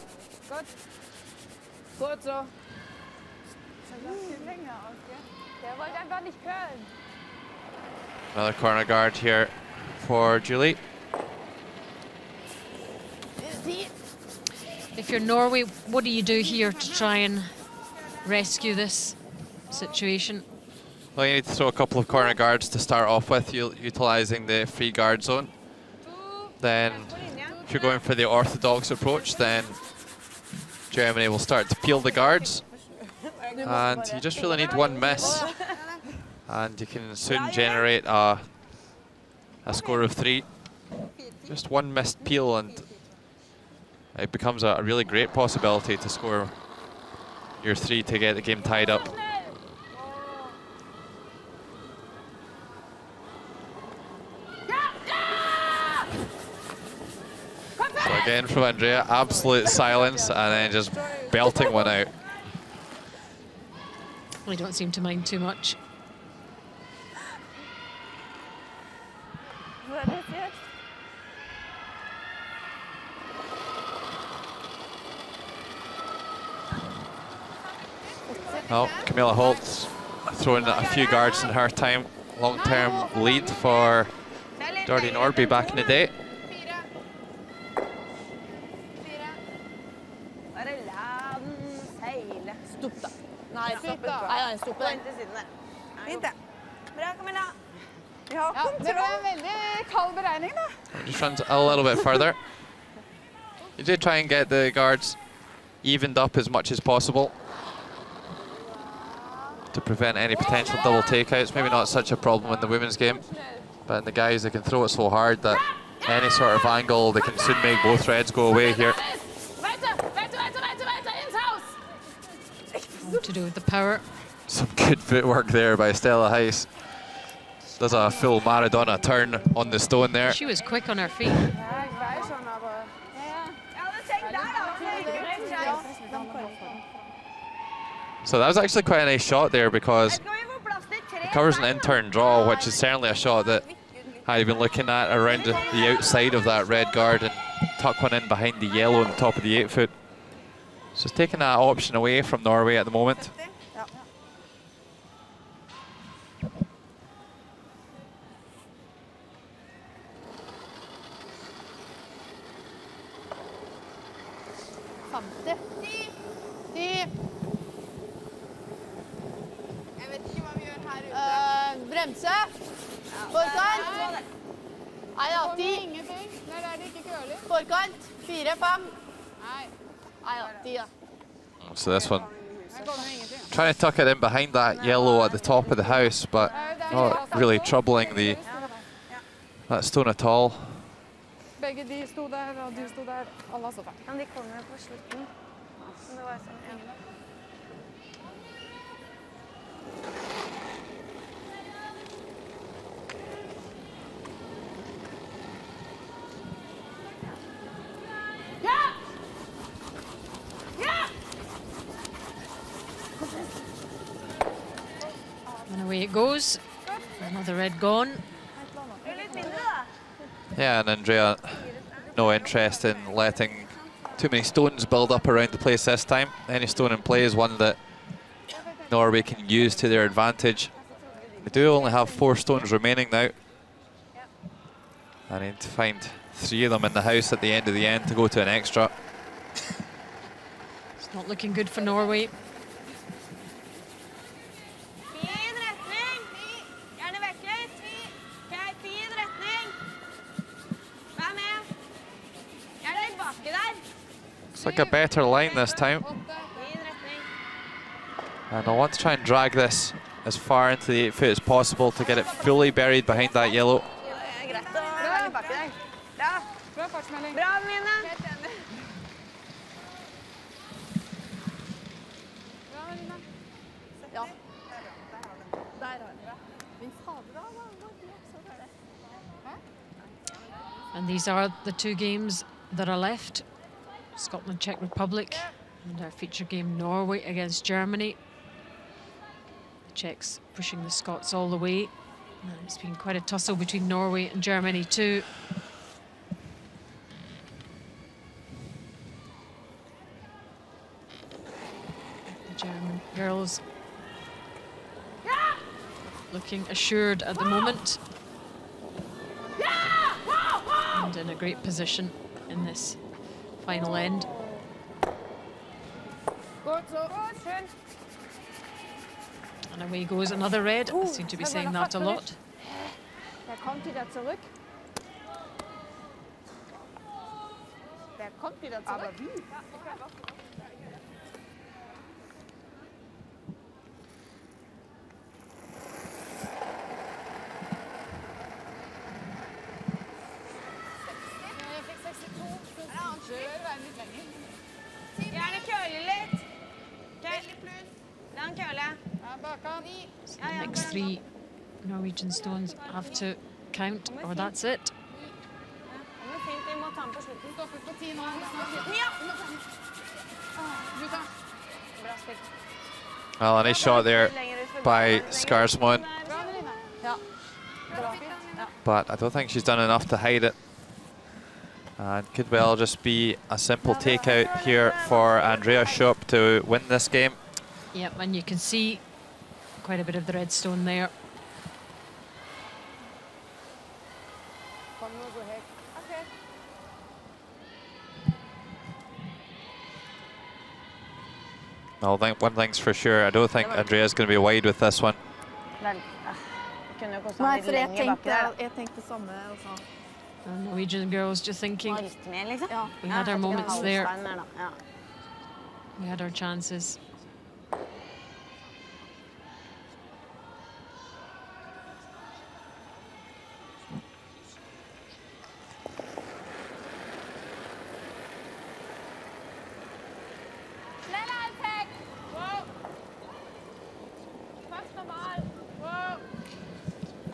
Another corner guard here for Julie. If you're Norway, what do you do here to try and rescue this situation? Well, you need to throw a couple of corner guards to start off with, utilising the free guard zone. Then, if you're going for the orthodox approach, then Germany will start to peel the guards. And you just really need one miss. And you can soon generate a score of 3. Just one missed peel and it becomes a really great possibility to score your 3 to get the game tied up. So again from Andrea, absolute silence and then just belting one out. We don't seem to mind too much. Well, Camilla Holt's throwing a few guards in her time. Long-term lead for Jordi Nordby back in the day. Stopp da. Nei, stopp da. Nei, stopp da. Fint det. Bra, Camilla. Ja, det var en veldig kald beregning da. Just runs a little bit further. You do try and get the guards evened up as much as possible to prevent any potential double takeouts. Maybe not such a problem in the women's game, but in the guys, they can throw it so hard that any sort of angle, they can soon make both reds go away here. All to do with the power. Some good footwork there by Stella Heiss. Does a full Maradona turn on the stone there. She was quick on her feet. So that was actually quite a nice shot there, because it covers an in-turn draw, which is certainly a shot that I've been looking at around the outside of that red guard and tuck one in behind the yellow on the top of the 8-foot. So it's taking that option away from Norway at the moment. Bremse. Forkant. Nei da, 10. Forkant. 4, 5. Nei da, 10 da. So this one, trying to tuck it in behind that yellow at the top of the house, but not really troubling that stone at all. Begge de sto der, og du sto der. Alle har stått der. Men de kommer på slutten. Det var sånn. And away it goes. Another red gone. Yeah, and Andrea, no interest in letting too many stones build up around the place this time. Any stone in play is one that Norway can use to their advantage. They do only have 4 stones remaining now. I need to find 3 of them in the house at the end of the end to go to an extra. It's not looking good for Norway. Looks like a better line this time. And I want to try and drag this as far into the 8-foot as possible to get it fully buried behind that yellow. And these are the 2 games that are left. Scotland, Czech Republic, and our feature game Norway against Germany. The Czechs pushing the Scots all the way. And it's been quite a tussle between Norway and Germany too. The German girls looking assured at the moment. And in a great position in this final end. And away goes another red. I seem to be saying that a lot. Der kommt wieder zurück. Der kommt wieder zurück. Aber wie? Gjerne køle litt. Den køle. So the next 3 Norwegian stones have to count, or that's it. Det er fint, vi må ta den på slutten. Stopper på 10 nå. Ja! Bra spilt. Well, a nice shot there by Skarsmoen. But I don't think she's done enough to hide it. And could well just be a simple takeout here for Andrea Schopp to win this game. Yep, and you can see quite a bit of the redstone there. Well, one thing's for sure, I don't think Andrea's going to be wide with this one. Nei, for jeg tenkte samme. Altså. Norwegian girls just thinking, we had our moments there. We had our chances.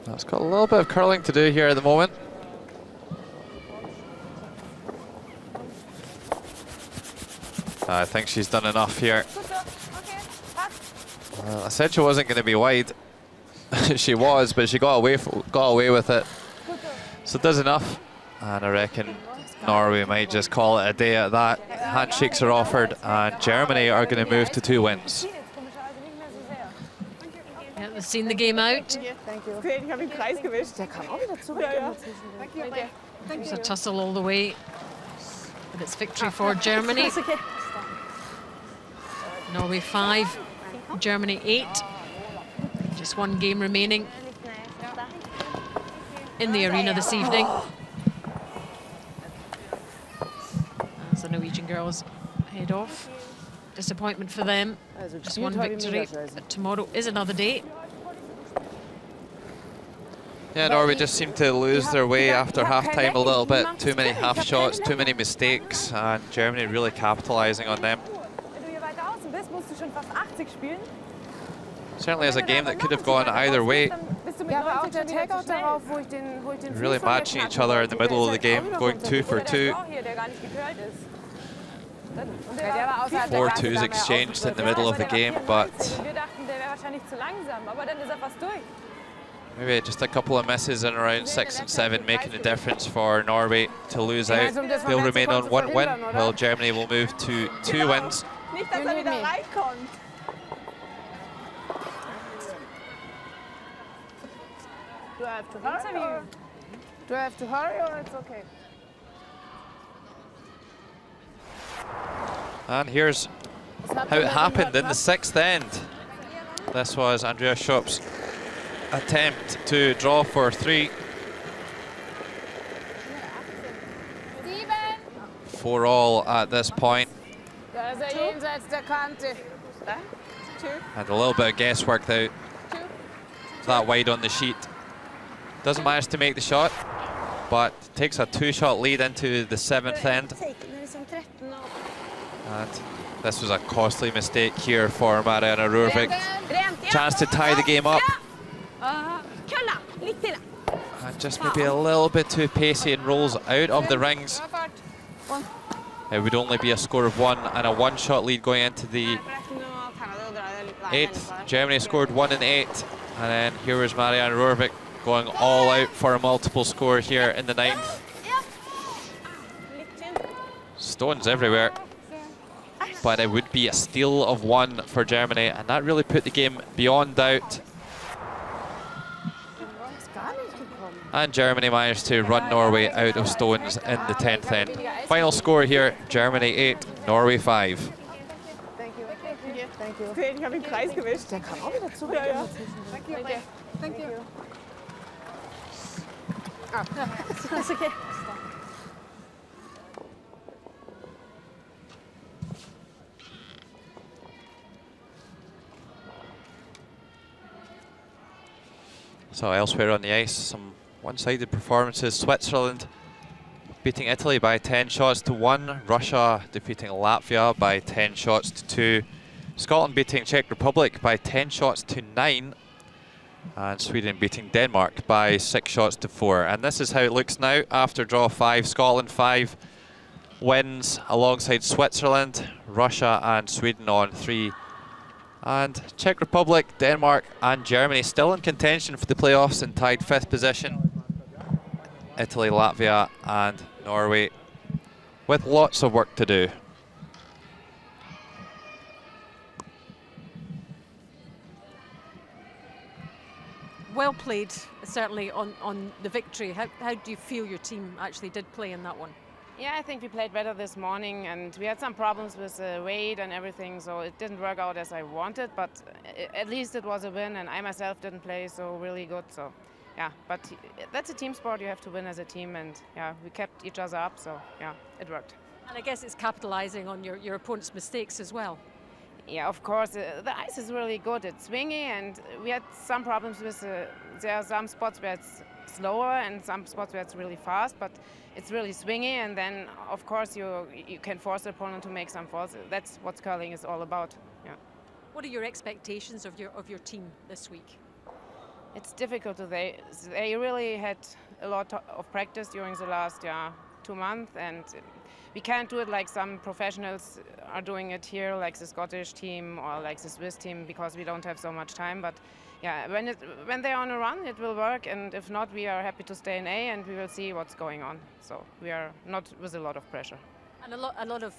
It's got a little bit of curling to do here at the moment. I think she's done enough here. I said she wasn't going to be wide. She was, but she got away with it. So does enough. And I reckon Norway might just call it a day at that. Handshakes are offered, and Germany are going to move to 2 wins. Yeah, they've seen the game out. Thank you. Ich habe ihn Kreis gewischt. Der kam auch wieder zurück. There's a tussle all the way. But it's victory for Germany. Norway 5, Germany 8. Just 1 game remaining in the arena this evening. As the Norwegian girls head off. Disappointment for them. Just 1 victory. But tomorrow is another day. Yeah, Norway just seemed to lose their way after half-time a little bit. Too many half shots, too many mistakes, and Germany really capitalising on them. Certainly is a game that could have gone either way. Really matching each other in the middle of the game, going 2 for 2. 4 twos exchanged in the middle of the game, but maybe just a couple of misses in around 6 and 7 making the difference for Norway to lose out. They'll remain on 1 win, while Germany will move to 2 wins. Do I have to hurry or it's okay? And here's how it happened in the 6th end. This was Andrea Schopp's attempt to draw for 3. 4 all at this point. And a little bit of guesswork though. That wide on the sheet. Doesn't manage to make the shot, but takes a 2-shot lead into the 7th end. And this was a costly mistake here for Marianne Rurvik. Chance to tie the game up. And just maybe a little bit too pacey and rolls out of the rings. It would only be a score of 1 and a 1-shot lead going into the 8th. Germany scored 1 in 8. And then here was Marianne Rurvik going all out for a multiple score here in the 9th. Stones everywhere. But it would be a steal of 1 for Germany, and that really put the game beyond doubt. And Germany managed to run Norway out of stones in the 10th end. Final score here, Germany 8, Norway 5. Thank you. Thank you. Okay, ich habe ihn Kreis gewischt. Der kam auch wieder zurück. Thank you. Thank you. That's okay. So elsewhere on the ice, some one-sided performances. Switzerland beating Italy by 10 shots to 1. Russia defeating Latvia by 10 shots to 2. Scotland beating Czech Republic by 10 shots to 9. And Sweden beating Denmark by 6 shots to 4. And this is how it looks now after draw 5. Scotland 5 wins alongside Switzerland, Russia and Sweden on 3. And Czech Republic, Denmark and Germany still in contention for the playoffs and tied 5th position. Italy, Latvia and Norway with lots of work to do. played, certainly on the victory. How do you feel your team actually did play in that one? Yeah, I think we played better this morning, and we had some problems with the weight and everything, so it didn't work out as I wanted, but at least it was a win, and I myself didn't play so really good, so yeah, but that's a team sport. You have to win as a team, and yeah, we kept each other up, so yeah, it worked. And I guess it's capitalizing on your opponent's mistakes as well. Yeah, of course, the ice is really good. It's swingy, and we had some problems with there are some spots where it's slower and some spots where it's really fast, but it's really swingy, and then of course you can force the opponent to make some faults. That's what curling is all about. Yeah. What are your expectations of your team this week? It's difficult to say. They really had a lot of practice during the last 2 months, and we can't do it like some professionals are doing it here, like the Scottish team or like the Swiss team, because we don't have so much time. But yeah, when they're on a run, it will work, and if not, we are happy to stay in A, and we will see what's going on. So we are not with a lot of pressure. And a lot of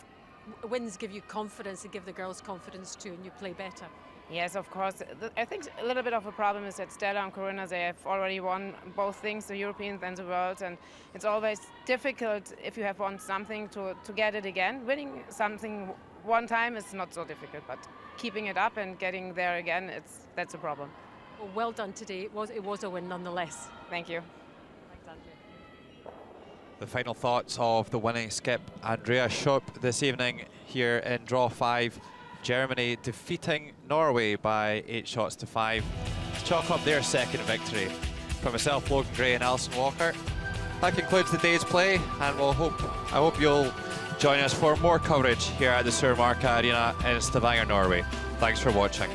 wins give you confidence and give the girls confidence too, and you play better. Yes, of course. I think a little bit of a problem is that Stella and Corinna, they have already won both things, the Europeans and the Worlds, and it's always difficult if you have won something to get it again. Winning something one time is not so difficult, but keeping it up and getting there again, that's a problem. Well done today. It was a win nonetheless. Thank you. Thanks, Andrea. The final thoughts of the winning skip, Andrea Schopp, this evening here in draw 5. Germany defeating Norway by 8 shots to 5 to chalk up their second victory. For myself, Logan Gray and Alison Walker, that concludes the day's play, and I hope you'll join us for more coverage here at the Surmarka Arena in Stavanger, Norway. Thanks for watching.